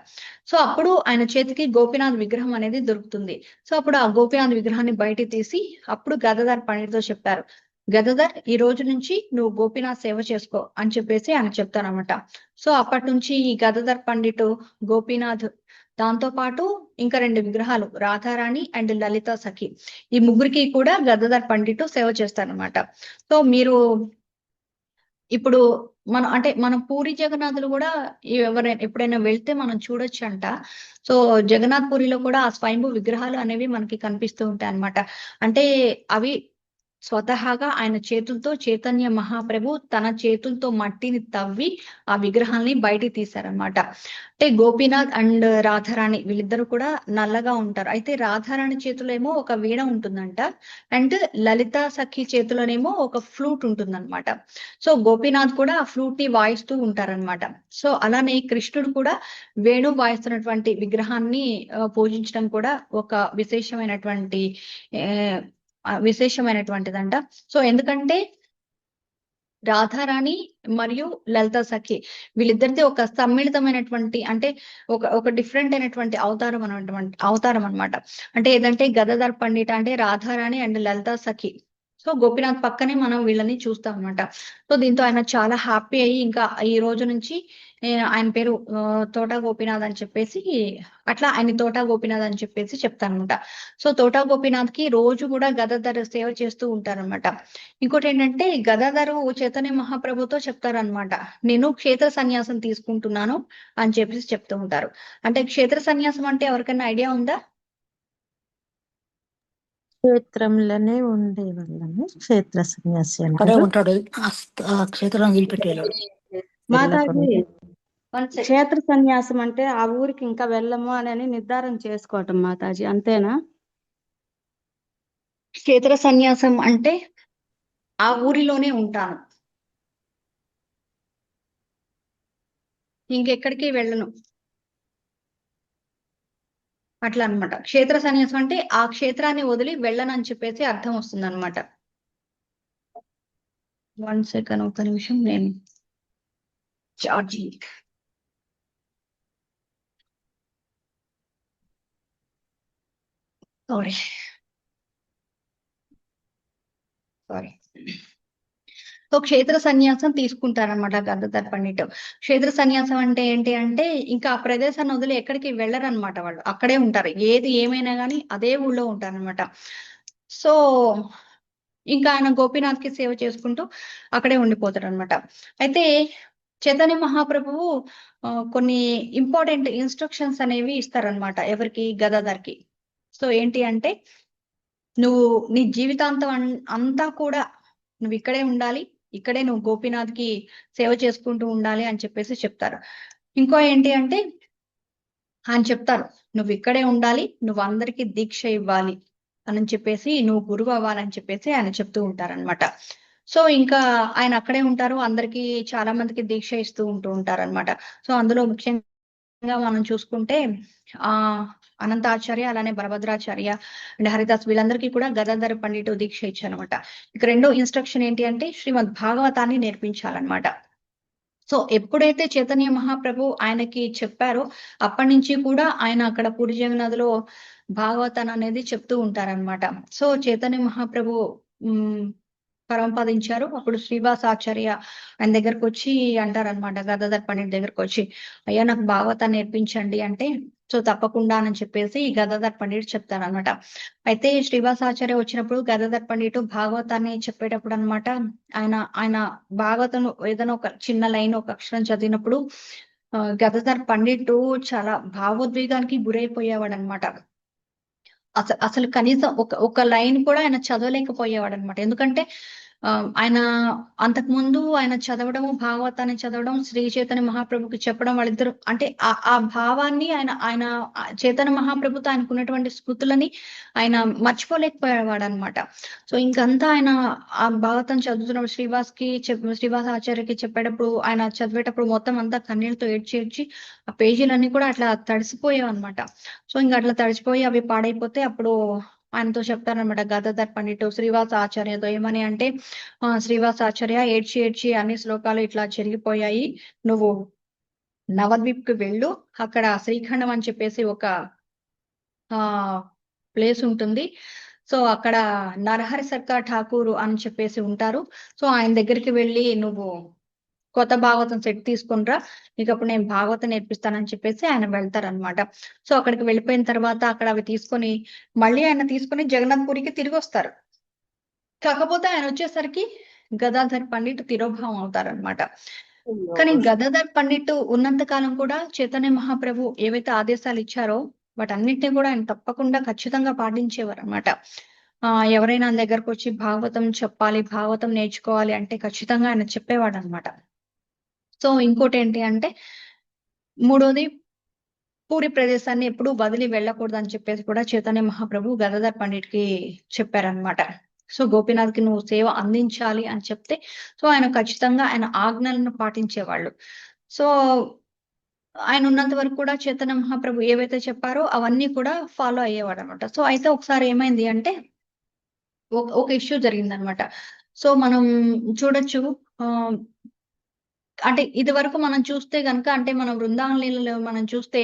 సో అప్పుడు ఆయన చేతికి గోపీనాథ్ విగ్రహం అనేది దొరుకుతుంది. సో అప్పుడు ఆ గోపీనాథ్ విగ్రహాన్ని బయట తీసి అప్పుడు గదాధర్ పండిట్తో చెప్తారు, గదాధర్, ఈ రోజు నుంచి నువ్వు గోపీనాథ్ సేవ చేసుకో అని చెప్పేసి ఆయన చెప్తారనమాట. సో అప్పటి నుంచి ఈ గదాధర్ పండిట్, గోపీనాథ్, దాంతో పాటు ఇంకా 2 విగ్రహాలు, రాధారాణి అండ్ లలిత సఖి, ఈ ముగ్గురికి కూడా గదాధర్ పండిట్ సేవ చేస్తారనమాట. సో మీరు ఇప్పుడు మనం పూరి జగన్నాథులు కూడా ఎవరైనా ఎప్పుడైనా వెళ్తే మనం చూడొచ్చు అంట. సో జగన్నాథ్ పూరిలో కూడా ఆ స్వయంభూ విగ్రహాలు అనేవి మనకి కనిపిస్తూ ఉంటాయి అన్నమాట. అంటే అవి స్వతహాగా ఆయన చేతులతో చైతన్య మహాప్రభు తన చేతులతో మట్టిని తవ్వి ఆ విగ్రహాల్ని బయటికి తీశారనమాట. అంటే గోపీనాథ్ అండ్ రాధారాణి వీళ్ళిద్దరు కూడా నల్లగా ఉంటారు. అయితే రాధారాణి చేతిలో ఏమో ఒక వీణ ఉంటుందంట, అండ్ లలిత సఖి చేతిలోనేమో ఒక ఫ్లూట్ ఉంటుందన్నమాట. సో గోపీనాథ్ కూడా ఆ ఫ్లూట్ ని వాయిస్తూ ఉంటారనమాట. సో అలానే కృష్ణుడు కూడా వేణు వాయిస్తున్నటువంటి విగ్రహాన్ని పూజించడం కూడా ఒక విశేషమైనటువంటిదంట. సో ఎందుకంటే రాధారాణి మరియు లలిత సఖి వీళ్ళిద్దరిది ఒక సమ్మిళితమైనటువంటి, అంటే ఒక డిఫరెంట్ అయినటువంటి అవతారం అన్నమాట. అంటే ఏదంటే గదాధర్ పండిట్ అంటే Radharani and Lalitha Sakhi. So Gopinath పక్కనే మనం వీళ్ళని చూస్తాం అనమాట. సో దీంతో ఆయన చాలా హ్యాపీ అయ్యి ఇంకా ఈ రోజు నుంచి ఆయన పేరు తోటా గోపీనాథ్ అని చెప్పేసి, అట్లా ఆయన తోటా గోపీనాథ్ అని చెప్పేసి చెప్తానమాట. సో తోటా గోపీనాథ్ కి రోజు కూడా గదాధర్ సేవ చేస్తూ ఉంటారనమాట. ఇంకోటి ఏంటంటే గదాధరు చైతన్య మహాప్రభుతో చెప్తారనమాట, నేను క్షేత్ర సన్యాసం తీసుకుంటున్నాను అని చెప్పేసి చెప్తూ ఉంటారు. అంటే క్షేత్ర సన్యాసం అంటే ఎవరికైనా ఐడియా ఉందా? క్షేత్రంలోనే ఉండే వాళ్ళని క్షేత్ర సన్యాసి అక్కడే అంటారు. ఉంటాడు, ఆ క్షేత్రం వదిలిపెట్టేవాడు. Mataji, One second. క్షేత్ర సన్యాసం అంటే ఆ ఊరికి ఇంకా వెళ్ళము అని నిర్ధారణ చేసుకోవటం మాతాజీ, అంతేనా? క్షేత్ర సన్యాసం అంటే ఆ ఊరిలోనే ఉంటాను, ఇంకెక్కడికి వెళ్ళను, అట్లా అన్నమాట. క్షేత్ర సన్యాసం అంటే ఆ క్షేత్రాన్ని వదిలి వెళ్ళను అని చెప్పేసి అర్థం వస్తుంది అనమాట. 1 సెకండ్, ఒక నిమిషం, నేను ఛార్జింగ్. సారీ. సో క్షేత్ర సన్యాసం తీసుకుంటారనమాట గదాధర్ పండిట్. క్షేత్ర సన్యాసం అంటే ఏంటి అంటే ఇంకా ఆ ప్రదేశాన్ని వదిలి ఎక్కడికి వెళ్ళరనమాట, వాళ్ళు అక్కడే ఉంటారు. ఏది ఏమైనా కానీ అదే ఊళ్ళో ఉంటారనమాట. సో ఇంకా ఆయన గోపీనాథ్ కి సేవ చేసుకుంటూ అక్కడే ఉండిపోతారు అనమాట. అయితే చైతన్య మహాప్రభువు కొన్ని ఇంపార్టెంట్ ఇన్స్ట్రక్షన్స్ అనేవి ఇస్తారనమాట ఎవరికి, గదాధర్ కి. సో ఏంటి అంటే, నువ్వు నీ జీవితాంతం అంతా కూడా నువ్వు ఇక్కడే ఉండాలి, ఇక్కడే నువ్వు గోపీనాథ్ కి సేవ చేసుకుంటూ ఉండాలి అని చెప్పేసి చెప్తారు. ఇంకో ఏంటి అంటే ఆయన చెప్తారు, నువ్వు ఇక్కడే ఉండాలి, నువ్వు అందరికీ దీక్ష ఇవ్వాలి అని చెప్పేసి, నువ్వు గురువు అవ్వాలని చెప్పేసి ఆయన చెప్తూ ఉంటారనమాట. సో ఇంకా ఆయన అక్కడే ఉంటారు, అందరికి చాలా మందికి దీక్ష ఇస్తూ ఉంటారనమాట. సో అందులో ముఖ్యంగా మనం చూసుకుంటే అనంతాచార్య, అలానే బలభద్రాచార్య అండ్ హరిదాస్ వీళ్ళందరికీ కూడా గదాధర్ పండిట్ దీక్ష ఇచ్చారనమాట. ఇక రెండో ఇన్స్ట్రక్షన్ ఏంటి అంటే శ్రీమద్ భాగవతాన్ని నేర్పించాలన్నమాట. సో ఎప్పుడైతే చైతన్య మహాప్రభు ఆయనకి చెప్పారో అప్పటి నుంచి కూడా ఆయన అక్కడ పూరి జగన్నాథ్లో భాగవతాన్ని అనేది చెప్తూ ఉంటారనమాట. సో చైతన్య మహాప్రభు పరమపదించారు. అప్పుడు శ్రీవాస్ ఆచార్య ఆయన దగ్గరకు వచ్చి అంటారనమాట, గదాధర్ పండిట్ దగ్గరకు వచ్చి, అయ్యా నాకు భాగవతాన్ని నేర్పించండి అంటే, సో తప్పకుండా అని చెప్పేసి గదాధర్ పండిట్ చెప్తారనమాట. అయితే శ్రీవాసాచార్య వచ్చినప్పుడు గదాధర్ పండిట్ భాగవతాన్ని చెప్పేటప్పుడు అనమాట, ఆయన ఆయన భాగవతం ఏదైనా ఒక చిన్న లైన్ ఒక అక్షరం చదివినప్పుడు గదాధర్ పండిట్ చాలా భావోద్వేగానికి గురైపోయేవాడు అనమాట. అసలు కనీసం ఒక లైన్ కూడా ఆయన చదవలేకపోయేవాడు అనమాట. ఎందుకంటే ఆయన అంతకు ముందు ఆయన చదవడం, భాగవతాన్ని చదవడం, శ్రీ చైతన్య మహాప్రభుకి చెప్పడం, వాళ్ళిద్దరు అంటే ఆ భావాన్ని ఆయన చైతన్య మహాప్రభుతో ఆయనకున్నటువంటి స్మృతులని ఆయన మర్చిపోలేకపోయేవాడు అనమాట. సో ఇంకంతా ఆయన ఆ భాగవతం చదువుతున్నప్పుడు శ్రీవాస ఆచార్యకి చెప్పేటప్పుడు, ఆయన చదివేటప్పుడు మొత్తం అంతా కన్నీళ్ళతో ఏడ్చి ఆ పేజీలన్నీ కూడా అట్లా తడిసిపోయావు అనమాట. సో ఇంకా అట్లా తడిసిపోయి అవి పాడైపోతే అప్పుడు ఆయనతో చెప్తారనమాట గదాధర్ పండిట్ శ్రీవాస ఆచార్యతో ఏమని అంటే, శ్రీవాస ఆచార్య ఏడ్చి అన్ని శ్లోకాలు ఇట్లా చెరిగిపోయాయి, నువ్వు నవద్వీప్ కి వెళ్ళు, అక్కడ శ్రీఖండం అని చెప్పేసి ఒక ప్లేస్ ఉంటుంది. సో అక్కడ నరహరి సర్కార్ ఠాకూర్ అని చెప్పేసి ఉంటారు. సో ఆయన దగ్గరికి వెళ్ళి నువ్వు కొత్త భాగవతం సెట్ తీసుకునిరా, నీకు అప్పుడు నేను భాగవతం నేర్పిస్తానని చెప్పేసి ఆయన వెళ్తారనమాట. సో అక్కడికి వెళ్ళిపోయిన తర్వాత అక్కడ అవి తీసుకొని మళ్ళీ ఆయన తీసుకొని జగన్నాథ్పురికి తిరిగి వస్తారు. కాకపోతే ఆయన వచ్చేసరికి గదాధర్ పండిట్ తిరోభావం అవుతారనమాట. కానీ గదాధర్ పండిట్ ఉన్నంత కాలం కూడా చైతన్య మహాప్రభు ఏవైతే ఆదేశాలు ఇచ్చారో వాటన్నిటిని కూడా ఆయన తప్పకుండా ఖచ్చితంగా పాటించేవారు అనమాట. ఎవరైనా ఆయన దగ్గరకు వచ్చి భాగవతం చెప్పాలి, భాగవతం నేర్చుకోవాలి అంటే ఖచ్చితంగా ఆయన చెప్పేవాడు అనమాట. సో ఇంకోటి ఏంటి అంటే, మూడోది పూరి ప్రదేశాన్ని ఎప్పుడు వదిలి వెళ్ళకూడదు అని చెప్పేసి కూడా చైతన్య మహాప్రభు గదాధర్ పండిట్ కి చెప్పారనమాట. సో గోపీనాథ్ కి నువ్వు సేవ అందించాలి అని చెప్తే, సో ఆయన ఖచ్చితంగా ఆయన ఆజ్ఞలను పాటించేవాళ్ళు. సో ఆయన ఉన్నంత వరకు కూడా చైతన్య మహాప్రభు ఏవైతే చెప్పారో అవన్నీ కూడా ఫాలో అయ్యేవాడు అనమాట. సో అయితే ఒకసారి ఏమైంది అంటే ఒక ఇష్యూ జరిగిందనమాట. సో మనం చూడొచ్చు, అంటే ఇది వరకు మనం చూస్తే గనక, అంటే మనం బృందావన లీలలో మనం చూస్తే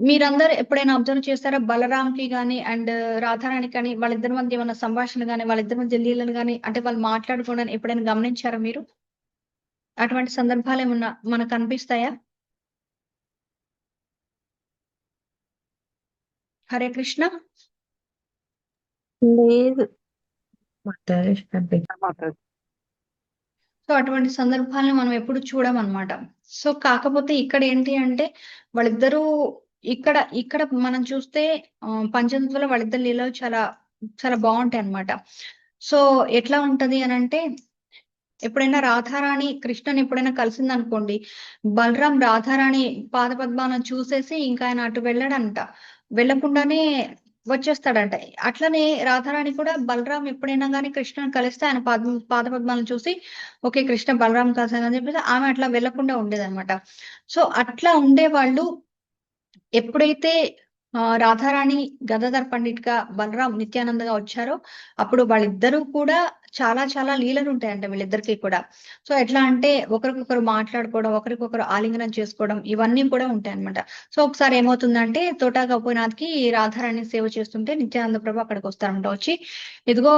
మీరందరూ ఎప్పుడైనా అబ్జర్వ్ చేస్తారా, బలరాంకి గాని అండ్ రాధారాణికి కానీ వాళ్ళిద్దరి మధ్య ఏమైనా సంభాషణ కానీ, వాళ్ళిద్దరి మధ్య లీలలు కానీ, అంటే వాళ్ళు మాట్లాడుకోవడం ఎప్పుడైనా గమనించారా మీరు? అటువంటి సందర్భాలు ఏమన్నా మనకు అనిపిస్తాయా? హరే కృష్ణ. లేదు. మాతాజీ కనిపించదు. సో అటువంటి సందర్భాలను మనం ఎప్పుడు చూడమన్నమాట. సో కాకపోతే ఇక్కడ ఏంటి అంటే వాళ్ళిద్దరూ ఇక్కడ మనం చూస్తే పంచతత్వాలు వాళ్ళిద్దరు లీలలు చాలా చాలా బాగుంటాయి అన్నమాట. సో ఎట్లా ఉంటది అని అంటే, ఎప్పుడైనా రాధారాణి కృష్ణని ఎప్పుడైనా కలిసిందనుకోండి, బలరాం రాధారాణి పాదపద్మాలను చూసేసి ఇంకా ఆయన అటు వెళ్ళాడంట, వెళ్ళకుండానే వచ్చేస్తాడంట. అట్లనే రాధారాణి కూడా బలరాం ఎప్పుడైనా కానీ కృష్ణని కలిస్తే ఆయన పాదపద్మాలను చూసి ఓకే కృష్ణ బలరాం కలిసానని చెప్పేసి ఆమె అట్లా వెళ్లకుండా ఉండేదన్నమాట. సో అట్లా ఉండేవాళ్ళు. ఎప్పుడైతే రాధారాణి గదాధర్ పండిట్ గా బలరాం నిత్యానందగా వచ్చారో అప్పుడు వాళ్ళిద్దరూ కూడా చాలా చాలా లీలలు ఉంటాయంట వీళ్ళిద్దరికీ కూడా. సో ఎట్లా అంటే ఒకరికొకరు మాట్లాడుకోవడం, ఒకరికొకరు ఆలింగనం చేసుకోవడం, ఇవన్నీ కూడా ఉంటాయి అనమాట. సో ఒకసారి ఏమవుతుందంటే తోటా గోపీనాథ్ కి రాధారాణి సేవ చేస్తుంటే నిత్యానంద ప్రభు అక్కడికి వస్తారంట. వచ్చి ఇదిగో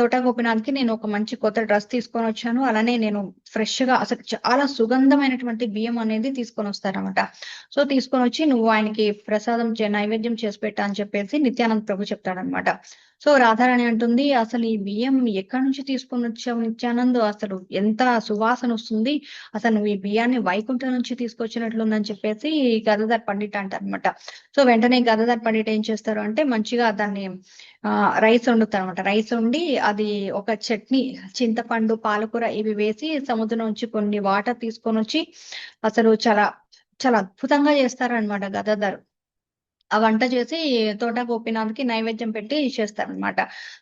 తోటా గోపీనాథ్ కి నేను ఒక మంచి కొత్త డ్రెస్ తీసుకొని వచ్చాను, అలానే నేను ఫ్రెష్ గా అసలు చాలా సుగంధమైనటువంటి బియ్యం అనేది తీసుకొని వస్తారనమాట. సో తీసుకొని వచ్చి నువ్వు ఆయనకి ప్రసాదం నైవేద్యం చేసి పెట్టా అని చెప్పేసి నిత్యానంద ప్రభు చెప్తాడనమాట. సో రాధారాణి అంటుంది, అసలు ఈ బియ్యం ఎక్కడి నుంచి తీసుకొని వచ్చావు నిత్యానంద్, అసలు ఎంత సువాసన వస్తుంది, అసలు నువ్వు ఈ బియ్యాన్ని వైకుంఠం నుంచి తీసుకొచ్చినట్లుందని చెప్పేసి గదాధర్ పండిట్ అంటారనమాట. సో వెంటనే గదాధర్ పండిట్ ఏం చేస్తారు అంటే మంచిగా దాన్ని రైస్ వండుతారు అనమాట. రైస్ వండి అది ఒక చట్నీ, చింతపండు, పాలకూర ఇవి వేసి సముద్రం నుంచి కొన్ని వాటర్ తీసుకొని వచ్చి అసలు చాలా చాలా అద్భుతంగా చేస్తారనమాట గదాధర్. ఆ వంట చేసి తోటా గోపీనాథ్ కి నైవేద్యం పెట్టి చేస్తారనమాట.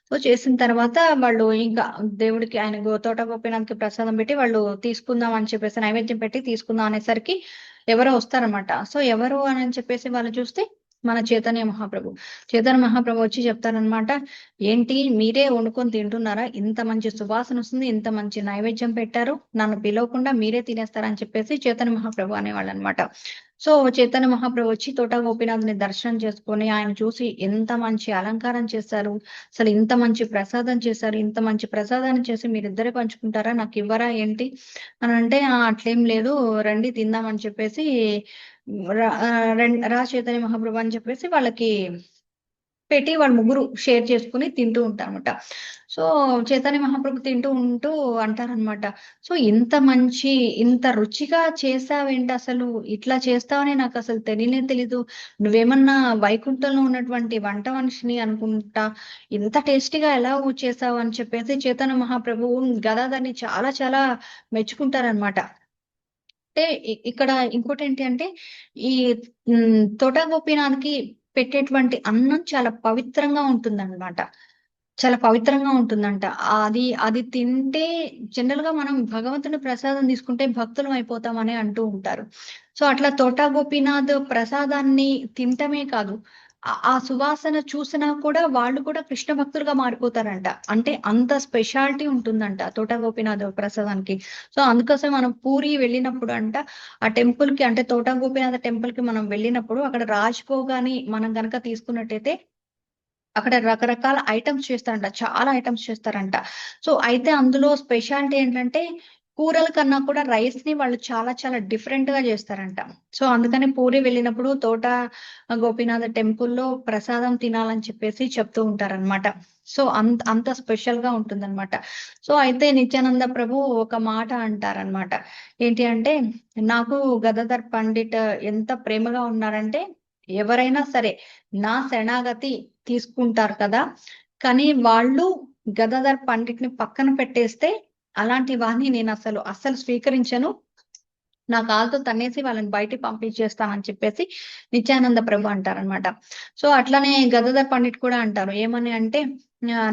సో చేసిన తర్వాత వాళ్ళు ఇంకా దేవుడికి ఆయన తోటా గోపీనాథ్ కి ప్రసాదం పెట్టి వాళ్ళు తీసుకుందాం అని చెప్పేసి నైవేద్యం పెట్టి తీసుకుందాం అనేసరికి ఎవరో వస్తారనమాట. సో ఎవరు అని చెప్పేసి వాళ్ళు చూస్తే మన చైతన్య మహాప్రభు వచ్చి చెప్తారనమాట, ఏంటి మీరే వండుకొని తింటున్నారా, ఇంత మంచి సువాసన వస్తుంది, ఇంత మంచి నైవేద్యం పెట్టారు, నన్ను పిలవకుండా మీరే తినేస్తారని చెప్పేసి చైతన్య మహాప్రభు అనేవాళ్ళు అనమాట. సో చైతన్య మహాప్రభు వచ్చి తోట గోపీనాథ్ని దర్శనం చేసుకొని ఆయన చూసి ఎంత మంచి అలంకారం చేశారు, అసలు ఇంత మంచి ప్రసాదం చేశారు, ఇంత మంచి ప్రసాదాన్ని చేసి మీరిద్దరే పంచుకుంటారా, నాకు ఇవ్వరా ఏంటి అని అంటే, అట్లేం లేదు రండి తిందాం అని చెప్పేసి రా చైతన్య మహాప్రభు అని చెప్పేసి వాళ్ళకి పెట్టి వాళ్ళు ముగ్గురు షేర్ చేసుకుని తింటూ ఉంటారన్నమాట. సో చైతన్య మహాప్రభు తింటూ ఉంటూ అంటారనమాట, సో ఇంత రుచిగా చేసావేంటి, అసలు ఇట్లా చేస్తావని నాకు అసలు తెలియనే తెలీదు, నువ్వేమన్నా వైకుంఠంలో ఉన్నటువంటి వంట మనిషిని అనుకుంటా, ఇంత టేస్టీగా ఎలా చేసావు అని చెప్పేసి చైతన్య మహాప్రభు గదాధర్ని చాలా చాలా మెచ్చుకుంటారనమాట. అంటే ఇక్కడ ఇంకోటి ఏంటి అంటే, ఈ తోట గోపీనాథ్కి పెట్టేటువంటి అన్నం చాలా పవిత్రంగా ఉంటుందన్నమాట, చాలా పవిత్రంగా ఉంటుందంట. అది తింటే జనరల్ గా మనం భగవంతుని ప్రసాదం తీసుకుంటే భక్తులం అయిపోతామని అంటూ ఉంటారు. సో అట్లా తోట గోపీనాథ్ ప్రసాదాన్ని తింటమే కాదు, ఆ సువాసన చూసినా కూడా వాళ్ళు కూడా కృష్ణ భక్తులుగా మారిపోతారంట. అంటే అంత స్పెషాలిటీ ఉంటుందంట తోట గోపీనాథ్ ప్రసాదానికి. సో అందుకోసం మనం పూరి వెళ్ళినప్పుడు అంట, ఆ టెంపుల్ కి అంటే తోట గోపీనాథ టెంపుల్ కి మనం వెళ్ళినప్పుడు అక్కడ రాజ్భోగాని మనం గనక తీసుకున్నట్టయితే అక్కడ రకరకాల ఐటమ్స్ చేస్తారంట, చాలా ఐటమ్స్ చేస్తారంట. సో అయితే అందులో స్పెషాలిటీ ఏంటంటే కూరల కన్నా కూడా రైస్ ని వాళ్ళు చాలా చాలా డిఫరెంట్ గా చేస్తారంట. సో అందుకని పూరి వెళ్ళినప్పుడు తోట గోపీనాథ టెంపుల్లో ప్రసాదం తినాలని చెప్పేసి చెప్తూ ఉంటారన్నమాట. సో అంత స్పెషల్ గా ఉంటుందన్నమాట. సో అయితే నిత్యానంద ప్రభు ఒక మాట అంటారనమాట, ఏంటి అంటే, నాకు గదాధర్ పండిట్ ఎంత ప్రేమగా ఉన్నారంటే, ఎవరైనా సరే నా శరణాగతి తీసుకుంటారు కదా, కానీ వాళ్ళు గదాధర్ పండిట్ ని పక్కన పెట్టేస్తే అలాంటి వారిని నేను అస్సలు స్వీకరించను, నా కాలుతో తన్నేసి వాళ్ళని బయటికి పంపించేస్తానని చెప్పేసి నిత్యానంద ప్రభు అంటారనమాట. సో అట్లానే గదాధర్ పండిట్ కూడా అంటారు, ఏమని అంటే,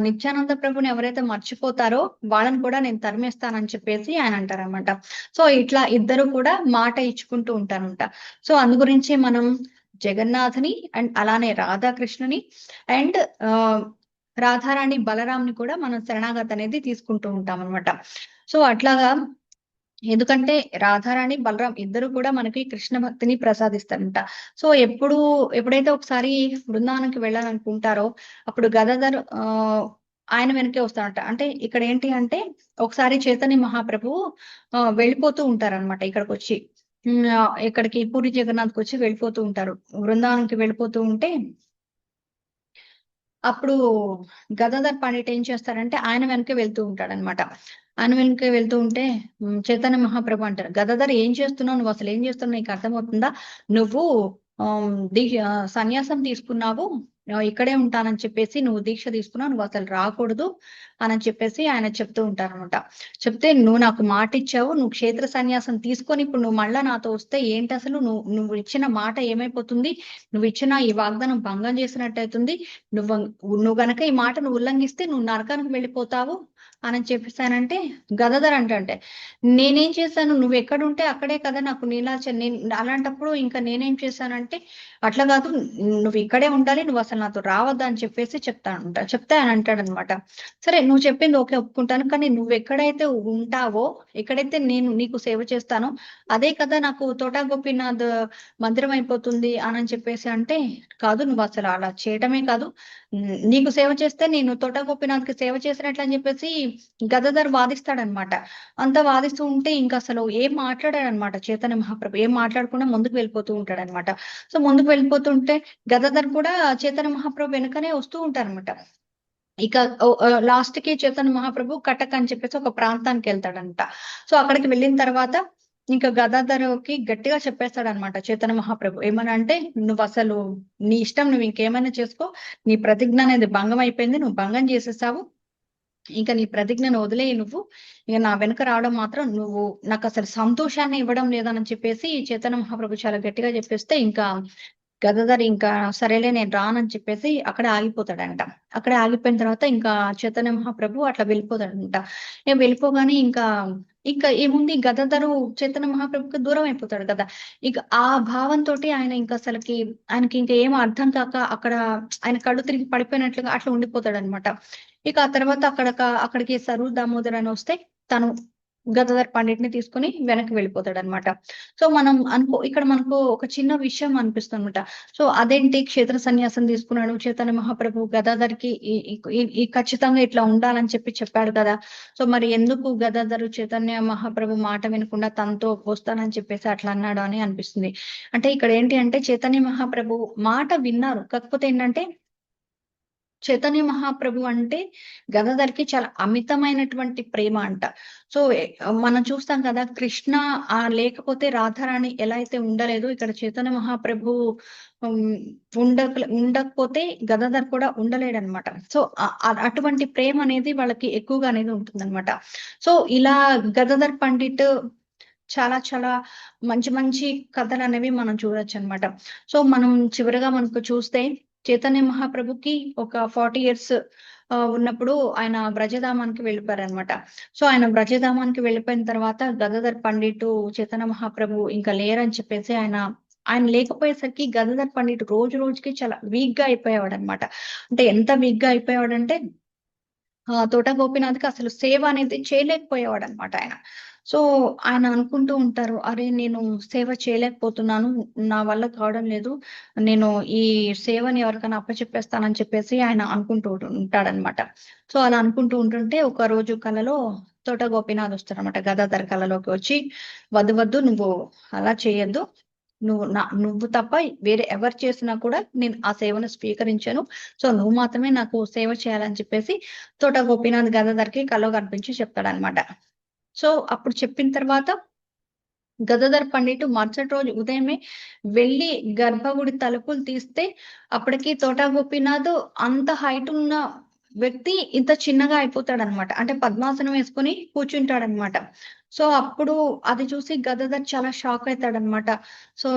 నిత్యానంద ప్రభుని ఎవరైతే మర్చిపోతారో వాళ్ళని కూడా నేను తరిమేస్తానని చెప్పేసి ఆయన అంటారనమాట. సో ఇట్లా ఇద్దరు కూడా మాట ఇచ్చుకుంటూ ఉంటారంట. సో అందు గురించి మనం జగన్నాథుని అండ్ అలానే రాధాకృష్ణుని అండ్ రాధారాణి బలరాంని కూడా మనం శరణాగతి అనేది తీసుకుంటూ ఉంటాం అనమాట. సో అట్లాగా, ఎందుకంటే రాధారాణి బలరాం ఇద్దరు కూడా మనకి కృష్ణ భక్తిని ప్రసాదిస్తారంట. సో ఎప్పుడైతే ఒకసారి బృందావనంకి వెళ్ళాలనుకుంటారో అప్పుడు గదాధర్ ఆయన వెనకే వస్తారంట. అంటే ఇక్కడ ఏంటి అంటే, ఒకసారి చైతన్య మహాప్రభు వెళ్ళిపోతూ ఉంటారనమాట, ఇక్కడికి వచ్చి ఇక్కడికి పూరి జగన్నాథ్కి వచ్చి వెళ్ళిపోతూ ఉంటారు, బృందావనంకి వెళ్ళిపోతూ ఉంటే అప్పుడు గదాధర్ పండిట్ ఏం చేస్తారంటే ఆయన వెనకే వెళ్తూ ఉంటాడనమాట. ఆయన వెనకే వెళ్తూ ఉంటే చైతన్య మహాప్రభు అంటారు, గదాధర్ ఏం చేస్తున్నావు, నువ్వు అసలు ఏం చేస్తున్నావు, నీకు అర్థమవుతుందా, నువ్వు సన్యాసం తీసుకున్నావు, ఇక్కడే ఉంటానని చెప్పేసి నువ్వు దీక్ష తీసుకున్నావు, నువ్వు అసలు రాకూడదు అని చెప్పేసి ఆయన చెప్తూ ఉంటారనమాట. చెప్తే, నువ్వు నాకు మాట ఇచ్చావు, నువ్వు క్షేత్ర సన్యాసం తీసుకొని ఇప్పుడు నువ్వు మళ్ళా నాతో వస్తే ఏంటి అసలు, నువ్వు ఇచ్చిన మాట ఏమైపోతుంది, నువ్వు ఇచ్చిన ఈ వాగ్దానం భంగం చేసినట్టు అవుతుంది, నువ్వు గనక ఈ మాట నువ్వు ఉల్లంఘిస్తే నువ్వు నరకానికి వెళ్ళిపోతావు అని చెప్పేసానంటే, గదాధర్ అంటే నేనేం చేశాను, నువ్వు ఎక్కడుంటే అక్కడే కదా నాకు అలాంటప్పుడు ఇంకా నేనేం చేశానంటే, అట్లా కాదు, నువ్వు ఇక్కడే ఉండాలి, నువ్వు అసలు నాతో రావద్దా అని చెప్పేసి చెప్తే ఆయన అంటాడు అనమాట, సరే నువ్వు చెప్పింది ఓకే ఒప్పుకుంటాను, కానీ నువ్వు ఎక్కడైతే ఉంటావో, ఎక్కడైతే నేను నీకు సేవ చేస్తానో అదే కదా నాకు తోటా గోపీనాథ్ మందిరం అయిపోతుంది అని చెప్పేసి అంటే, కాదు నువ్వు అసలు అలా చేయటమే కాదు, నీకు సేవ చేస్తే నేను తోటా గోపీనాథ్ కి సేవ చేసినట్లు అని చెప్పేసి గదాధర్ వాదిస్తాడనమాట. అంత వాదిస్తూ ఉంటే ఇంకా అసలు ఏం మాట్లాడాడనమాట చైతన్య మహాప్రభు, ఏం మాట్లాడకుండా ముందుకు వెళ్ళిపోతూ ఉంటాడనమాట. సో ముందుకు వెళ్ళిపోతుంటే గదాధర్ కూడా చైతన్య మహాప్రభు వెనుకనే వస్తూ ఉంటారనమాట. ఇక లాస్ట్ కి చైతన్య మహాప్రభు కటక్ అని చెప్పేసి ఒక ప్రాంతానికి వెళ్తాడంట. సో అక్కడికి వెళ్ళిన తర్వాత ఇంకా గదాధర్కి గట్టిగా చెప్పేస్తాడనమాట చైతన్య మహాప్రభు, ఏమని అంటే, నువ్వు అసలు నీ ఇష్టం, నువ్వు ఇంకేమైనా చేసుకో, నీ ప్రతిజ్ఞ అనేది భంగం అయిపోయింది, నువ్వు భంగం చేసేసావు, ఇంకా నీ ప్రతిజ్ఞను వదిలేయి, నువ్వు ఇక నా వెనుక రావడం మాత్రం నువ్వు నాకు అసలు సంతోషాన్ని ఇవ్వడం లేదని చెప్పేసి చైతన్య మహాప్రభు చాలా గట్టిగా చెప్పేస్తే, ఇంకా గదాధర్ ఇంకా సరేలే నేను రానని చెప్పేసి అక్కడ ఆగిపోతాడంట. అక్కడ ఆగిపోయిన తర్వాత ఇంకా చైతన్య మహాప్రభు అట్లా వెళ్ళిపోతాడంట. వెళ్ళిపోగానే ఇంకా ఏముంది, గదాధరు చైతన్య మహాప్రభుకి దూరం అయిపోతాడు కదా. ఇక ఆ భావంతో ఆయన ఇంకా ఆయనకి ఇంకా ఏం అర్థం కాక అక్కడ ఆయన కళ్ళు తిరిగి పడిపోయినట్లుగా అట్లా ఉండిపోతాడు అనమాట. ఇక ఆ తర్వాత అక్కడికి సరు దామోదర్ అని వస్తే తను గదాధర్ పండిట్ని తీసుకొని వెనక్కి వెళ్ళిపోతాడు అనమాట. సో మనం ఇక్కడ మనకు ఒక చిన్న విషయం అనిపిస్తుంది అనమాట. సో అదేంటి క్షేత్ర సన్యాసం తీసుకున్నాడు చైతన్య మహాప్రభు గదాధర్కి ఈ ఖచ్చితంగా ఇట్లా ఉండాలని చెప్పాడు కదా. సో మరి ఎందుకు గదాధరు చైతన్య మహాప్రభు మాట వినకుండా తనతో వస్తానని చెప్పేసి అట్లా అన్నాడు అని అనిపిస్తుంది. అంటే ఇక్కడ ఏంటి అంటే చైతన్య మహాప్రభు మాట విన్నారు, కాకపోతే ఏంటంటే చైతన్య మహాప్రభు అంటే గదాధర్కి చాలా అమితమైనటువంటి ప్రేమ అంట. సో మనం చూస్తాం కదా కృష్ణ లేకపోతే రాధారాణి ఎలా అయితే ఉండలేదు, ఇక్కడ చైతన్య మహాప్రభు ఉండకపోతే గదాధర్ కూడా ఉండలేడనమాట. సో అటువంటి ప్రేమ అనేది వాళ్ళకి ఎక్కువగా అనేది ఉంటుందన్నమాట. సో ఇలా గదాధర్ పండిట్ చాలా చాలా మంచి మంచి కథలు అనేవి మనం చూడొచ్చు అనమాట. సో మనం చివరిగా మనకు చూస్తే చైతన్య మహాప్రభుకి ఒక 40 years ఉన్నప్పుడు ఆయన బ్రజధామానికి వెళ్ళిపోయారనమాట. సో ఆయన బ్రజధామానికి వెళ్ళిపోయిన తర్వాత గదాధర్ పండిట్ చైతన్య మహాప్రభు ఇంకా లేరని చెప్పేసి ఆయన లేకపోయేసరికి గదాధర్ పండిట్ రోజు రోజుకి చాలా వీక్ గా అయిపోయేవాడు అనమాట. అంటే ఎంత వీక్ గా అయిపోయేవాడంటే తోట గోపీనాథ్కి అసలు సేవ అనేది చేయలేకపోయేవాడు అనమాట ఆయన. సో ఆయన అనుకుంటూ ఉంటారు, అరే నేను సేవ చేయలేకపోతున్నాను, నా వల్ల కావడం లేదు, నేను ఈ సేవని ఎవరికైనా అప్పచెప్పేస్తానని చెప్పేసి ఆయన అనుకుంటూ ఉంటాడనమాట. సో అలా అనుకుంటూ ఉంటుంటే ఒక రోజు కలలో తోట గోపీనాథ్ వస్తారనమాట. గదాధర్ కలలోకి వచ్చి, వద్దు నువ్వు అలా చేయొద్దు, నువ్వు తప్ప వేరే ఎవరు చేసినా కూడా నేను ఆ సేవను స్వీకరించాను, సో నువ్వు మాత్రమే నాకు సేవ చేయాలని చెప్పేసి తోట గోపీనాథ్ గదాధర్కి కల్లో కనిపించి చెప్తాడనమాట. సో అప్పుడు చెప్పిన తర్వాత గదాధర్ పండిట్ మరుసటి రోజు ఉదయమే వెళ్ళి గర్భగుడి తలుపులు తీస్తే అప్పటికి తోట గోపీనాథ్ అంత హైట్ ఉన్న వ్యక్తి ఇంత చిన్నగా అయిపోతాడు అనమాట. అంటే పద్మాసనం వేసుకొని కూర్చుంటాడనమాట. సో అప్పుడు అది చూసి గదాధర్ చాలా షాక్ అవుతాడనమాట. సో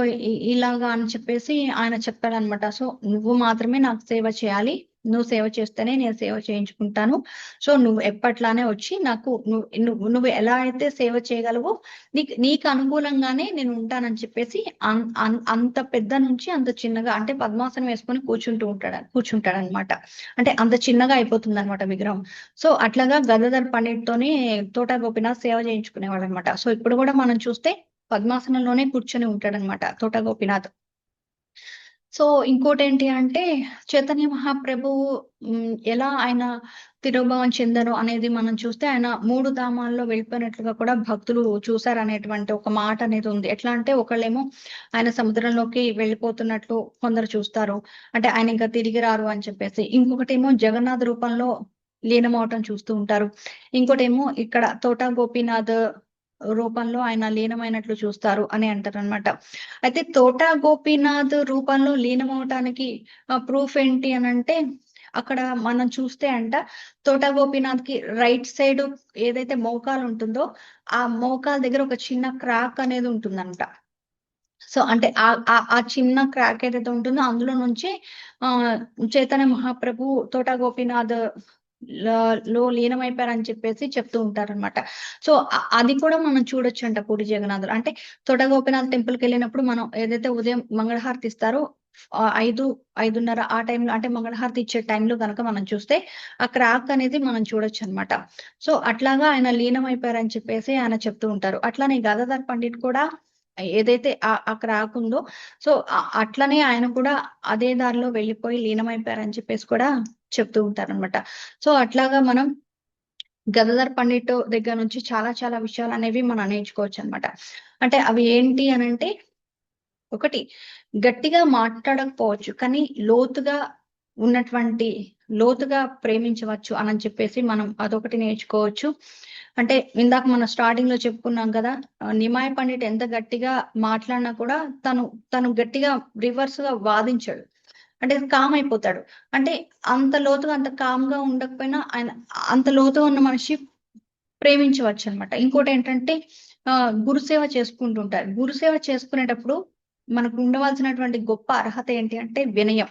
ఇలాగా అని చెప్పేసి ఆయన చెప్తాడనమాట. సో నువ్వు మాత్రమే నాకు సేవ చేయాలి, నువ్వు సేవ చేస్తేనే నేను సేవ చేయించుకుంటాను, సో నువ్వు ఎప్పట్లానే వచ్చి నాకు నువ్వు ఎలా అయితే సేవ చేయగలవో నీకు అనుకూలంగానే నేను ఉంటానని చెప్పేసి అంత పెద్ద నుంచి అంత చిన్నగా, అంటే పద్మాసనం వేసుకొని కూర్చుంటాడనమాట. అంటే అంత చిన్నగా అయిపోతుంది అనమాట విగ్రహం. సో అట్లాగా గదాధర్ పండిట్ తోనే తోట గోపీనాథ్ సేవ చేయించుకునేవాడు అనమాట. సో ఇప్పుడు కూడా మనం చూస్తే పద్మాసనంలోనే కూర్చొని ఉంటాడనమాట తోట గోపీనాథ్. సో ఇంకోటి ఏంటి అంటే చైతన్య మహాప్రభు ఎలా ఆయన తిరోభవం చెందరు అనేది మనం చూస్తే ఆయన 3 ధామాల్లో వెళ్ళిపోయినట్లుగా కూడా భక్తులు చూసారనేటువంటి ఒక మాట అనేది ఉంది. ఎట్లా అంటే ఒకళ్ళేమో ఆయన సముద్రంలోకి వెళ్ళిపోతున్నట్లు కొందరు చూస్తారు, అంటే ఆయన ఇంకా తిరిగి రారు అని చెప్పేసి. ఇంకొకటేమో జగన్నాథ్ రూపంలో లీనమవటం చూస్తూ ఉంటారు. ఇంకోటేమో ఇక్కడ తోట గోపీనాథ్ రూపంలో ఆయన లీనమైనట్లు చూస్తారు అని అంటారు అనమాట. అయితే తోట గోపీనాథ్ రూపంలో లీనమవటానికి ప్రూఫ్ ఏంటి అని అంటే అక్కడ మనం చూస్తే తోట గోపీనాథ్ కి రైట్ సైడ్ ఏదైతే మోకాలు ఉంటుందో ఆ మోకాల దగ్గర ఒక చిన్న క్రాక్ అనేది ఉంటుందంట. సో అంటే ఆ చిన్న క్రాక్ ఏదైతే ఉంటుందో అందులో నుంచి చైతన్య మహాప్రభు తోట గోపీనాథ్ లో లీనమైపోయారని చెప్పేసి చెప్తూ ఉంటారనమాట. సో అది కూడా మనం చూడొచ్చు అంట పూరి జగన్నాథులు. అంటే తోట గోపీనాథ్ టెంపుల్ కి వెళ్ళినప్పుడు మనం ఏదైతే ఉదయం మంగళహారతి ఇస్తారో 5:30 ఆ టైంలో, అంటే మంగళహారతి ఇచ్చే టైంలో కనుక మనం చూస్తే ఆ క్రాక్ అనేది మనం చూడొచ్చు అనమాట. సో అట్లాగా ఆయన లీనమైపోయారని చెప్పేసి ఆయన చెప్తూ ఉంటారు. అట్లానే గదాధర్ పండిట్ కూడా ఏదైతే ఆ క్రాక్ ఉందో సో అట్లనే ఆయన కూడా అదే దారిలో వెళ్ళిపోయి లీనమైపోయారని చెప్పేసి కూడా చెప్తూ ఉంటారనమాట. సో అట్లాగా మనం గదాధర్ పండిట్ దగ్గర నుంచి చాలా చాలా విషయాలు అనేవి మనం నేర్చుకోవచ్చు అనమాట. అంటే అవి ఏంటి అని అంటే, ఒకటి గట్టిగా మాట్లాడకపోవచ్చు కానీ లోతుగా ప్రేమించవచ్చు అని చెప్పేసి మనం అదొకటి నేర్చుకోవచ్చు. అంటే ఇందాక మనం స్టార్టింగ్ లో చెప్పుకున్నాం కదా, నిమాయ పండిట్ ఎంత గట్టిగా మాట్లాడినా కూడా తను గట్టిగా రివర్స్ గా వాదించాడు, అంటే కామ్ అయిపోతాడు. అంటే అంత లోతుగా అంత కామ్ గా ఉండకపోయినా ఆయన అంత లోతుగా ఉన్న మనిషి ప్రేమించవచ్చు అనమాట. ఇంకోటి ఏంటంటే గురుసేవ చేసుకుంటుంటారు. గురుసేవ చేసుకునేటప్పుడు మనకు ఉండవలసినటువంటి గొప్ప అర్హత ఏంటి అంటే వినయం.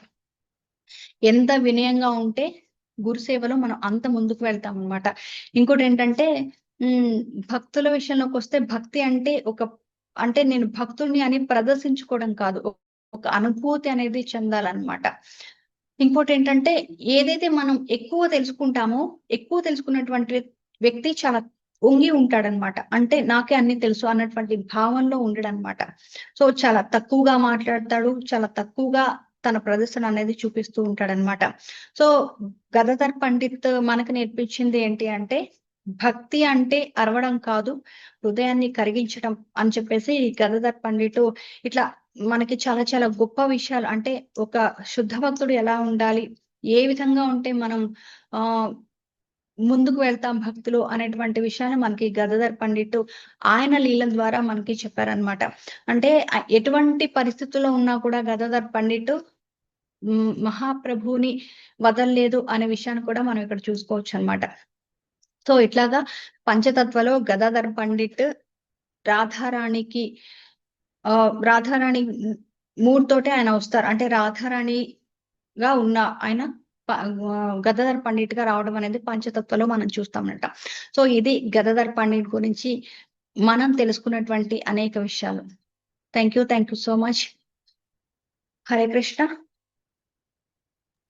ఎంత వినయంగా ఉంటే గురుసేవలో మనం అంత ముందుకు వెళ్తాం అనమాట. ఇంకోటి ఏంటంటే భక్తుల విషయంలోకి వస్తే భక్తి అంటే నేను భక్తుడిని అని ప్రదర్శించుకోవడం కాదు, ఒక అనుభూతి అనేది చెందాలన్నమాట. ఇంకోటి ఏంటంటే ఏదైతే మనం ఎక్కువ తెలుసుకుంటామో ఎక్కువ తెలుసుకున్నటువంటి వ్యక్తి చాలా ఉంగి ఉంటాడనమాట. అంటే నాకే అన్ని తెలుసు అన్నటువంటి భావంలో ఉండడనమాట. సో చాలా తక్కువగా మాట్లాడతాడు. చాలా తక్కువగా తన ప్రదర్శన అనేది చూపిస్తూ ఉంటాడనమాట. సో గదాధర్ పండిత్ మనకు నేర్పించింది ఏంటి అంటే, భక్తి అంటే అరవడం కాదు, హృదయాన్ని కరిగించడం అని చెప్పేసి ఈ గదాధర్ పండిట్ ఇట్లా మనకి చాలా చాలా గొప్ప విషయాలు, అంటే ఒక శుద్ధ భక్తుడు ఎలా ఉండాలి, ఏ విధంగా ఉంటే మనం ఆ ముందుకు వెళ్తాం భక్తులు అనేటువంటి విషయాన్ని మనకి గదాధర్ పండిట్ ఆయన లీల ద్వారా మనకి చెప్పారనమాట. అంటే ఎటువంటి పరిస్థితుల్లో ఉన్నా కూడా గదాధర్ పండిట్ మహాప్రభువుని వదలలేదు అనే విషయాన్ని కూడా మనం ఇక్కడ చూసుకోవచ్చు అన్నమాట. సో ఇట్లాగా పంచతత్వలో గదాధర్ పండిట్ రాధారాణికి రాధారాణి మూడుతోటే ఆయన వస్తారు. అంటే రాధారాణిగా ఉన్న ఆయన గదాధర్ పండిట్ గా రావడం అనేది పంచతత్వలో మనం చూస్తామన్నమాట. సో ఇది గదాధర్ పండిట్ గురించి మనం తెలుసుకున్నటువంటి అనేక విషయాలు. Thank you so much. Hare Krishna.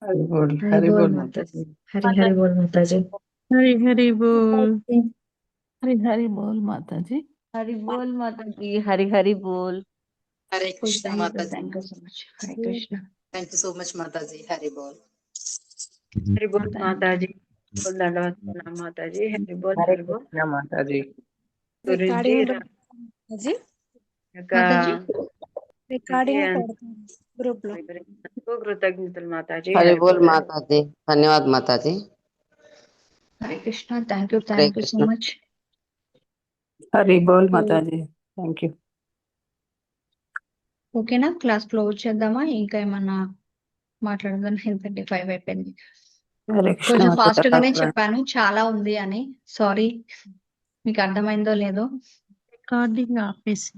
Hari బోల్ మాతాజీ. హరి బోల్ మాతాజీ. హరి హరి బోల్. హరి హరి బోల్ మాతాజీ. హరి బోల్ మాతాజీ. హరి హరి బోల్. హరే కృష్ణ మాతాజీ. Thank you so much. Hare Krishna. Thank you so much మాతాజీ. హరి బోల్. హరి బోల్ మాతాజీ. బోల్ దండవత్ ప్రణామ్ మాతాజీ. హరి బోల్ హరి బోల్ మాతాజీ. గురుజీ గ్రూప్ లో కృతజ్ఞతలు మాతాజీ. హరి బోల్ మాతాజీ. ధన్యవాద్ మాతాజీ. Hare Krishna. Thank you so Krishna. Much. Hari బోల్ మాతాజీ. Thank you. ఓకేనా, క్లాస్ క్లోజ్ చేద్దామా? ఇంకా ఏమన్నా మాట్లాడదాం? 9:35 అయిపోయింది. హరే కృష్ణ కొంచెం మాతాజీ. ఫాస్ట్ గానే చెప్పాను, చాలా ఉంది అని. సారీ, మీకు అర్థమైందో లేదో. రికార్డింగ్ ఆపేసి